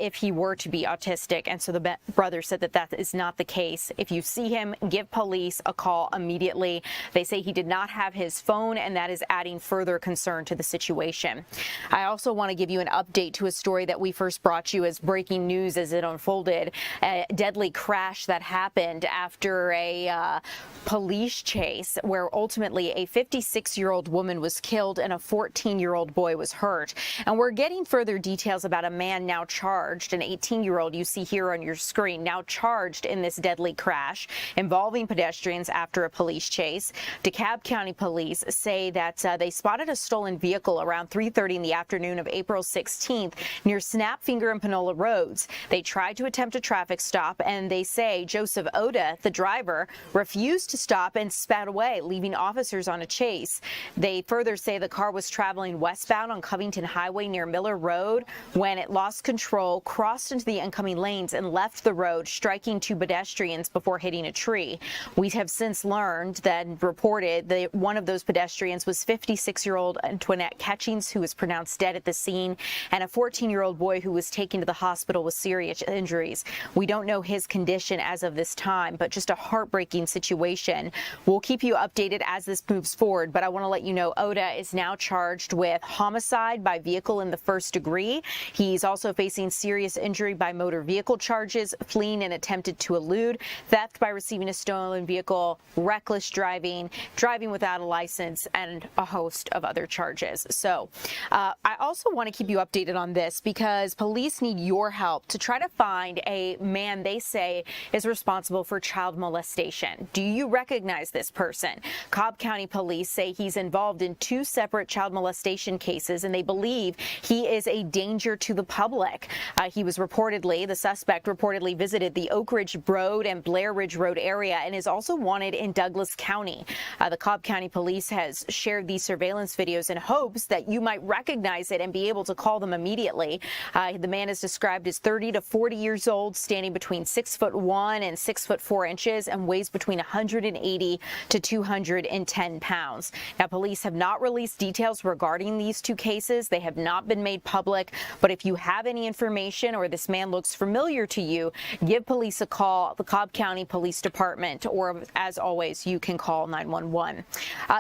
if he were to be autistic, and so the brother said that that is not the case. If you see him, give police a call immediately. They say he did not have his phone, and that is adding further concern to the situation. I also want to give you an update to a story that we first brought you as breaking news as it unfolded. A deadly crash that happened after a police chase where ultimately a 56-year-old woman was killed and a 14-year-old boy was hurt. And we're getting further details about a man now charged, an 18-year-old you see here on your screen, now charged in this deadly crash involving pedestrians after a police chase. DeKalb County Police say that they spotted a stolen vehicle around 3:30 in the afternoon of April 16th near Snapfinger and Panola Roads. They tried to attempt a traffic stop, and they say Joseph Oda, the driver, refused to stop and sped away, leaving officers on a chase. They further say the car was traveling westbound on Covington Highway near Miller Road when it lost control, crossed into the incoming lanes, and left the road, striking two pedestrians before hitting a tree. We have since learned that reported that one of those pedestrians was 56-year-old Antoinette Catchings, who was pronounced dead at the scene, and a 14-year-old boy who was taken to the hospital with serious injuries. We don't know his condition as of this time, but just a heartbreaking situation. We'll keep you updated as this moves forward, but I want to let you know Oda is now charged with homicide by vehicle in the first degree. He's also facing serious injury by motor vehicle charges, fleeing and attempted to elude, theft by receiving a stolen vehicle, reckless driving, driving without a license, and a host of other charges. So I also want to keep you updated on this because police need your help to try to find a man they say is responsible for child molestation. Do you recognize this person? Cobb County Police say he's involved in two separate child molestation cases, and they believe he is a danger to the public. The suspect reportedly visited the Oak Ridge Road and Blair Ridge Road area and is also wanted in Douglas County. The Cobb County Police has shared these surveillance videos in hopes that you might recognize it and be able to call them immediately. The man is described as 30 to 40 years old, standing between 6'1" and 6'4" and weighs between 180 to 210 pounds. Now, police have not released details regarding these two cases. They have not been made public, but if you have any information or this man looks familiar to you, give police a call, the Cobb County Police Department, or as always, you can call 911.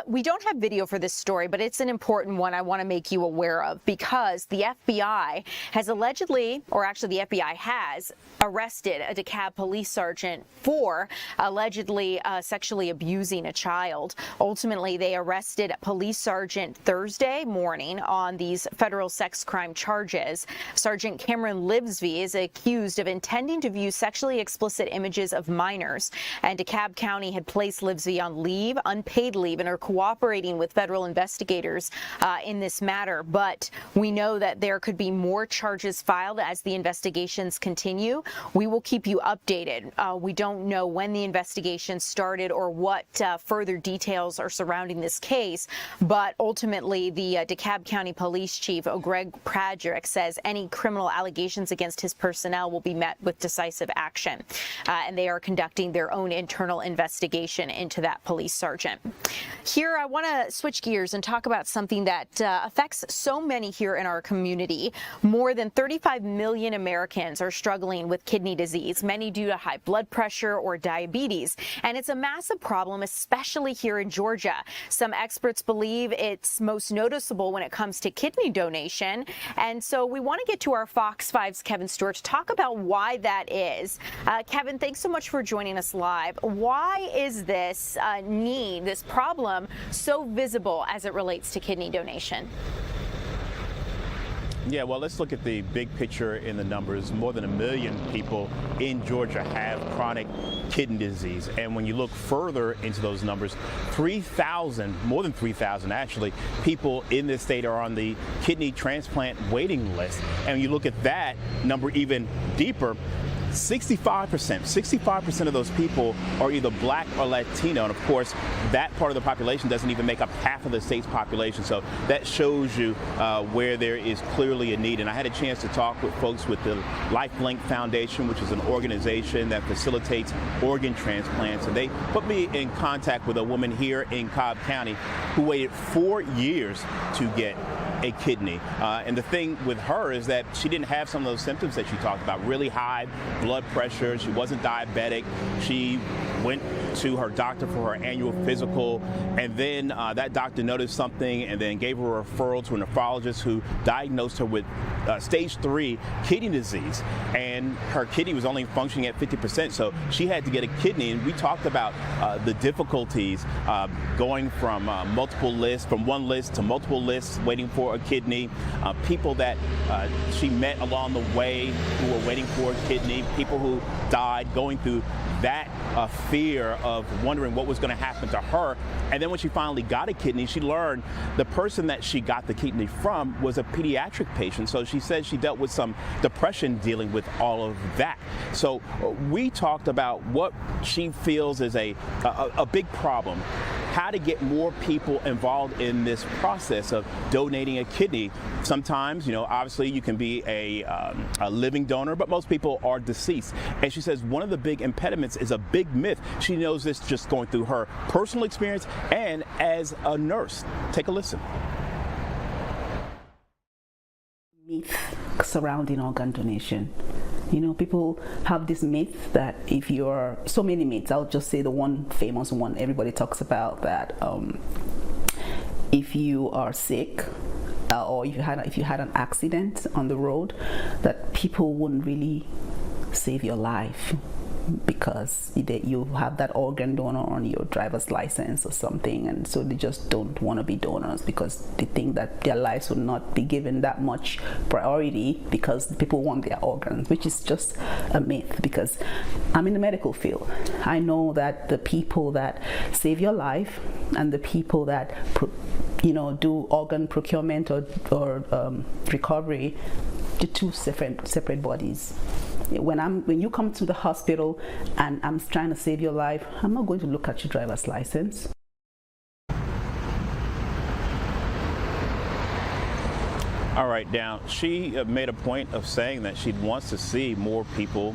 We don't have video for this story, but it's an important one I want to make you aware of because the FBI has allegedly, or actually the FBI has arrested a DeKalb police sergeant for allegedly sexually abusing a child. Ultimately, they arrested Police Sergeant Thursday morning on these federal sex crime charges. Sergeant Cameron Livesby is accused of intending to view sexually explicit images of minors, and DeKalb County had placed Livesby on leave, unpaid leave, and are cooperating with federal investigators in this matter. But we know that there could be more charges filed as the investigations continue. We will keep you updated. We don't know when the investigation started or what further details are surrounding this case, but ultimately the DeKalb County Police Chief, Greg Pradrick, says any criminal allegations against his personnel will be met with decisive action, and they are conducting their own internal investigation into that police sergeant. Here, I want to switch gears and talk about something that affects so many here in our community. More than 35 million Americans are struggling with kidney disease, many due to high blood pressure or diabetes, and it's a massive problem, especially here in Georgia. Some experts believe it's most noticeable when it comes to kidney donation, and so we want to get to our Fox 5's Kevin Stewart to talk about why that is. Kevin, thanks so much for joining us live. Why is this need, this problem, so visible as it relates to kidney donation? Yeah, well, let's look at the big picture in the numbers. More than 1 million people in Georgia have chronic kidney disease. And when you look further into those numbers, 3,000, more than 3,000 actually, people in this state are on the kidney transplant waiting list. And when you look at that number even deeper, 65% of those people are either black or Latino, and of course that part of the population doesn't even make up half of the state's population, so that shows you where there is clearly a need. And I had a chance to talk with folks with the LifeLink Foundation, which is an organization that facilitates organ transplants, and they put me in contact with a woman here in Cobb County who waited 4 years to get a kidney. And the thing with her is that she didn't have some of those symptoms that she talked about, really high blood pressure. She wasn't diabetic. She went to her doctor for her annual physical, and then that doctor noticed something and then gave her a referral to a nephrologist who diagnosed her with stage 3 kidney disease, and her kidney was only functioning at 50%, so she had to get a kidney. And we talked about the difficulties going from multiple lists, from one list to multiple lists, waiting for a kidney, people that she met along the way who were waiting for a kidney, people who died, going through that fear of wondering what was going to happen to her. And then when she finally got a kidney, she learned the person that she got the kidney from was a pediatric patient. So she said she dealt with some depression dealing with all of that. So we talked about what she feels is a big problem, how to get more people involved in this process of donating a kidney. Sometimes, you know, obviously you can be a living donor, but most people are deceased. And she says one of the big impediments is a big myth. She knows this just going through her personal experience and as a nurse. Take a listen. Myth surrounding organ donation. You know, people have this myth that if you're, so many myths, I'll just say the one famous one everybody talks about, that if you are sick or if you had an accident on the road, that people wouldn't really save your life because you have that organ donor on your driver's license or something, and so they just don't want to be donors because they think that their lives would not be given that much priority because people want their organs, which is just a myth. Because I'm in the medical field, I know that the people that save your life and the people that do organ procurement or recovery, the two separate bodies. When you come to the hospital and I'm trying to save your life, I'm not going to look at your driver's license. All right, now she made a point of saying that she wants to see more people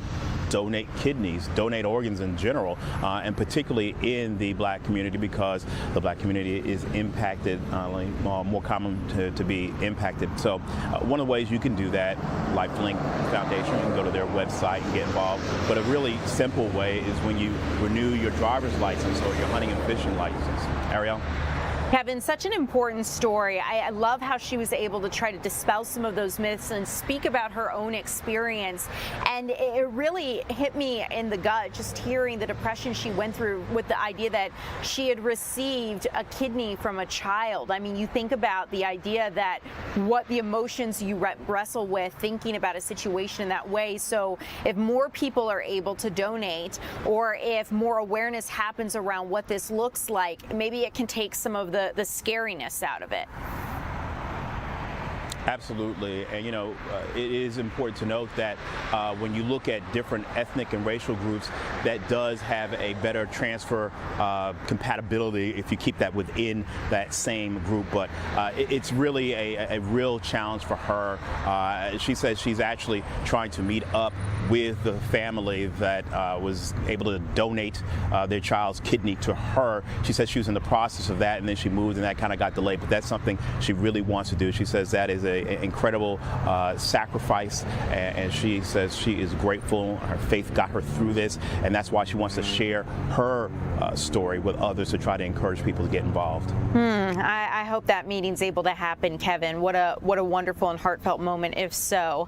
donate kidneys, donate organs in general, and particularly in the black community, because the black community is impacted, more common to be impacted. So one of the ways you can do that, LifeLink Foundation, you can go to their website and get involved. But a really simple way is when you renew your driver's license or your hunting and fishing license. Ariel? Kevin, such an important story. I love how she was able to try to dispel some of those myths and speak about her own experience. And it really hit me in the gut just hearing the depression she went through with the idea that she had received a kidney from a child. I mean, you think about the idea that what the emotions you wrestle with thinking about a situation in that way. So if more people are able to donate, or if more awareness happens around what this looks like, maybe it can take some of the scariness out of it. Absolutely, and it is important to note that when you look at different ethnic and racial groups, that does have a better transfer compatibility if you keep that within that same group. But it's really a real challenge for her. She says she's actually trying to meet up with the family that was able to donate their child's kidney to her. She says she was in the process of that, and then she moved, and that kind of got delayed. But that's something she really wants to do. She says that is an incredible sacrifice, and she says she is grateful. Her faith got her through this, and that's why she wants to share her story with others to try to encourage people to get involved. I hope that meeting's able to happen, Kevin. What a wonderful and heartfelt moment, if so.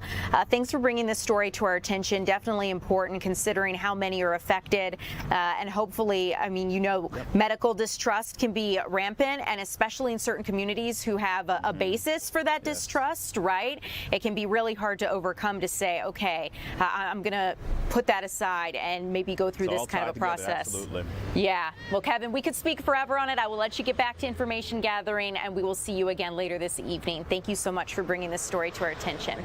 Thanks for bringing this story to our attention. attention. Definitely important considering how many are affected. And hopefully, I mean, you know, medical distrust can be rampant, and especially in certain communities who have a basis for that distrust, right? It can be really hard to overcome to say, okay, I'm going to put that aside and maybe go through this kind of a process. Absolutely. Yeah. Well, Kevin, we could speak forever on it. I will let you get back to information gathering, and we will see you again later this evening. Thank you so much for bringing this story to our attention.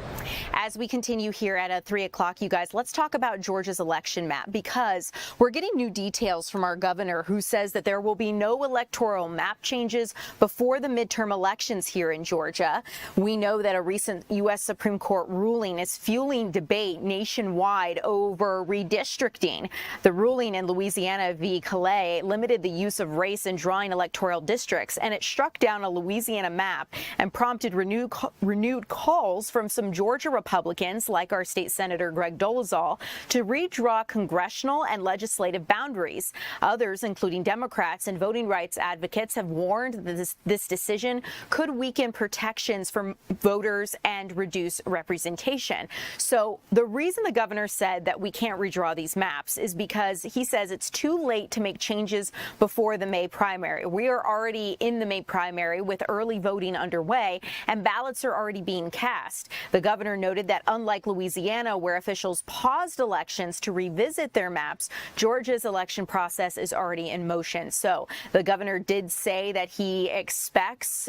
As we continue here at 3 o'clock, you guys, let's talk about Georgia's election map, because we're getting new details from our governor, who says that there will be no electoral map changes before the midterm elections here in Georgia. We know that a recent U.S. Supreme Court ruling is fueling debate nationwide over redistricting. The ruling in Louisiana v. Calais limited the use of race in drawing electoral districts, and it struck down a Louisiana map and prompted renewed calls from some Georgia Republicans, like our state senator Greg Dolezal, to redraw congressional and legislative boundaries. Others, including Democrats and voting rights advocates, have warned that this decision could weaken protections for voters and reduce representation. So the reason the governor said that we can't redraw these maps is because he says it's too late to make changes before the May primary. We are already in the May primary with early voting underway, and ballots are already being cast. The governor noted that unlike Louisiana, where officials paused elections to revisit their maps, Georgia's election process is already in motion. So the governor did say that he expects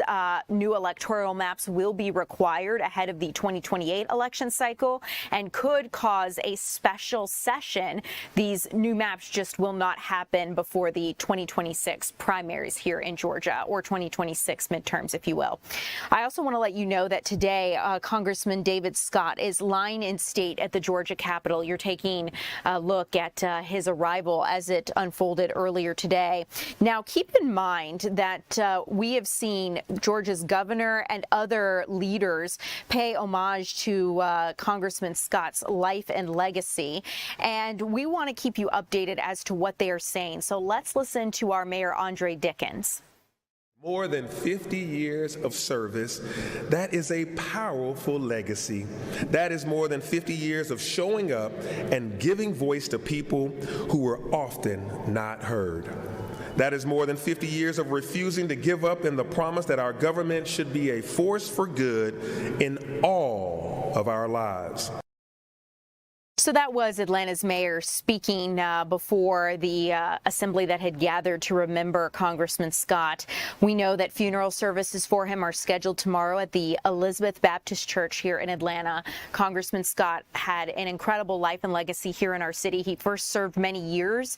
new electoral maps will be required ahead of the 2028 election cycle and could cause a special session. These new maps just will not happen before the 2026 primaries here in Georgia, or 2026 midterms, if you will. I also want to let you know that today, Congressman David Scott is lying in state at the Georgia Capitol. You're taking a look at his arrival as it unfolded earlier today. Now, keep in mind that we have seen Georgia's governor and other leaders pay homage to Congressman Scott's life and legacy, and we want to keep you updated as to what they are saying. So let's listen to our Mayor Andre Dickens. More than 50 years of service, that is a powerful legacy. That is more than 50 years of showing up and giving voice to people who were often not heard. That is more than 50 years of refusing to give up in the promise that our government should be a force for good in all of our lives. So that was Atlanta's mayor speaking before the assembly that had gathered to remember Congressman Scott. We know that funeral services for him are scheduled tomorrow at the Elizabeth Baptist Church here in Atlanta. Congressman Scott had an incredible life and legacy here in our city. He first served many years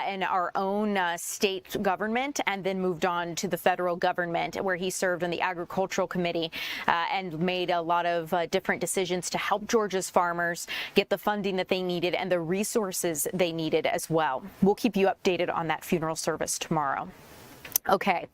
in our own state government and then moved on to the federal government, where he served on the Agricultural Committee and made a lot of different decisions to help Georgia's farmers get the funding that they needed and the resources they needed as well. We'll keep you updated on that funeral service tomorrow. Okay,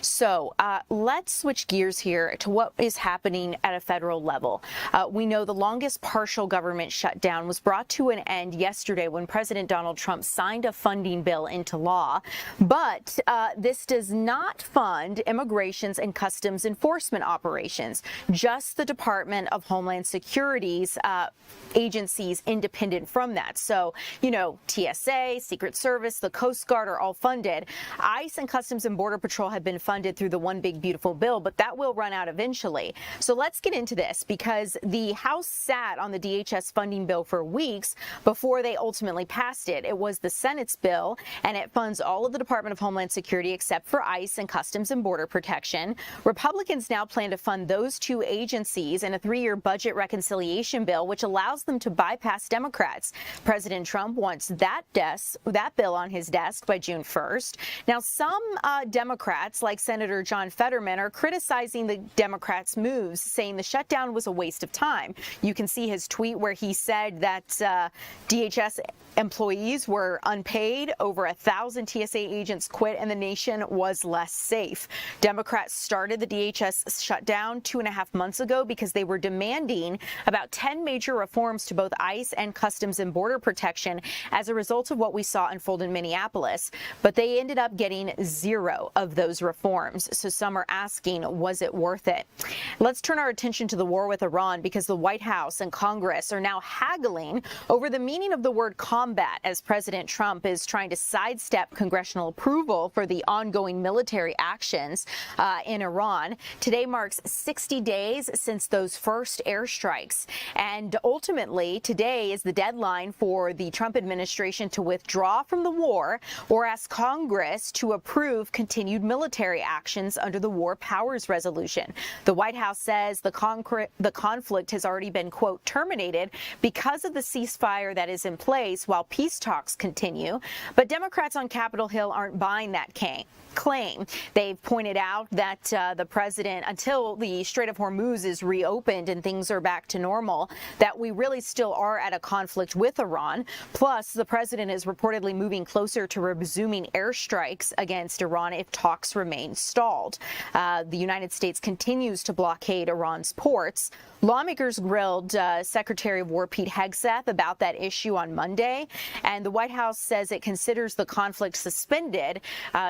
so let's switch gears here to what is happening at a federal level. We know the longest partial government shutdown was brought to an end yesterday when President Donald Trump signed a funding bill into law. But this does not fund immigration's and customs enforcement operations, just the Department of Homeland Security's agencies independent from that. So, you know, TSA, Secret Service, the Coast Guard are all funded. ICE and Customs and Border Patrol have been funded through the One Big Beautiful Bill, but that will run out eventually. So let's get into this, because the House sat on the DHS funding bill for weeks before they ultimately passed it. It was the Senate's bill, and it funds all of the Department of Homeland Security except for ICE and Customs and Border Protection. Republicans now plan to fund those two agencies in a 3-year budget reconciliation bill, which allows them to bypass Democrats. President Trump wants that bill on his desk by June 1st. Now, some Democrats, like Senator John Fetterman, are criticizing the Democrats' moves, saying the shutdown was a waste of time. You can see his tweet where he said that DHS employees were unpaid, over 1,000 TSA agents quit, and the nation was less safe. Democrats started the DHS shutdown 2.5 months ago because they were demanding about 10 major reforms to both ICE and Customs and Border Protection as a result of what we saw unfold in Minneapolis. But they ended up getting zero. zero of those reforms. So some are asking, was it worth it? Let's turn our attention to the war with Iran, because the White House and Congress are now haggling over the meaning of the word combat, as President Trump is trying to sidestep congressional approval for the ongoing military actions in Iran. Today marks 60 days since those first airstrikes. And ultimately, today is the deadline for the Trump administration to withdraw from the war or ask Congress to approve continued military actions under the War Powers Resolution. The White House says the conflict has already been, quote, terminated because of the ceasefire that is in place while peace talks continue. But Democrats on Capitol Hill aren't buying that claim. They've pointed out that the president, until the Strait of Hormuz is reopened and things are back to normal, that we really still are at a conflict with Iran. Plus, the president is reportedly moving closer to resuming airstrikes against Iran if talks remain stalled. The United States continues to blockade Iran's ports. Lawmakers grilled Secretary of War Pete Hegseth about that issue on Monday, and the White House says it considers the conflict suspended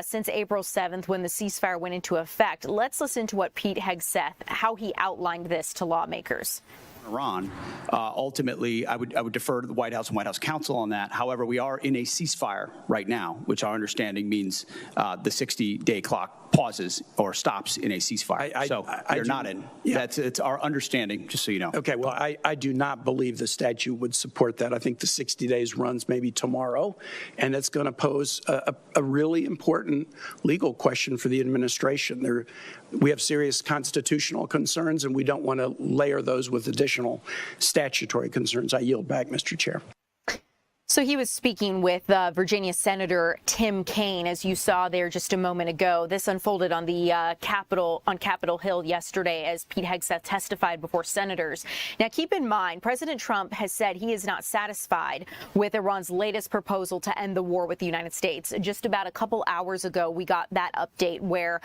since April 7th, when the ceasefire went into effect. Let's listen to what Pete Hegseth, how he outlined this to lawmakers. Iran. Ultimately, I would defer to the White House and White House counsel on that. However, we are in a ceasefire right now, which our understanding means the 60-day clock pauses or stops in a ceasefire. So you're not in. Yeah. It's our understanding, just so you know. Okay, well, I do not believe the statute would support that. I think the 60 days runs maybe tomorrow, and it's going to pose a really important legal question for the administration. We have serious constitutional concerns, and we don't want to layer those with additional statutory concerns. I yield back, Mr. Chair. So he was speaking with Virginia Senator Tim Kaine, as you saw there just a moment ago. This unfolded on the Capitol Hill yesterday as Pete Hegseth testified before senators. Now, keep in mind, President Trump has said he is not satisfied with Iran's latest proposal to end the war with the United States. Just about a couple hours ago, we got that update where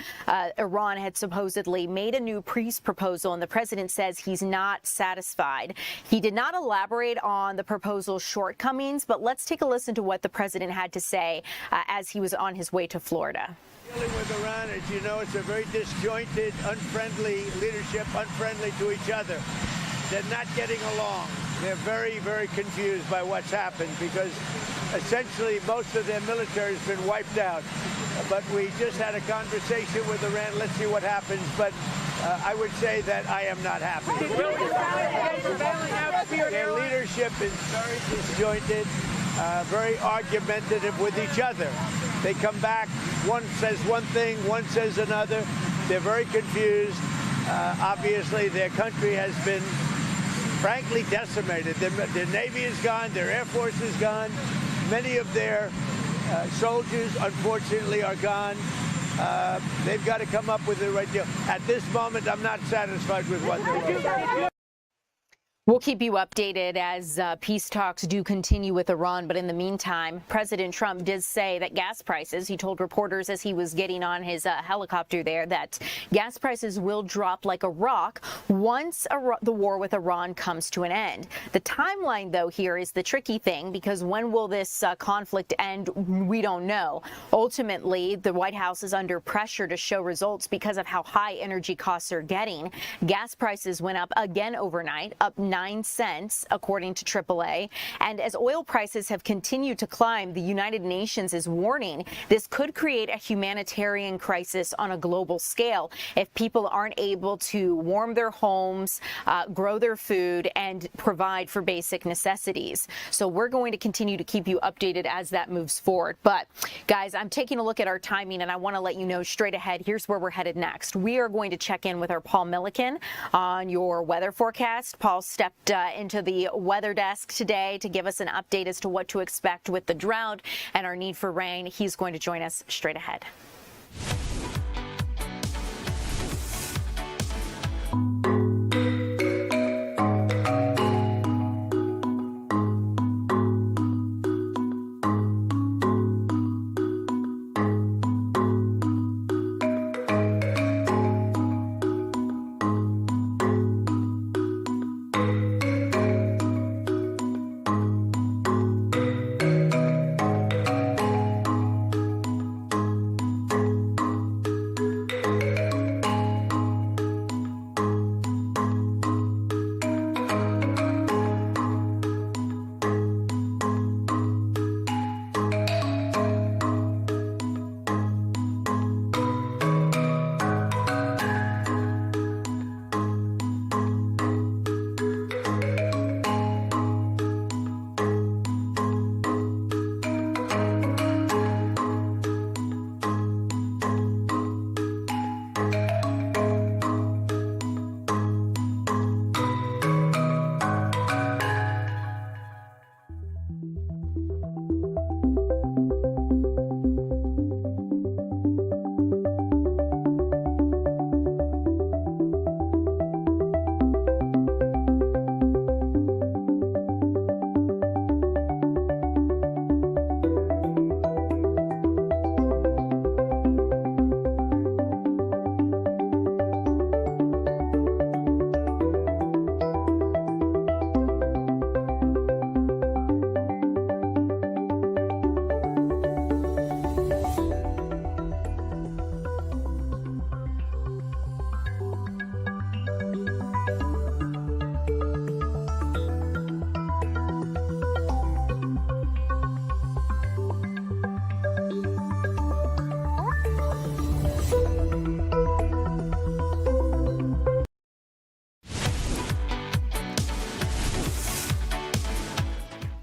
Iran had supposedly made a new peace proposal, and the president says he's not satisfied. He did not elaborate on the proposal's shortcomings, but let's take a listen to what the president had to say as he was on his way to Florida. Dealing with Iran, as you know, it's a very disjointed, unfriendly leadership, unfriendly to each other. They're not getting along. They're very, very confused by what's happened because essentially most of their military has been wiped out. But we just had a conversation with Iran. Let's see what happens. But I would say that I am not happy. Their leadership is very disjointed, very argumentative with each other. They come back, one says one thing, one says another. They're very confused. Obviously, their country has been, frankly, decimated. Their Navy is gone, their Air Force is gone. Many of their soldiers, unfortunately, are gone. They've got to come up with the right deal. At this moment, I'm not satisfied with what they're doing. We'll keep you updated as peace talks do continue with Iran. But in the meantime, President Trump did say that gas prices, he told reporters as he was getting on his helicopter there, that gas prices will drop like a rock once the war with Iran comes to an end. The timeline, though, here is the tricky thing, because when will this conflict end? We don't know. Ultimately, the White House is under pressure to show results because of how high energy costs are getting. Gas prices went up again overnight, up 9 cents, according to AAA. And as oil prices have continued to climb, the United Nations is warning this could create a humanitarian crisis on a global scale if people aren't able to warm their homes, grow their food, and provide for basic necessities. So we're going to continue to keep you updated as that moves forward. But guys, I'm taking a look at our timing, and I want to let you know straight ahead, here's where we're headed next. We are going to check in with our Paul Milliken on your weather forecast. Paul stepped into the weather desk today to give us an update as to what to expect with the drought and our need for rain. He's going to join us straight ahead.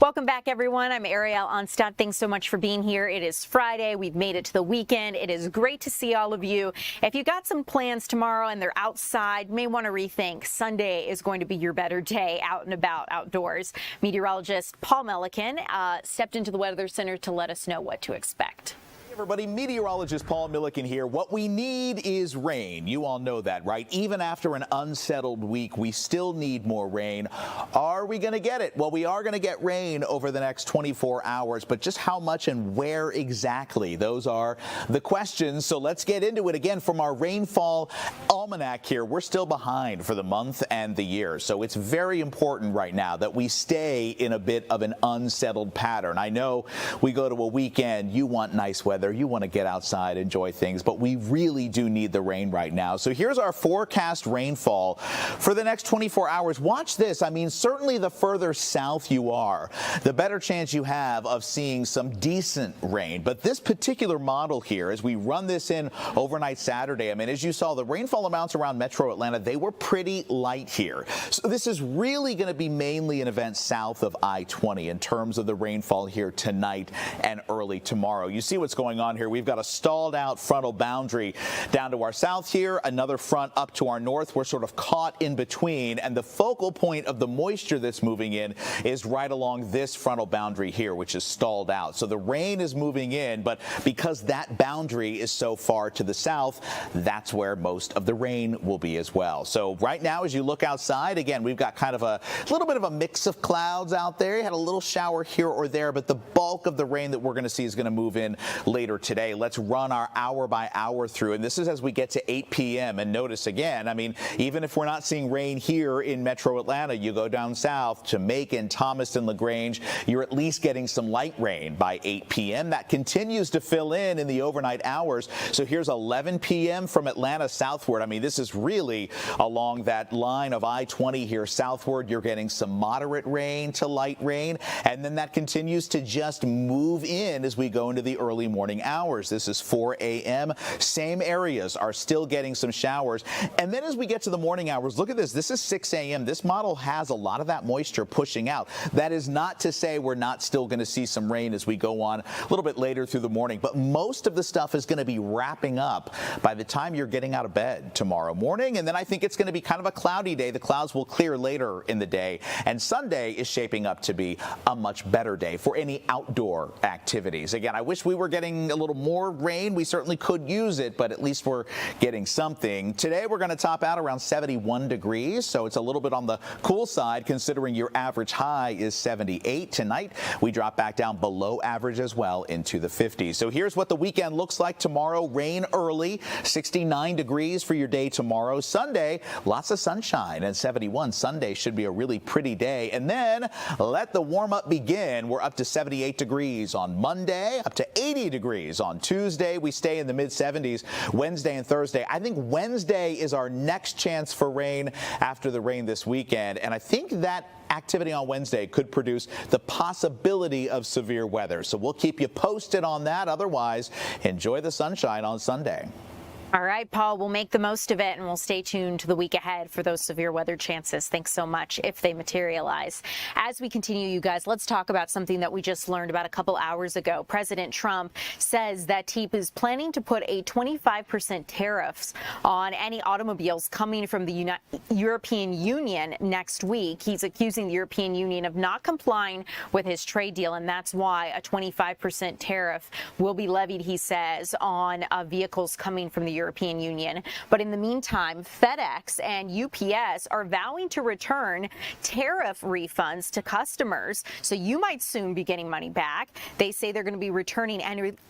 Welcome back, everyone. I'm Ariel Onstadt. Thanks so much for being here. It is Friday. We've made it to the weekend. It is great to see all of you. If you got some plans tomorrow and they're outside, may want to rethink. Sunday is going to be your better day out and about outdoors. Meteorologist Paul Milliken stepped into the Weather Center to let us know what to expect. Everybody, meteorologist Paul Milliken here. What we need is rain. You all know that, right? Even after an unsettled week, we still need more rain. Are we going to get it? Well, we are going to get rain over the next 24 hours, but just how much and where exactly? Those are the questions. So let's get into it again from our rainfall almanac here. We're still behind for the month and the year. So it's very important right now that we stay in a bit of an unsettled pattern. I know we go to a weekend, you want nice weather. You want to get outside, enjoy things, but we really do need the rain right now. So here's our forecast rainfall for the next 24 hours. Watch this. I mean, certainly the further south you are, the better chance you have of seeing some decent rain. But this particular model here, as we run this in overnight Saturday, I mean, as you saw, the rainfall amounts around metro Atlanta, they were pretty light here. So this is really going to be mainly an event south of I-20 in terms of the rainfall here tonight and early tomorrow. You see what's going on here. We've got a stalled out frontal boundary down to our south here, another front up to our north. We're sort of caught in between, and the focal point of the moisture that's moving in is right along this frontal boundary here, which is stalled out. So the rain is moving in, but because that boundary is so far to the south, that's where most of the rain will be as well. So right now, as you look outside, again, we've got kind of a little bit of a mix of clouds out there. You had a little shower here or there, but the bulk of the rain that we're going to see is going to move in later today. Let's run our hour by hour through, and this is as we get to 8 p.m. And notice again, I mean, even if we're not seeing rain here in metro Atlanta, you go down south to Macon, Thomaston, LaGrange, you're at least getting some light rain by 8 p.m. That continues to fill in the overnight hours. So here's 11 p.m. from Atlanta southward. I mean, this is really along that line of I-20 here southward. You're getting some moderate rain to light rain, and then that continues to just move in as we go into the early morning hours. This is 4 a.m. Same areas are still getting some showers. And then as we get to the morning hours, look at this. This is 6 a.m. This model has a lot of that moisture pushing out. That is not to say we're not still going to see some rain as we go on a little bit later through the morning, but most of the stuff is going to be wrapping up by the time you're getting out of bed tomorrow morning. And then I think it's going to be kind of a cloudy day. The clouds will clear later in the day. And Sunday is shaping up to be a much better day for any outdoor activities. Again, I wish we were getting a little more rain. We certainly could use it, but at least we're getting something. Today, we're going to top out around 71 degrees, so it's a little bit on the cool side considering your average high is 78. Tonight, we drop back down below average as well into the 50s. So here's what the weekend looks like tomorrow. Rain early, 69 degrees for your day tomorrow. Sunday, lots of sunshine and 71. Sunday should be a really pretty day. And then let the warm up begin. We're up to 78 degrees on Monday, up to 80 degrees on Tuesday. We stay in the mid-70s Wednesday and Thursday. I think Wednesday is our next chance for rain after the rain this weekend, and I think that activity on Wednesday could produce the possibility of severe weather. So we'll keep you posted on that. Otherwise, enjoy the sunshine on Sunday. All right, Paul, we'll make the most of it, and we'll stay tuned to the week ahead for those severe weather chances. Thanks so much if they materialize. As we continue, you guys, let's talk about something that we just learned about a couple hours ago. President Trump says that he is planning to put a 25% tariffs on any automobiles coming from the European Union next week. He's accusing the European Union of not complying with his trade deal, and that's why a 25% tariff will be levied, he says, on vehicles coming from the European Union. But in the meantime, FedEx and UPS are vowing to return tariff refunds to customers. So you might soon be getting money back. They say they're going to be returning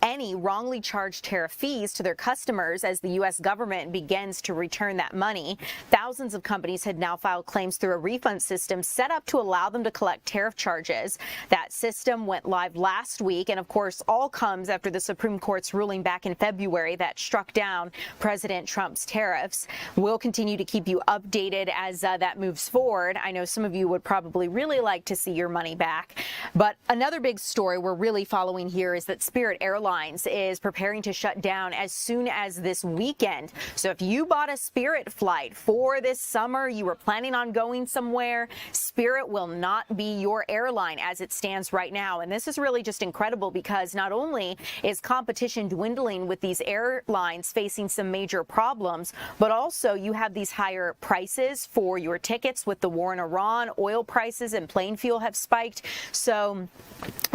any wrongly charged tariff fees to their customers as the U.S. government begins to return that money. Thousands of companies had now filed claims through a refund system set up to allow them to collect tariff charges. That system went live last week, and of course, all comes after the Supreme Court's ruling back in February that struck down President Trump's tariffs. We'll continue to keep you updated as that moves forward. I know some of you would probably really like to see your money back. But another big story we're really following here is that Spirit Airlines is preparing to shut down as soon as this weekend. So if you bought a Spirit flight for this summer, you were planning on going somewhere, Spirit will not be your airline as it stands right now. And this is really just incredible because not only is competition dwindling with these airlines facing some major problems, but also you have these higher prices for your tickets with the war in Iran. Oil prices and plane fuel have spiked. So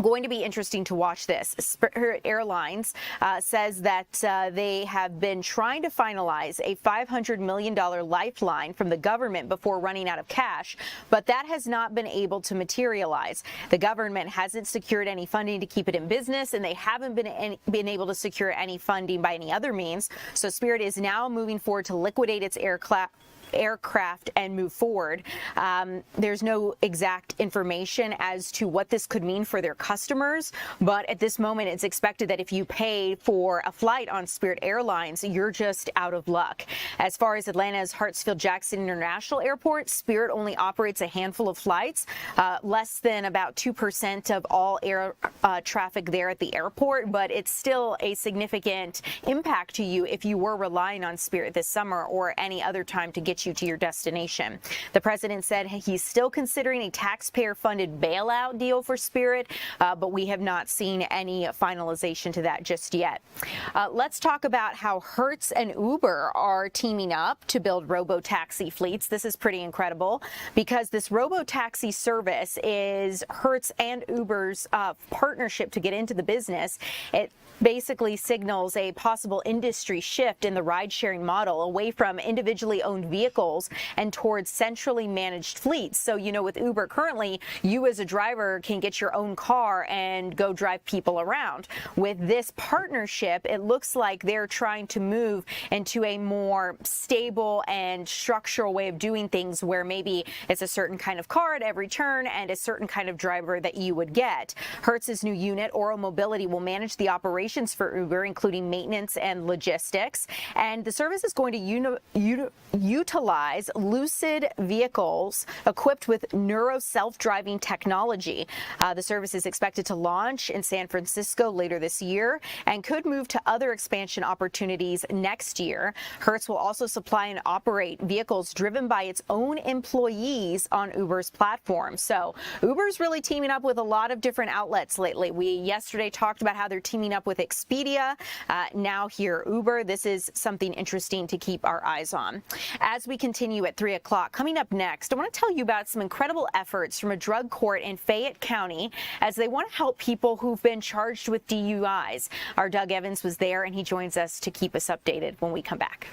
going to be interesting to watch this. Spirit Airlines says that they have been trying to finalize a $500 million lifeline from the government before running out of cash, but that has not been able to materialize. The government hasn't secured any funding to keep it in business, and they haven't been able to secure any funding by any other means. So Spirit is now moving forward to liquidate its aircraft and move forward. There's no exact information as to what this could mean for their customers, but at this moment it's expected that if you pay for a flight on Spirit Airlines, you're just out of luck. As far as Atlanta's Hartsfield-Jackson International Airport, Spirit only operates a handful of flights, less than about 2% of all air traffic there at the airport, but it's still a significant impact to you if you were relying on Spirit this summer or any other time to get you to your destination. The president said he's still considering a taxpayer-funded bailout deal for Spirit, but we have not seen any finalization to that just yet. Let's talk about how Hertz and Uber are teaming up to build robo-taxi fleets. This is pretty incredible because this robo-taxi service is Hertz and Uber's partnership to get into the business. It basically signals a possible industry shift in the ride-sharing model away from individually owned vehicles and towards centrally managed fleets. So, you know, with Uber currently, you as a driver can get your own car and go drive people around. With this partnership, it looks like they're trying to move into a more stable and structural way of doing things where maybe it's a certain kind of car at every turn and a certain kind of driver that you would get. Hertz's new unit, Oro Mobility, will manage the operations for Uber, including maintenance and logistics. And the service is going to utilize Lucid vehicles equipped with neuro self-driving technology. The service is expected to launch in San Francisco later this year and could move to other expansion opportunities next year. Hertz will also supply and operate vehicles driven by its own employees on Uber's platform. So Uber's really teaming up with a lot of different outlets lately. We yesterday talked about how they're teaming up with Expedia. Now here Uber. This is something interesting to keep our eyes on. As we continue at 3 o'clock, coming up next, I want to tell you about some incredible efforts from a drug court in Fayette County as they want to help people who've been charged with DUIs. Our Doug Evans was there, and he joins us to keep us updated when we come back.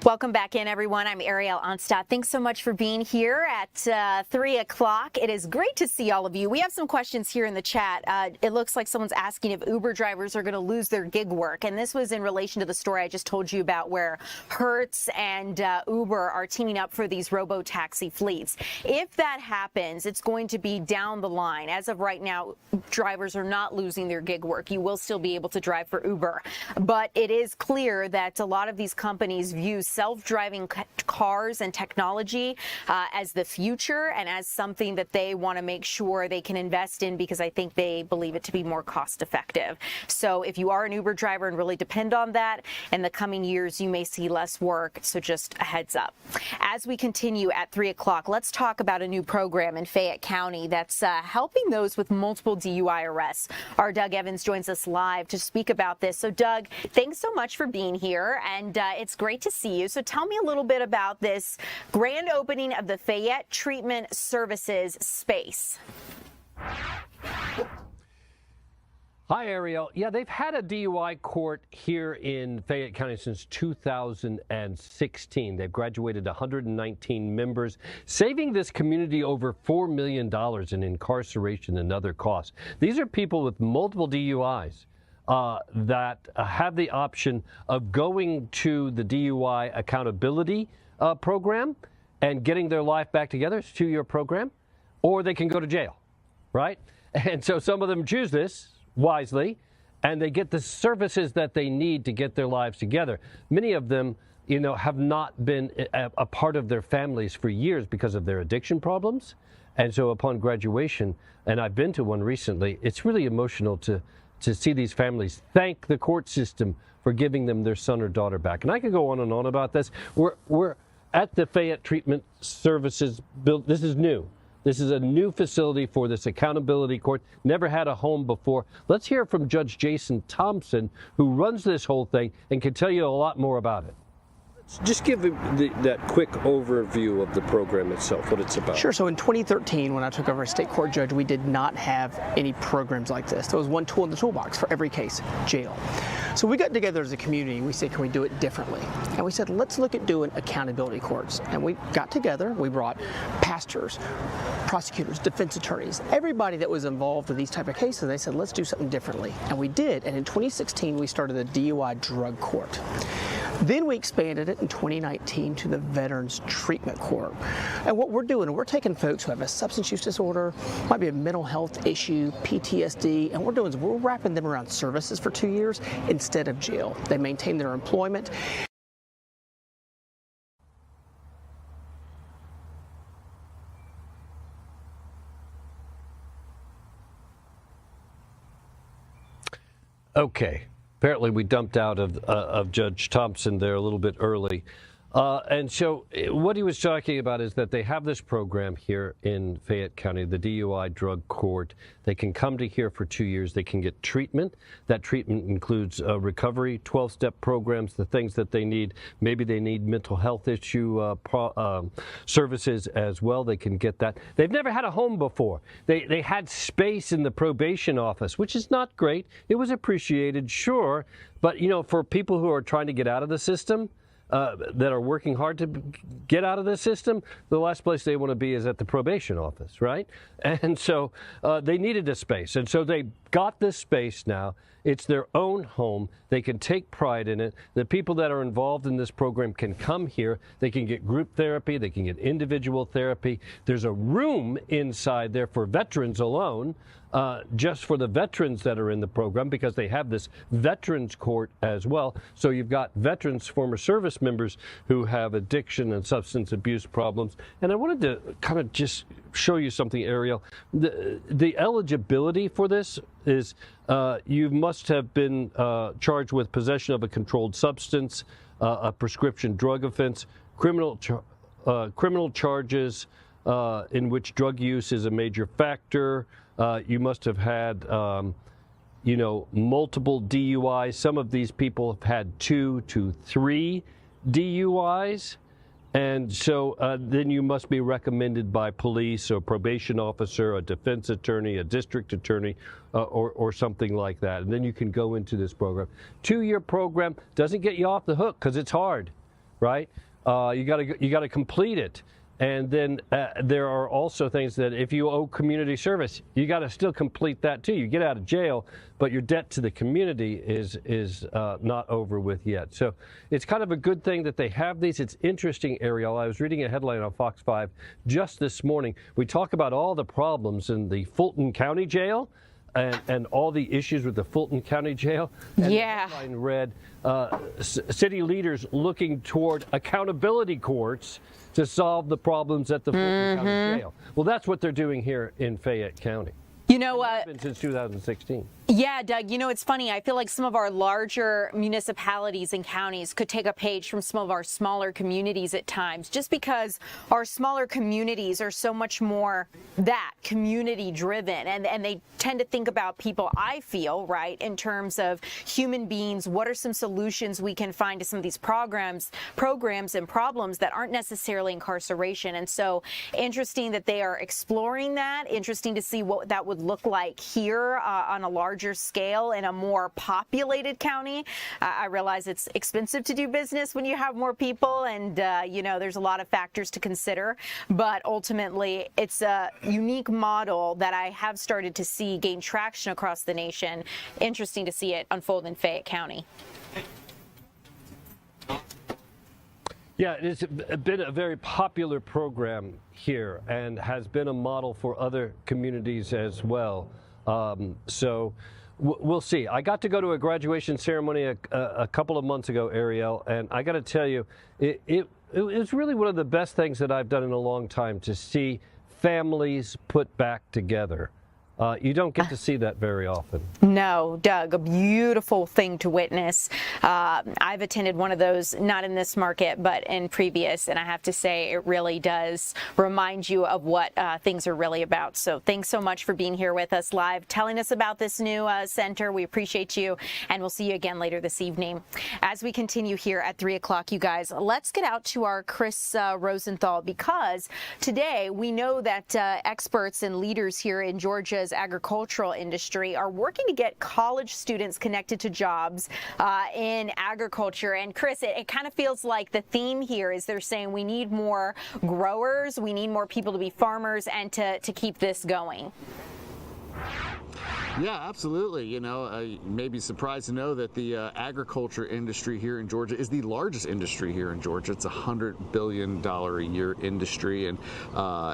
Welcome back in, everyone. I'm Ariel Onstadt. Thanks so much for being here at 3 o'clock. It is great to see all of you. We have some questions here in the chat. It looks like someone's asking if Uber drivers are going to lose their gig work. And this was in relation to the story I just told you about, where Hertz and Uber are teaming up for these robo-taxi fleets. If that happens, it's going to be down the line. As of right now, drivers are not losing their gig work. You will still be able to drive for Uber. But it is clear that a lot of these companies view self-driving cars and technology as the future and as something that they want to make sure they can invest in, because I think they believe it to be more cost effective. So if you are an Uber driver and really depend on that, in the coming years you may see less work. So just a heads up. As we continue at 3 o'clock, let's talk about a new program in Fayette County that's helping those with multiple DUI arrests. Our Doug Evans joins us live to speak about this. So Doug, thanks so much for being here, and it's great to see you. So tell me a little bit about this grand opening of the Fayette Treatment Services space. Hi, Ariel. Yeah, they've had a DUI court here in Fayette County since 2016. They've graduated 119 members, saving this community over $4 million in incarceration and other costs. These are people with multiple DUIs. That have the option of going to the DUI accountability program and getting their life back together. It's a 2-year program, or they can go to jail, right? And so some of them choose this wisely, and they get the services that they need to get their lives together. Many of them, you know, have not been a part of their families for years because of their addiction problems. And so upon graduation, and I've been to one recently, it's really emotional to see these families thank the court system for giving them their son or daughter back. And I could go on and on about this. We're at the Fayette Treatment Services build. This is new. This is a new facility for this accountability court. Never had a home before. Let's hear from Judge Jason Thompson, who runs this whole thing and can tell you a lot more about it. Just give that quick overview of the program itself, what it's about. Sure. So in 2013, when I took over as state court judge, we did not have any programs like this. There was one tool in the toolbox for every case, jail. So we got together as a community and we said, can we do it differently? And we said, let's look at doing accountability courts. And we got together, we brought pastors, prosecutors, defense attorneys, everybody that was involved with these type of cases. They said, let's do something differently. And we did. And in 2016, we started the DUI drug court. Then we expanded it in 2019 to the Veterans Treatment Court. And what we're doing, we're taking folks who have a substance use disorder, might be a mental health issue, PTSD, and we're wrapping them around services for 2 years instead of jail. They maintain their employment. Okay. Apparently we dumped out of Judge Thompson there a little bit early. And so what he was talking about is that they have this program here in Fayette County, the DUI drug court. They can come to here for 2 years. They can get treatment. That treatment includes recovery, 12-step programs, the things that they need. Maybe they need mental health issue services as well. They can get that. They've never had a home before. They had space in the probation office, which is not great. It was appreciated, sure. But, you know, for people who are trying to get out of the system, that are working hard to get out of the system, the last place they want to be is at the probation office, right? And so they needed a space. And so they got this space now. It's their own home. They can take pride in it. The people that are involved in this program can come here. They can get group therapy. They can get individual therapy. There's a room inside there for veterans alone, just for the veterans that are in the program, because they have this veterans court as well. So you've got veterans, former service members who have addiction and substance abuse problems. And I wanted to kind of just show you something, Ariel. The eligibility for this is you must have been charged with possession of a controlled substance, a prescription drug offense, criminal charges in which drug use is a major factor. You must have had, multiple DUIs. Some of these people have had 2 to 3 DUIs. And so then you must be recommended by police or probation officer, a defense attorney, a district attorney, or something like that. And then you can go into this program. 2-year program doesn't get you off the hook because it's hard. right? You got to complete it. And then there are also things that if you owe community service, you got to still complete that too. You get out of jail, but your debt to the community is not over with yet. So it's kind of a good thing that they have these. It's interesting, Ariel. I was reading a headline on Fox 5 just this morning. We talk about all the problems in the Fulton County Jail and all the issues with the Fulton County Jail. And yeah. The headline read, city leaders looking toward accountability courts to solve the problems at the Fulton County Jail. Well, that's what they're doing here in Fayette County. You know, been since 2016. Yeah, Doug, you know, it's funny. I feel like some of our larger municipalities and counties could take a page from some of our smaller communities at times, just because our smaller communities are so much more that community driven, and they tend to think about people, I feel, right, in terms of human beings. What are some solutions we can find to some of these programs and problems that aren't necessarily incarceration? And so interesting that they are exploring that. Interesting to see what that would look like here on a larger scale in a more populated county. I realize it's expensive to do business when you have more people, and you know, there's a lot of factors to consider, but ultimately it's a unique model that I have started to see gain traction across the nation. Interesting to see it unfold in Fayette County. Yeah, it's been a very popular program here and has been a model for other communities as well. So we'll see. I got to go to a graduation ceremony a couple of months ago, Ariel, and I got to tell you, it's really one of the best things that I've done in a long time to see families put back together. You don't get to see that very often. No, Doug, a beautiful thing to witness. I've attended one of those, not in this market, but in previous, and I have to say it really does remind you of what things are really about. So thanks so much for being here with us live, telling us about this new center. We appreciate you, and we'll see you again later this evening. As we continue here at 3 o'clock, you guys, let's get out to our Chris Rosenthal, because today we know that experts and leaders here in Georgia's agricultural industry are working to get college students connected to jobs in agriculture. And Chris, it kind of feels like the theme here is they're saying we need more growers, we need more people to be farmers, and to keep this going. Yeah, absolutely. You know, you may be surprised to know that the agriculture industry here in Georgia is the largest industry here in Georgia. It's a $100 billion a year industry and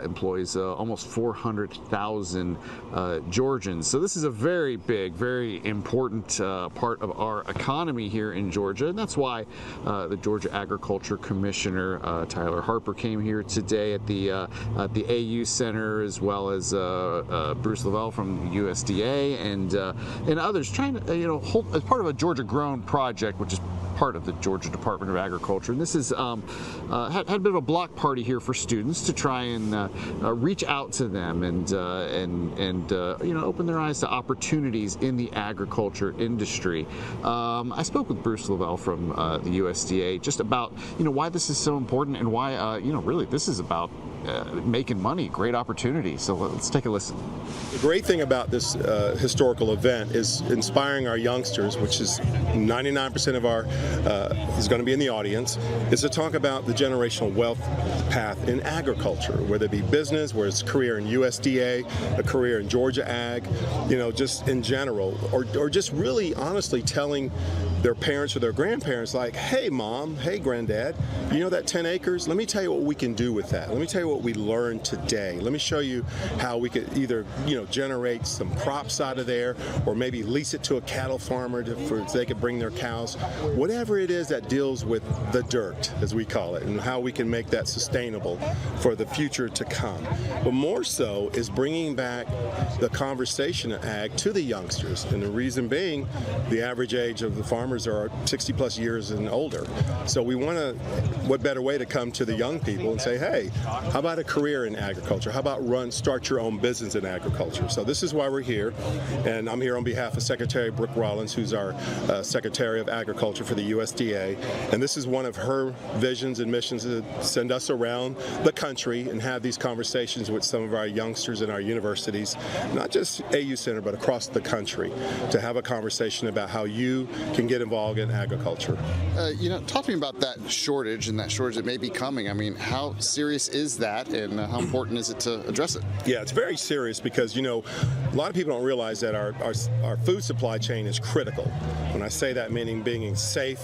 employs almost 400,000 Georgians. So this is a very big, very important part of our economy here in Georgia. And that's why the Georgia Agriculture Commissioner, Tyler Harper, came here today at the AU Center, as well as Bruce Lavelle from USDA and others, trying to, you know, hold, as part of a Georgia Grown project, which is part of the Georgia Department of Agriculture. And this is had a bit of a block party here for students to try and reach out to them and you know, open their eyes to opportunities in the agriculture industry. I spoke with Bruce Lavelle from the USDA just about, you know, why this is so important and why you know, really this is about making money, great opportunity. So let's take a listen. The great thing about this historical event is inspiring our youngsters, which is 99% of our is going to be in the audience, is to talk about the generational wealth path in agriculture, whether it be business, whether it's a career in USDA, a career in Georgia Ag, you know, just in general, or just really honestly telling their parents or their grandparents, like, hey mom, hey granddad, you know that 10 acres? Let me tell you what we can do with that. Let me tell you what we learned today. Let me show you how we could either, you know, generate some crops out of there, or maybe lease it to a cattle farmer so they could bring their cows. Whatever it is that deals with the dirt, as we call it, and how we can make that sustainable for the future to come. But more so is bringing back the conversation of ag to the youngsters, and the reason being the average age of the farmers are 60 plus years and older. So we want to, what better way to come to the young people and say, hey, how about a career in agriculture? How about start your own business in agriculture? So this is why we're here, and I'm here on behalf of Secretary Brooke Rollins, who's our Secretary of Agriculture for the USDA, And this is one of her visions and missions, to send us around the country and have these conversations with some of our youngsters in our universities, not just AU Center, but across the country, to have a conversation about how you can get involved in agriculture. Talking about that shortage and that shortage that may be coming, I mean, how serious is that, and how important is it to address it? Yeah, it's very serious because, a lot of people don't realize that our food supply chain is critical. When I say that, meaning being safe,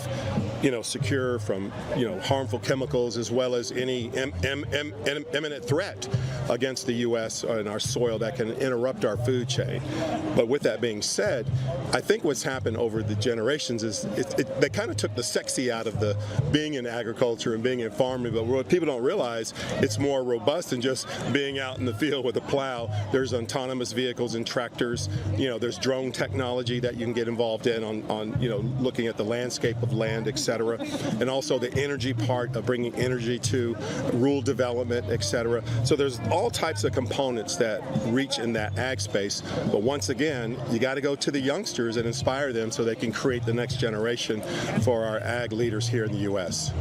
secure from, harmful chemicals, as well as any imminent threat against the U.S. and our soil that can interrupt our food chain. But with that being said, I think what's happened over the generations is they kind of took the sexy out of the being in agriculture and being in farming, but what people don't realize, it's more robust than just being out in the field with a plow. There's autonomous vehicles and tractors, there's drone technology that you can get involved in on looking at the landscape of land, etc., and also the energy part of bringing energy to rural development, etc. So there's all types of components that reach in that ag space, but once again, you got to go to the youngsters and inspire them so they can create the next generation for our ag leaders here in the U.S.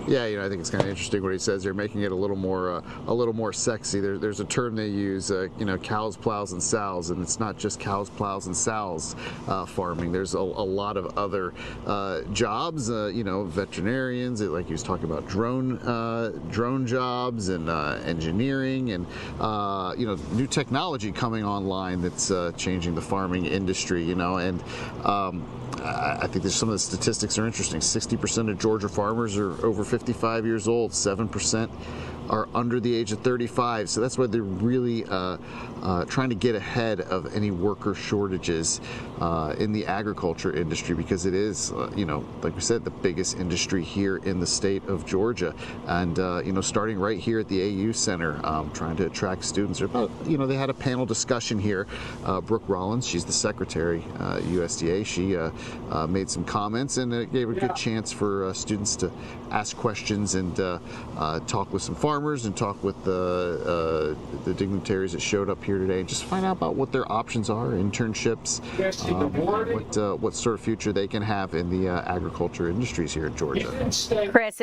Yeah, I think it's kind of interesting what he says. They're making it a little more sexy. There's a term they use, cows, plows, and sows, and it's not just cows, plows, and sows farming. There's a lot of other jobs, veterinarians, like he was talking about drone jobs and engineering and new technology coming online that's changing the farming industry. I think some of the statistics are interesting. 60% of Georgia farmers are over 55 years old. 7% are under the age of 35. So that's why they're really trying to get ahead of any worker shortages in the agriculture industry, because it is, like we said, the biggest industry here in the state of Georgia. And, starting right here at the AU Center, trying to attract students. They had a panel discussion here. Brooke Rollins, she's the secretary, USDA. She made some comments, and it gave a good chance for students to ask questions and talk with some farmers and talk with the dignitaries that showed up here today, and just find out about what their options are, internships, what sort of future they can have in the agriculture industries here in Georgia. Chris,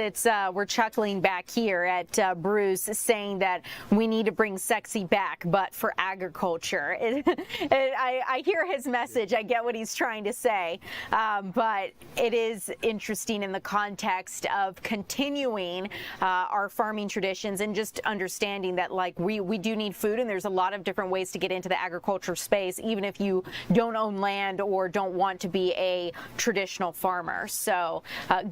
we're chuckling back here at Bruce saying that we need to bring sexy back, but for agriculture. I hear his message. I get what he's trying to say, but it is interesting in the context of continuing our farming traditions and just understanding that, we do need food, and there's a lot of different ways to get into the agriculture space, even if you don't own land or don't want to be a traditional farmer. So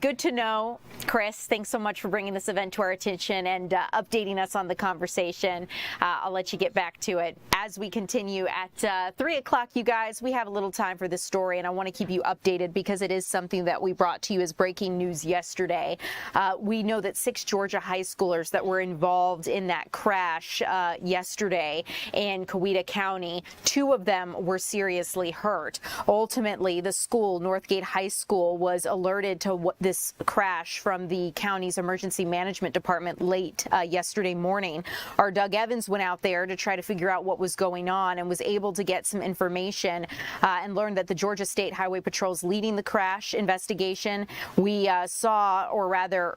good to know. Chris, thanks so much for bringing this event to our attention and updating us on the conversation. I'll let you get back to it. As we continue at 3 o'clock, you guys, we have a little time for this story, and I want to keep you updated because it is something that we brought to you as breaking news yesterday. We know that 6 Georgia high schoolers that were involved in that crash yesterday in Coweta County, 2 of them were seriously hurt. Ultimately, the school, Northgate High School, was alerted to this crash from the county's emergency management department late yesterday morning. Our Doug Evans went out there to try to figure out what was going on and was able to get some information and learned that the Georgia State Highway Patrol is leading the crash investigation. We saw, or rather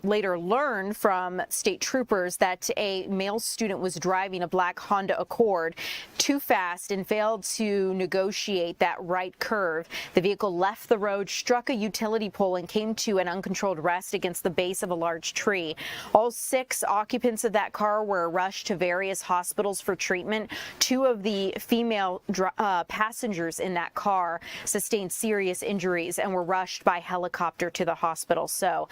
later learned from state troopers, that a male student was driving a black Honda Accord too fast and failed to negotiate that right curve. The vehicle left the road, struck a utility pole, and came to an uncontrolled rest against the base of a large tree. All 6 occupants of that car were rushed to various hospitals for treatment. 2 of the female passengers in that car sustained serious injuries and were rushed by helicopter to the hospital. So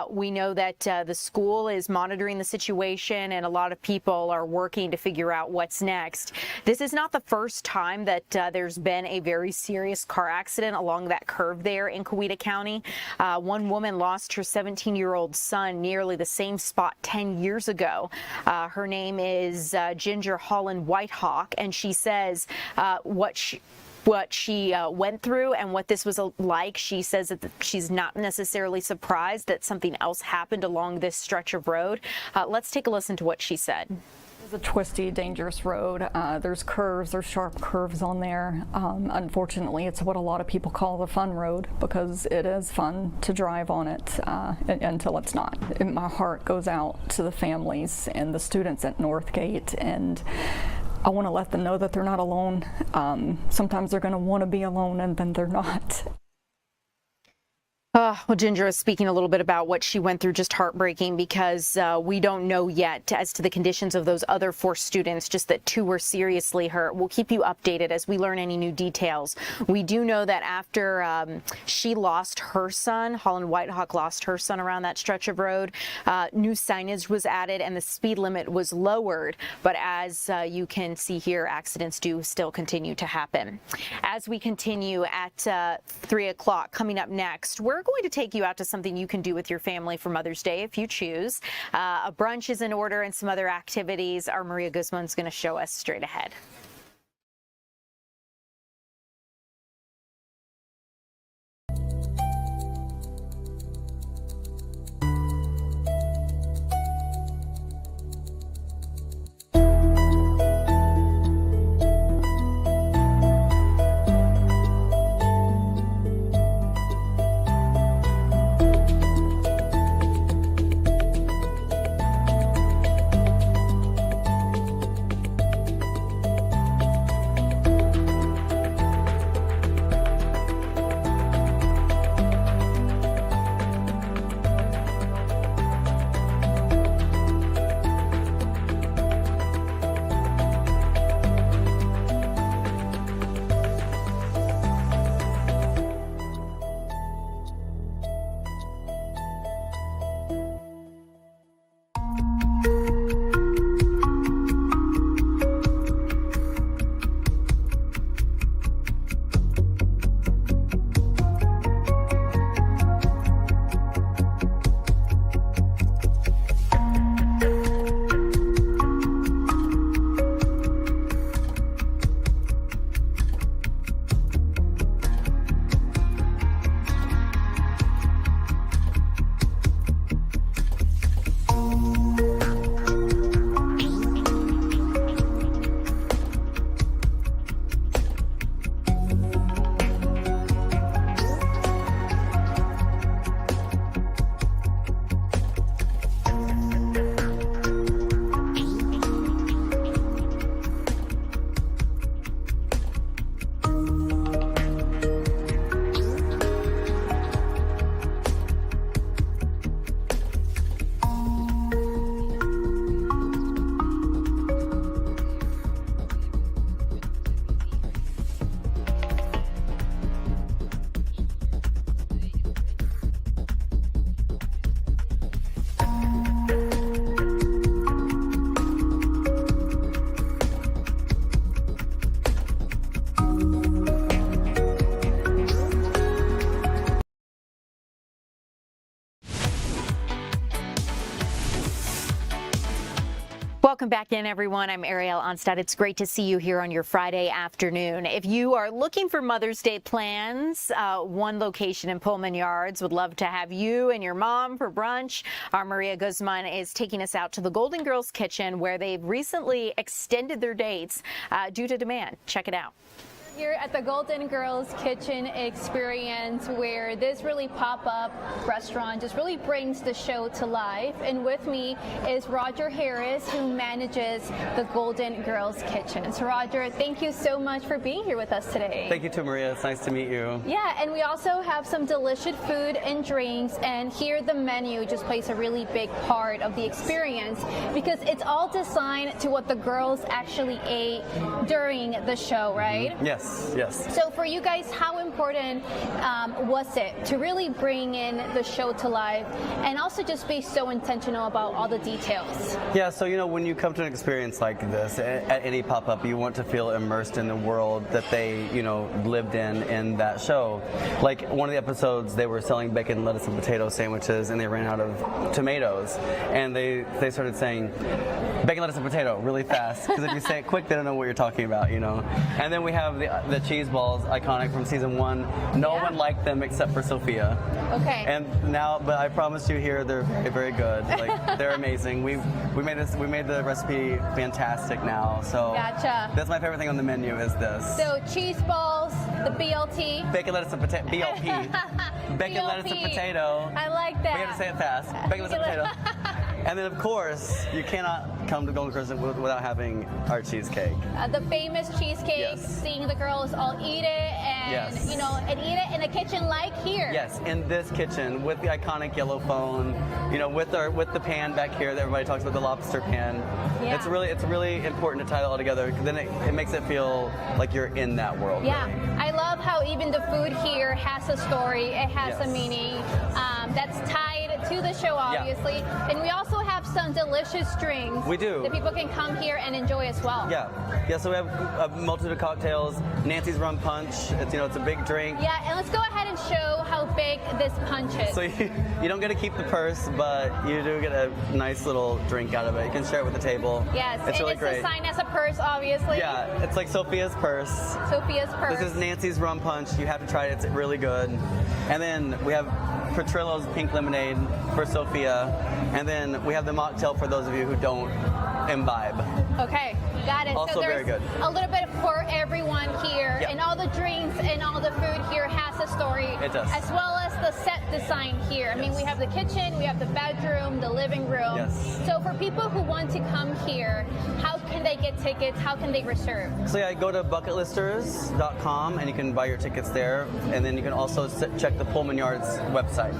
we know that the school is monitoring the situation, and a lot of people are working to figure out what's next. This is not the first time that there's been a very serious car accident along that curve there in Coweta County. One woman lost her 17-year-old son nearly the same spot 10 years ago. Her name is Ginger Holland Whitehawk, and she says what she went through and what this was like. She says that she's not necessarily surprised that something else happened along this stretch of road. Let's take a listen to what she said. It's a twisty, dangerous road. There's curves, there's sharp curves on there. Unfortunately, it's what a lot of people call the fun road because it is fun to drive on it until it's not. And my heart goes out to the families and the students at Northgate, and I want to let them know that they're not alone. Sometimes they're going to want to be alone, and then they're not. Well, Ginger is speaking a little bit about what she went through, just heartbreaking because we don't know yet as to the conditions of those other 4 students, just that 2 were seriously hurt. We'll keep you updated as we learn any new details. We do know that after she lost her son, Holland Whitehawk lost her son around that stretch of road, new signage was added and the speed limit was lowered. But as you can see here, accidents do still continue to happen. As we continue at 3 o'clock, coming up next, we're going to take you out to something you can do with your family for Mother's Day if you choose. A brunch is in order and some other activities. Our Maria Guzman's going to show us straight ahead. Welcome back in, everyone. I'm Ariel Onstad. It's great to see you here on your Friday afternoon. If you are looking for Mother's Day plans, one location in Pullman Yards would love to have you and your mom for brunch. Our Maria Guzman is taking us out to the Golden Girls Kitchen, where they've recently extended their dates due to demand. Check it out. Here at the Golden Girls Kitchen Experience, where this really pop-up restaurant just really brings the show to life. And with me is Roger Harris, who manages the Golden Girls Kitchen. So Roger, thank you so much for being here with us today. Thank you too, Maria. It's nice to meet you. Yeah, and we also have some delicious food and drinks, and here the menu just plays a really big part of the experience because it's all designed to what the girls actually ate during the show, right? Yes. Yes. So for you guys, how important was it to really bring in the show to life and also just be so intentional about all the details? Yeah, so when you come to an experience like this at any pop-up, you want to feel immersed in the world that they lived in that show. Like one of the episodes, they were selling bacon, lettuce, and potato sandwiches, and they ran out of tomatoes, and they started saying bacon, lettuce, and potato really fast, because if you say it quick, they don't know what you're talking about, And then we have the the cheese balls, iconic from season 1. No one liked them except for Sophia. Okay. And now, but I promise you here, they're very, very good. Like, they're amazing. We made the recipe fantastic now. So Gotcha. that's my favorite thing on the menu is this. So cheese balls, the BLT. Bacon, lettuce, and potato. BLP. Bacon, lettuce, and potato. I like that. We have to say it fast. Bacon, lettuce, and potato. And then, of course, you cannot come to Golden Crescent without having our cheesecake. The famous cheesecake, Yes. seeing the girls all eat it and, Yes. you know, and eat it in a kitchen like here. Yes, in this kitchen with the iconic yellow phone, you know, with the pan back here that everybody talks about, the lobster pan. Yeah. It's really important to tie it all together because then it makes it feel like you're in that world. Yeah, I love how even the food here has a story, it has Yes. a meaning that's tied to the show, obviously. And we also have some delicious drinks. We do. That people can come here and enjoy as well. Yeah. So we have a multitude of cocktails. Nancy's rum punch. It's it's a big drink. Yeah, and let's go ahead and show how big this punch is. So you don't get to keep the purse, but you do get a nice little drink out of it. You can share it with the table. Yes, it's and really it's great. designed as a purse, obviously. Yeah, it's like Sophia's purse. Sophia's purse. This is Nancy's rum punch. You have to try it. It's really good. And then we have Petrillo's pink lemonade for Sophia. And then we have the mocktail for those of you who don't imbibe. Okay, got it. Also so there's very good. a little bit for everyone here, Yeah. and all the drinks and all the food here has a story. It does. As well as the set design here. I mean, we have the kitchen, we have the bedroom, the living room. Yes. So for people who want to come here, how can they get tickets? How can they reserve? So yeah, go to bucketlisters.com and you can buy your tickets there. And then you can also check the Pullman Yards website.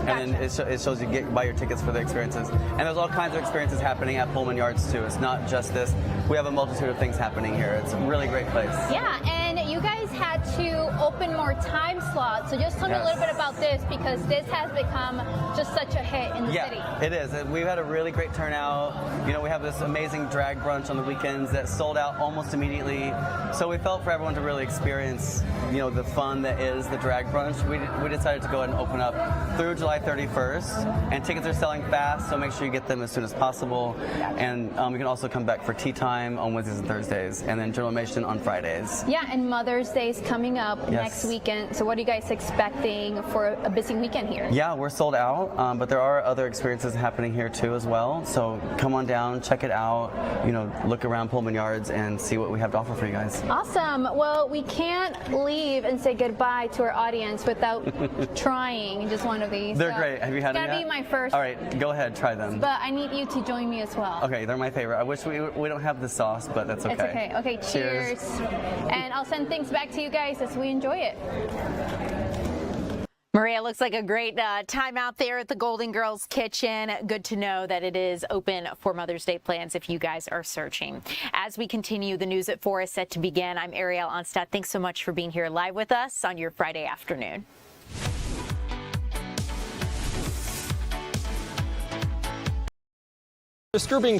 And then it shows you buy your tickets for the experiences. And there's all kinds of experiences happening at Pullman Yards too. It's not just this. We have a multitude of things happening here. It's a really great place. Yeah, and you guys had to open more time slots. So just tell me a little bit about this because this has become just such a hit in the city. Yeah, it is. We've had a really great turnout. You know, we have this amazing drag brunch on the weekends that sold out almost immediately. So we felt for everyone to really experience, the fun that is the drag brunch. We decided to go ahead and open up through July 31st, and tickets are selling fast, so make sure you get them as soon as possible. And you can also come back for tea time on Wednesdays and Thursdays, and then general admission on Fridays. Yeah, and Mother's Day is coming up next weekend. So what are you guys expecting for a busy weekend here? Yeah, we're sold out, but there are other experiences happening here too as well. So come on down, check it out, look around Pullman Yards and see what we have to offer for you guys. Awesome. Well, we can't leave and say goodbye to our audience without trying just one of these. They're great. Have you had them Gotta yet? be my first. All right, go ahead, try them. But I need you to join me as well. Okay, they're my favorite. I wish we don't have the sauce, but that's okay. It's okay. Okay, cheers. And I'll send things back to you guys as we enjoy it. Maria, looks like a great time out there at the Golden Girls Kitchen. Good to know that it is open for Mother's Day plans if you guys are searching. As we continue, the News at 4 is set to begin. I'm Ariel Onstadt. Thanks so much for being here live with us on your Friday afternoon. Disturbing